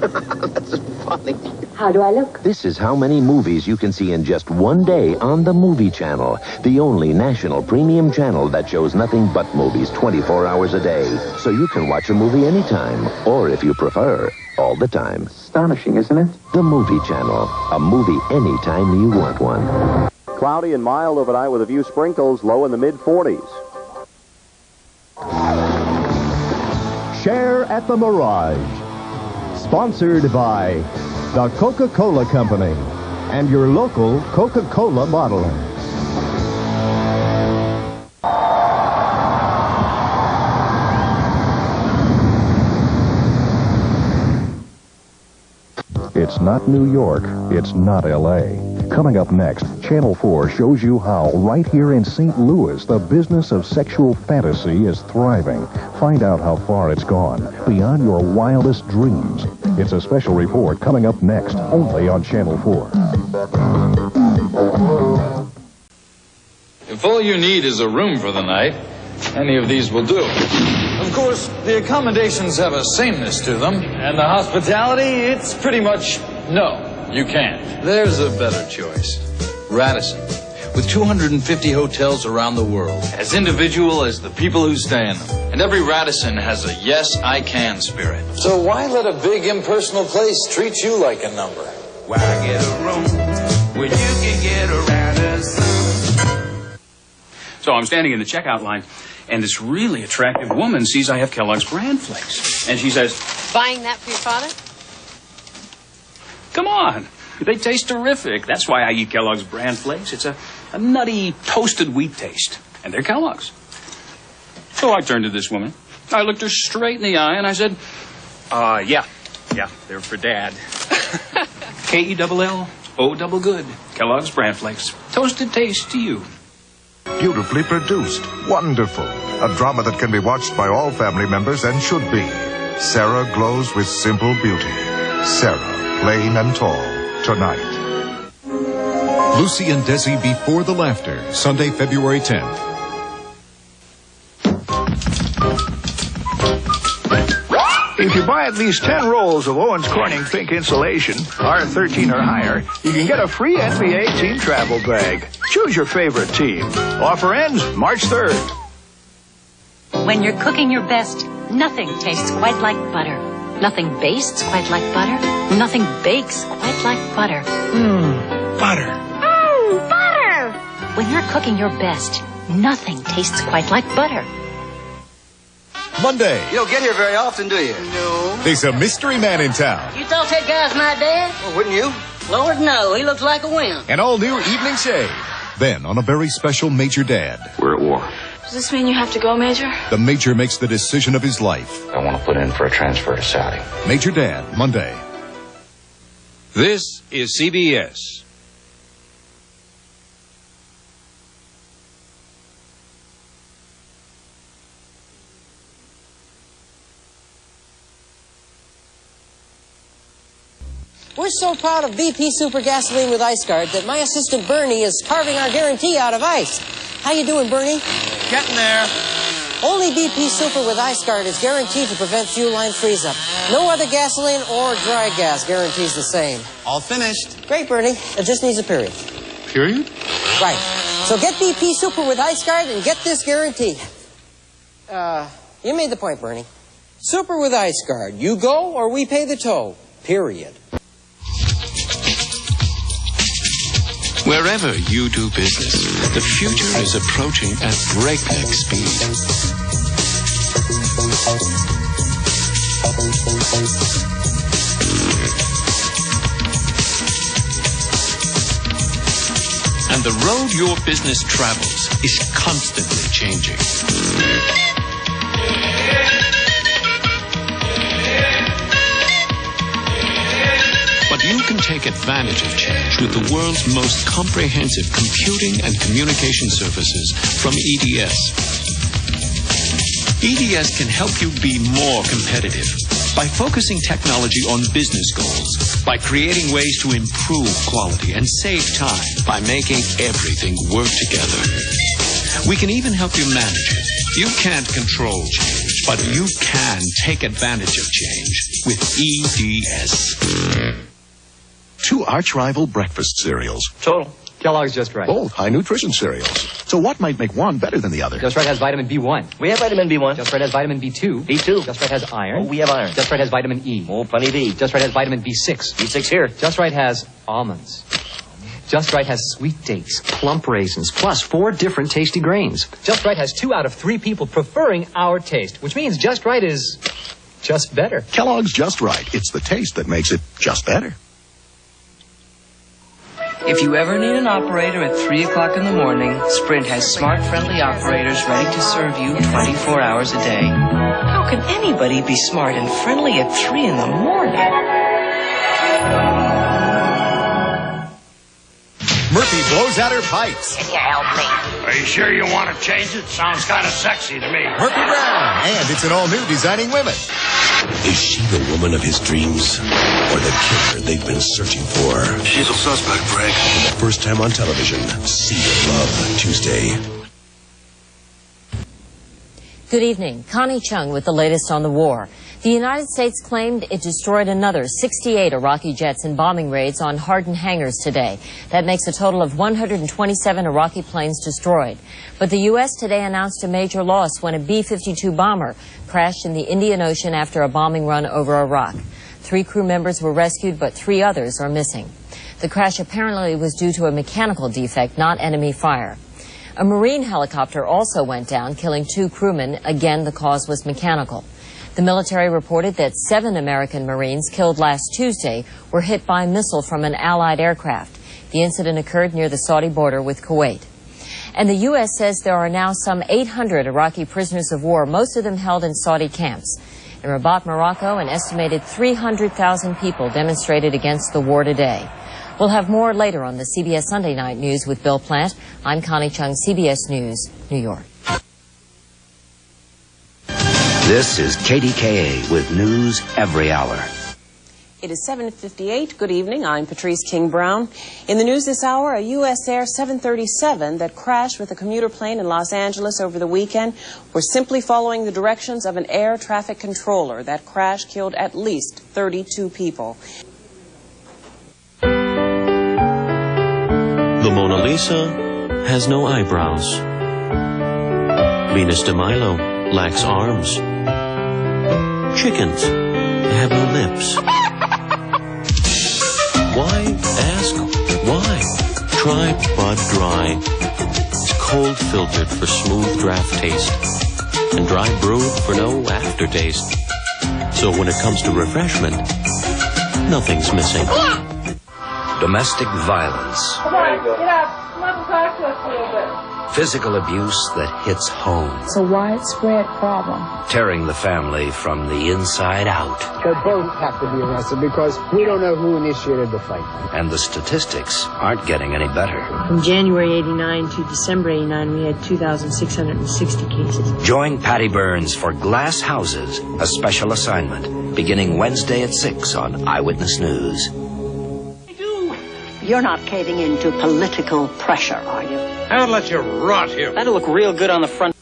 How do I look? This is how many movies you can see in just one day on the Movie Channel, the only national premium channel that shows nothing but movies 24 hours a day. So you can watch a movie anytime, or if you prefer, all the time. Astonishing, isn't it? The Movie Channel, a movie anytime you want one. Cloudy and mild overnight with a few sprinkles, low in the mid-40s. Share at the Mirage. Sponsored by the Coca-Cola Company and your local Coca-Cola bottler. It's not New York. It's not L.A. Coming up next, Channel 4 shows you how, right here in St. Louis, the business of sexual fantasy is thriving. Find out how far it's gone, beyond your wildest dreams. It's a special report coming up next, only on Channel 4. If all you need is a room for the night, any of these will do. Of course, the accommodations have a sameness to them, and the hospitality, it's pretty much no. You can't. There's a better choice. Radisson, with 250 hotels around the world, as individual as the people who stay in them. And every Radisson has a yes, I can spirit. So why let a big impersonal place treat you like a number? Why get a room when you can get a Radisson? So I'm standing in the checkout line, and this really attractive woman sees I have Kellogg's Bran Flakes. And she says, Buying that for your father? come on, they taste terrific. That's why I eat Kellogg's Bran Flakes. It's a nutty, toasted wheat taste. And they're Kellogg's. So I turned to this woman. I looked her straight in the eye, and I said, yeah, they're for Dad. K-E-double-L-O-double good. Kellogg's Bran Flakes. Toasted taste to you. Beautifully produced. Wonderful. A drama that can be watched by all family members and should be. Sarah glows with simple beauty. Sarah, plain and tall, tonight. Lucy and Desi Before the Laughter, Sunday, February 10th. If you buy at least 10 rolls of Owens Corning Pink Insulation, R13 or higher, you can get a free NBA team travel bag. Choose your favorite team. Offer ends March 3rd. When you're cooking your best, nothing tastes quite like butter. Nothing bastes quite like butter. Nothing bakes quite like butter. Butter. Butter! When you're cooking your best, nothing tastes quite like butter. Monday. You don't get here very often, do you? No. There's a mystery man in town. You thought that guy's my dad? Well, wouldn't you? Lord, no. He looks like a wimp. An all-new evening shave. Then, on a very special Major Dad. We're at war. Does this mean you have to go, Major? The Major makes the decision of his life. I want to put in for a transfer to Saudi. Major Dad, Monday. This is CBS. We're so proud of BP Super Gasoline with Ice Guard that my assistant Bernie is carving our guarantee out of ice. How you doing, Bernie? Getting there. Only BP Super with Ice Guard is guaranteed to prevent fuel line freeze-up. No other gasoline or dry gas guarantees the same. All finished. Great, Bernie. It just needs a period. Period? Right. So get BP Super with Ice Guard and get this guarantee. You made the point, Bernie. Super with Ice Guard. You go or we pay the toll. Period. Wherever you do business, the future is approaching at breakneck speed. And the road your business travels is constantly changing. But you can take advantage of change with the world's most comprehensive computing and communication services from EDS. EDS can help you be more competitive, by focusing technology on business goals, by creating ways to improve quality and save time, by making everything work together. We can even help you manage it. You can't control change, but you can take advantage of change with EDS. 2 arch-rival breakfast cereals. Total. Kellogg's Just Right. Both high nutrition cereals. So what might make one better than the other? Just Right has vitamin B1. We have vitamin B1. Just Right has vitamin B2. B2. Just Right has iron. Oh, we have iron. Just Right has vitamin E. Oh, plenty of E. Just Right has vitamin B6. B6 here. Just Right has almonds. Just Right has sweet dates, plump raisins, plus 4 different tasty grains. Just Right has 2 out of 3 people preferring our taste, which means Just Right is just better. Kellogg's Just Right. It's the taste that makes it just better. If you ever need an operator at 3 o'clock in the morning, Sprint has smart, friendly operators ready to serve you 24 hours a day. How can anybody be smart and friendly at 3 in the morning? Murphy blows out her pipes. Can you help me? Are you sure you want to change it? Sounds kind of sexy to me. Murphy Brown. And it's an all-new Designing Women. Is she the woman of his dreams? Or the killer they've been searching for? She's a suspect, Frank. For the first time on television, Sea of Love, Tuesday. Good evening. Connie Chung with the latest on the war. The United States claimed it destroyed another 68 Iraqi jets in bombing raids on hardened hangars today. That makes a total of 127 Iraqi planes destroyed. But the U.S. today announced a major loss when a B-52 bomber crashed in the Indian Ocean after a bombing run over Iraq. 3 crew members were rescued, but 3 others are missing. The crash apparently was due to a mechanical defect, not enemy fire. A Marine helicopter also went down, killing 2 crewmen. Again, the cause was mechanical. The military reported that 7 American Marines killed last Tuesday were hit by a missile from an Allied aircraft. The incident occurred near the Saudi border with Kuwait. And the U.S. says there are now some 800 Iraqi prisoners of war, most of them held in Saudi camps. In Rabat, Morocco, an estimated 300,000 people demonstrated against the war today. We'll have more later on the CBS Sunday Night News with Bill Plant. I'm Connie Chung, CBS News, New York. This is KDKA with news every hour. It is 7:58. Good evening. I'm Patrice King Brown. In the news this hour, a U.S. Air 737 that crashed with a commuter plane in Los Angeles over the weekend was simply following the directions of an air traffic controller. That crash killed at least 32 people. The Mona Lisa has no eyebrows. Venus de Milo lacks arms. Chickens have no lips. Why ask why? Try Bud Dry. It's cold filtered for smooth draft taste and dry brewed for no aftertaste. So when it comes to refreshment, nothing's missing. Domestic violence. Come on, get up. Come up and talk to us a little bit. Physical abuse that hits home. It's a widespread problem. Tearing the family from the inside out. They both have to be arrested because we don't know who initiated the fight. And the statistics aren't getting any better. From January 89 to December 89, we had 2,660 cases. Join Patty Burns for Glass Houses, a special assignment, beginning Wednesday at 6 on Eyewitness News. You're not caving into political pressure, are you? I would let you rot here. That'll look real good on the front.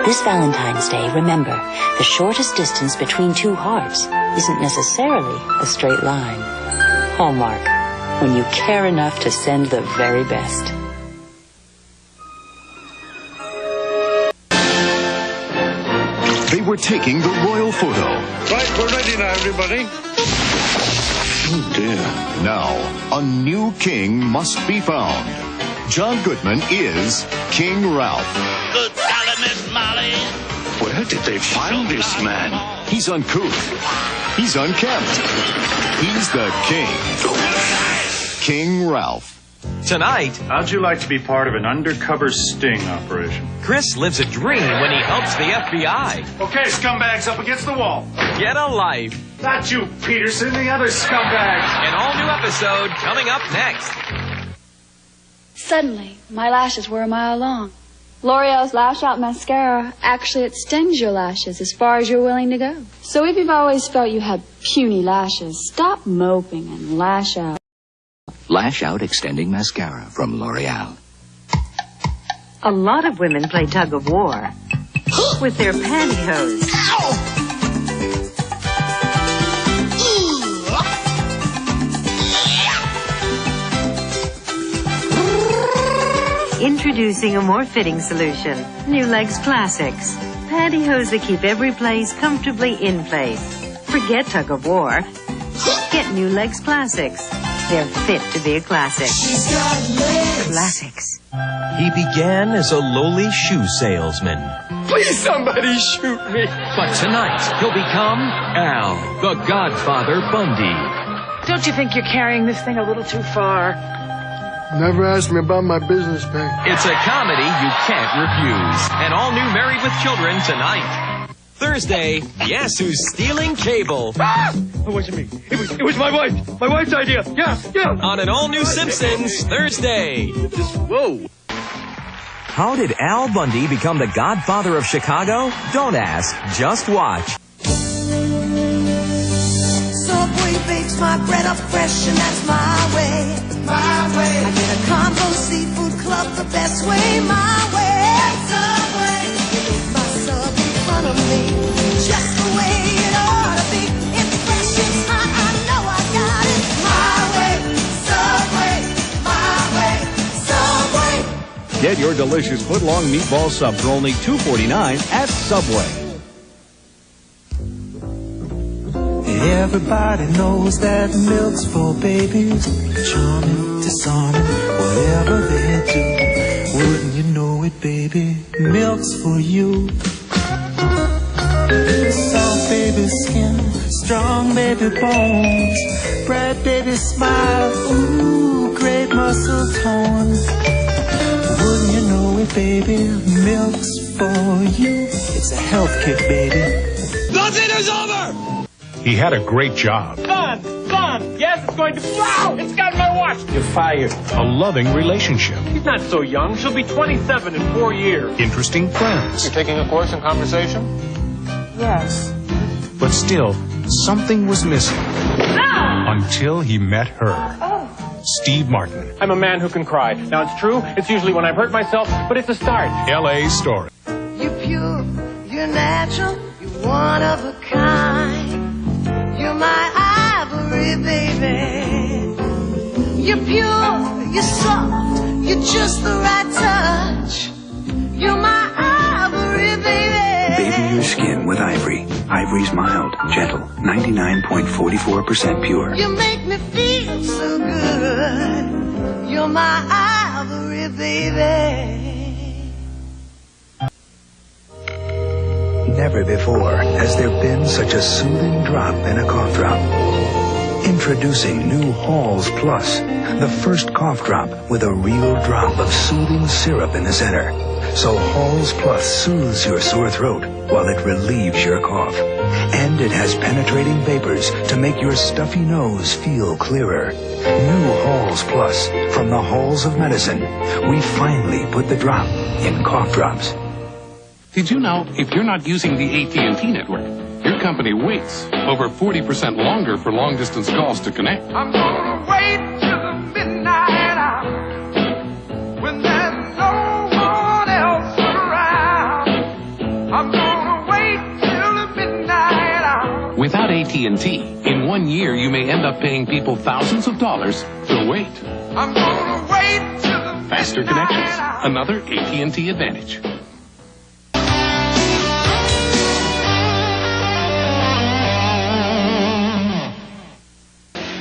This Valentine's Day, remember, the shortest distance between 2 hearts isn't necessarily a straight line. Hallmark, when you care enough to send the very best. They were taking the royal photo. Right, we're ready now, everybody. Oh, dear. Now, a new king must be found. John Goodman is King Ralph. Good golly, Miss Molly. Where did they find this man? He's uncouth. He's unkempt. He's the king. King Ralph. Tonight, how'd you like to be part of an undercover sting operation? Chris lives a dream when he helps the FBI. Okay, scumbags up against the wall. Get a life. Not you, Peterson, the other scumbag. An all-new episode coming up next. Suddenly, my lashes were a mile long. L'Oreal's Lash Out Mascara actually extends your lashes as far as you're willing to go. So if you've always felt you had puny lashes, stop moping and lash out. Lash Out Extending Mascara from L'Oreal. A lot of women play tug of war with their pantyhose. Introducing a more fitting solution, New Legs Classics. Pantyhose that keep every place comfortably in place. Forget tug of war. Get New Legs Classics. They're fit to be a classic. Classics. He began as a lowly shoe salesman. Please, somebody shoot me. But tonight, he'll become Al, the Godfather Bundy. Don't you think you're carrying this thing a little too far? Never asked me about my business pay. It's a comedy you can't refuse. And all new Married with Children tonight. Thursday, guess who's stealing cable? Ah! It wasn't me. It was my wife. My wife's idea. Yeah. On an all-new Simpsons, Thursday. Whoa. How did Al Bundy become the Godfather of Chicago? Don't ask, just watch. Subway bakes my bread up fresh, and that's my way. My way. I get a combo seafood club the best way, my way. Subway. My sub in front of me, just the way it ought to be. It's fresh, it's hot, I know I got it. My way, Subway, my way, Subway. Get your delicious foot-long meatball sub for only $2.49 at Subway. Everybody knows that milk's for babies. Charming, disarming, whatever they do. Wouldn't you know it, baby? Milk's for you. Soft baby skin, strong baby bones, bright baby smile, ooh, great muscle tone. Wouldn't you know it, baby? Milk's for you. It's a health kick, baby. The dinner's over! He had a great job. Son! Yes, it's going to... Wow! It's got my watch! You're fired. A loving relationship. She's not so young. She'll be 27 in 4 years. Interesting friends. You're taking a course in conversation? Yes. But still, something was missing. No! Until he met her. Oh. Steve Martin. I'm a man who can cry. Now, it's true. It's usually when I've hurt myself, but it's a start. L.A. Story. You're pure, you're natural, you're one of a kind. You're my ivory, baby. You're pure, you're soft, you're just the right touch. You're my ivory, baby. Baby your skin with Ivory. Ivory's mild, gentle, 99.44% pure. You make me feel so good. You're my ivory, baby. Never before has there been such a soothing drop in a cough drop. Introducing new Halls Plus, the first cough drop with a real drop of soothing syrup in the center. So Halls Plus soothes your sore throat while it relieves your cough. And it has penetrating vapors to make your stuffy nose feel clearer. New Halls Plus from the Halls of Medicine. We finally put the drop in cough drops. Did you know if you're not using the AT&T network, your company waits over 40% longer for long-distance calls to connect? I'm gonna wait till the midnight hour when there's no one else around. I'm gonna wait till the midnight hour. Without AT&T, in 1 year you may end up paying people thousands of dollars to wait. I'm gonna wait till the Faster connections, another AT&T advantage.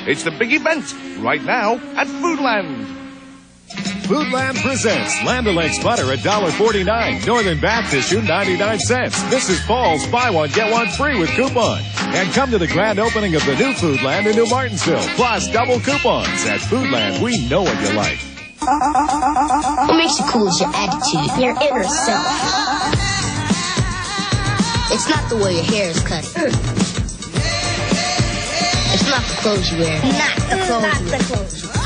It's the big event right now at Foodland. Foodland presents Land O'Lakes butter $1.49. Northern Baptist issue 99 cents. Mrs. Paul's buy one, get one free with coupon. And come to the grand opening of the new Foodland in New Martinsville. Plus double coupons. At Foodland, we know what you like. What makes you cool is your attitude, your inner self. It's not the way your hair is cut. It's not the clothes you wear. Not the clothes you wear.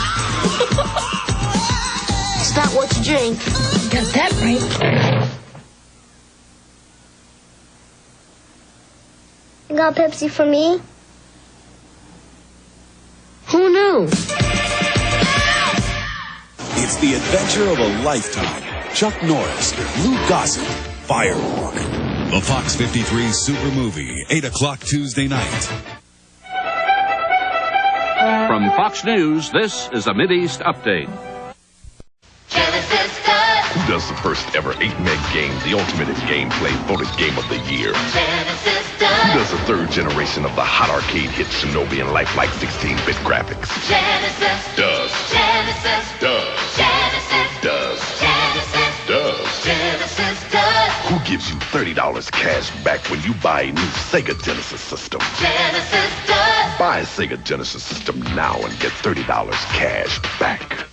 It's That's not what you drink. Got that right. You got Pepsi for me? Who knew? It's the adventure of a lifetime. Chuck Norris, Lou Gossett, Firewalk. The Fox 53 Super Movie, 8 o'clock Tuesday night. From Fox News, this is a Mideast update. Who does the first ever 8-meg game, the ultimate in gameplay, voted game of the year? Genesis does. Who does the third generation of the hot arcade hit Shinobi and lifelike 16-bit graphics? Genesis Does. Genesis Does. Genesis Does. Genesis Does. Genesis does. Who gives you $30 cash back when you buy a new Sega Genesis system? Genesis does. Buy a Sega Genesis system now and get $30 cash back.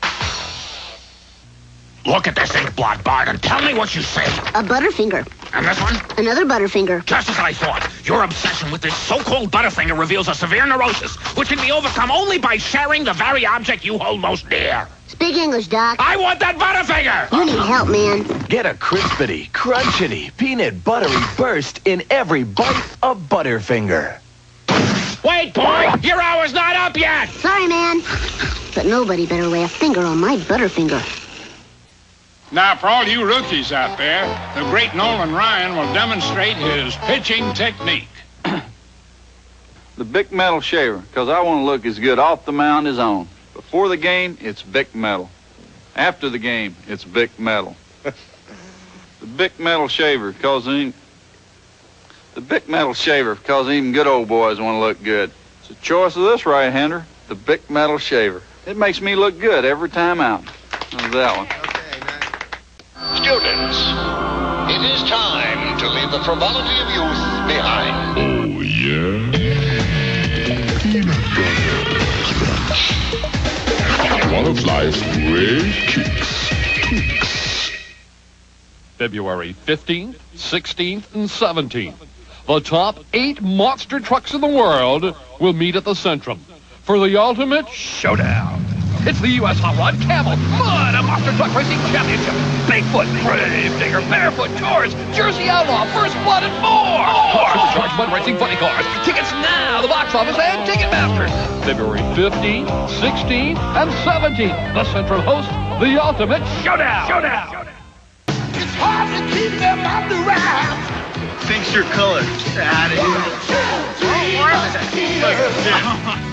Look at this ink blot, Bart, and tell me what you see. A Butterfinger. And this one? Another Butterfinger. Just as I thought. Your obsession with this so-called Butterfinger reveals a severe neurosis, which can be overcome only by sharing the very object you hold most dear. Speak English, Doc. I want that Butterfinger! You need help, man. Get a crispity, crunchity, peanut buttery burst in every bite of Butterfinger. Wait, boy! Your hour's not up yet! Sorry, man. But nobody better lay a finger on my Butterfinger. Now, for all you rookies out there, the great Nolan Ryan will demonstrate his pitching technique. The Bic Metal Shaver, because I want to look as good off the mound as on. Before the game, it's Bic Metal. After the game, it's Bic Metal. The Bic Metal Shaver, because even good old boys want to look good. It's a choice of this right-hander, the Bic Metal Shaver. It makes me look good every time out. How's that one? Students, it is time to leave the frivolity of youth behind. Oh, yeah? Peanut butter crunch. One of life's great kicks. February 15th, 16th, and 17th. The top 8 monster trucks in the world will meet at the Centrum for the ultimate showdown. It's the U.S. Hot Rod, Camel, Mud, a Monster Truck Racing Championship, Bigfoot, Gravedigger, Barefoot, Tours, Jersey Outlaw, First Blood, and more! Supercharged Mud Racing Funny Cars. Tickets now, the box office and Ticketmaster. February 15th, 16th, and 17th. The Central hosts the ultimate showdown. It's hard to keep them under wraps. Fix your color. Get out of here.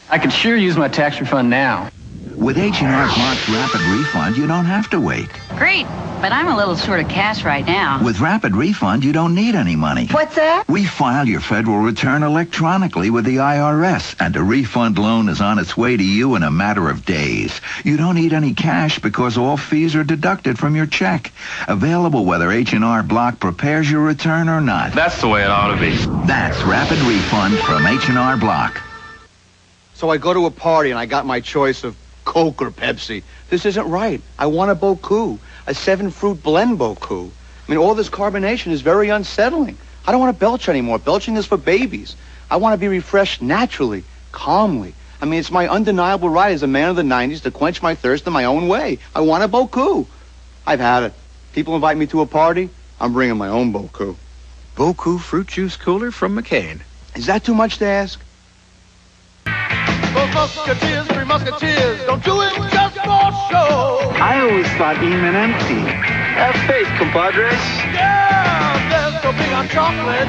I could sure use my tax refund now. With H&R Block's Rapid Refund, you don't have to wait. Great, but I'm a little short of cash right now. With Rapid Refund, you don't need any money. What's that? We file your federal return electronically with the IRS, and a refund loan is on its way to you in a matter of days. You don't need any cash because all fees are deducted from your check. Available whether H&R Block prepares your return or not. That's the way it ought to be. That's Rapid Refund from H&R Block. So I go to a party and I got my choice of Coke or Pepsi. This isn't right. I want a Boku, a 7-fruit blend Boku. I mean, all this carbonation is very unsettling. I don't want to belch anymore. Belching is for babies. I want to be refreshed naturally, calmly. I mean, it's my undeniable right as a man of the 90s to quench my thirst in my own way. I want a Boku. I've had it. People invite me to a party, I'm bringing my own Boku. Boku fruit juice cooler from McCain. Is that too much to ask? Those musketeers, 3 musketeers, don't do it just for show. I always thought E meant empty. Have faith, compadres. Yeah, they're so big on chocolate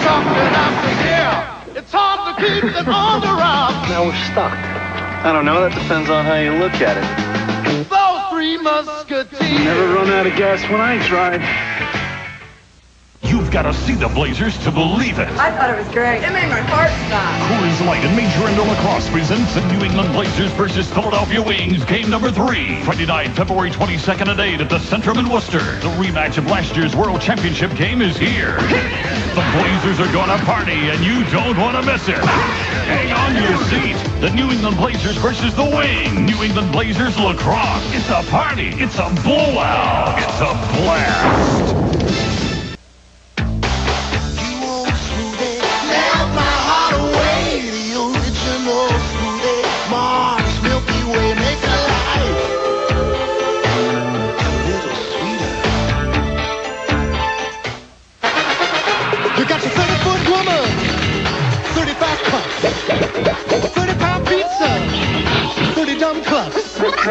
after here. It's hard to keep them on the run. Now we're stuck. I don't know, that depends on how you look at it. Those 3 musketeers. Never run out of gas when I tried. You've got to see the Blazers to believe it. I thought it was great. It made my heart stop. Coors Light and Major Indoor Lacrosse presents the New England Blazers versus Philadelphia Wings, game number 3. Friday night, February 22nd at 8 at the Centrum in Worcester. The rematch of last year's World Championship game is here. The Blazers are going to party, and you don't want to miss it. Hang on to your seat. The New England Blazers versus the Wings. New England Blazers Lacrosse. It's a party. It's a blowout. It's a blast. My heart away, the original Smoothie Mart.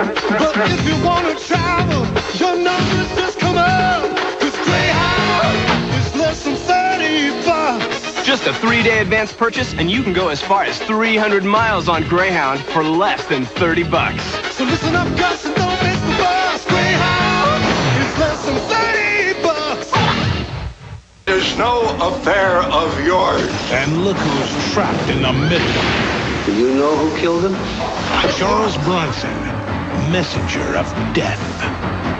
But if you want to travel, your numbers just come up. This Greyhound is less than $30. Just a 3-day advance purchase, and you can go as far as 300 miles on Greyhound for less than $30. So listen up, Gus, and don't miss the bus. Greyhound is less than $30. There's no affair of yours. And look who's trapped in the middle. Do you know who killed him? Charles Bronson, messenger of death.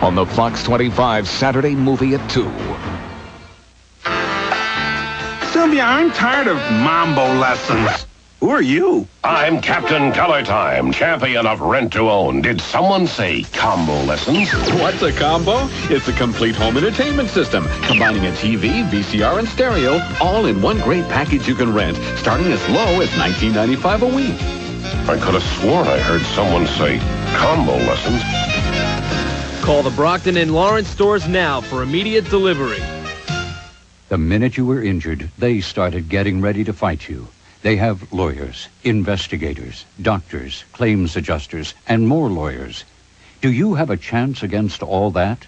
On the Fox 25 Saturday movie at 2. Sylvia, I'm tired of mambo lessons. Who are you? I'm Captain Color Time, champion of rent-to-own. Did someone say combo lessons? What's a combo? It's a complete home entertainment system, combining a TV, VCR, and stereo, all in one great package you can rent, starting as low as $19.95 a week. I could have sworn I heard someone say combo lessons. Call the Brockton and Lawrence stores now for immediate delivery. The minute you were injured, they started getting ready to fight you. They have lawyers, investigators, doctors, claims adjusters, and more lawyers. Do you have a chance against all that?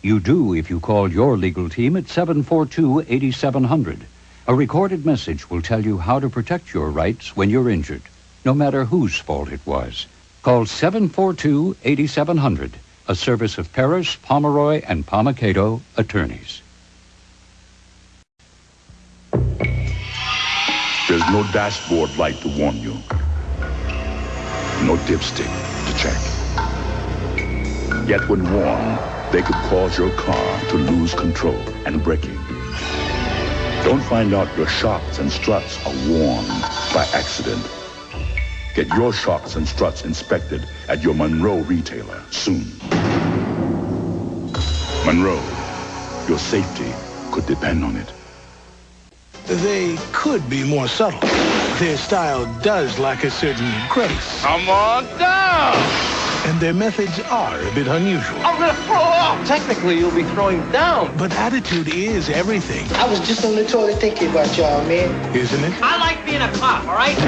You do if you call your legal team at 742-8700. A recorded message will tell you how to protect your rights when you're injured, no matter whose fault it was. Call 742-8700, a service of Parrish, Pomeroy, and Pomacado attorneys. There's no dashboard light to warn you. No dipstick to check. Yet when warned, they could cause your car to lose control and braking. Don't find out your shocks and struts are worn by accident. Get your shocks and struts inspected at your Monroe retailer soon. Monroe, your safety could depend on it. They could be more subtle. Their style does lack a certain grace. Come on down! And their methods are a bit unusual. I'm gonna throw up! Technically, you'll be throwing down. But attitude is everything. I was just on the toilet thinking about y'all, man. Isn't it? I like being a cop, all right?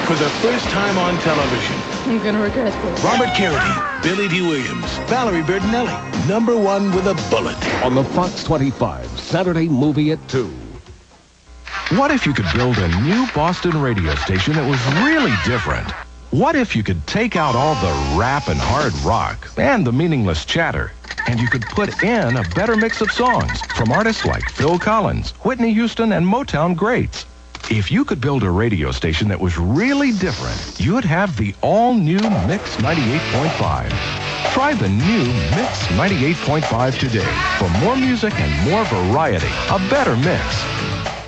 For the first time on television, I'm gonna regret this. Robert Carradine, Billy D. Williams, Valerie Bertinelli, #1 with a bullet. On the Fox 25 Saturday movie at 2. What if you could build a new Boston radio station that was really different? What if you could take out all the rap and hard rock and the meaningless chatter, and you could put in a better mix of songs from artists like Phil Collins, Whitney Houston, and Motown greats? If you could build a radio station that was really different, you'd have the all-new Mix 98.5. Try the new Mix 98.5 today for more music and more variety, a better mix.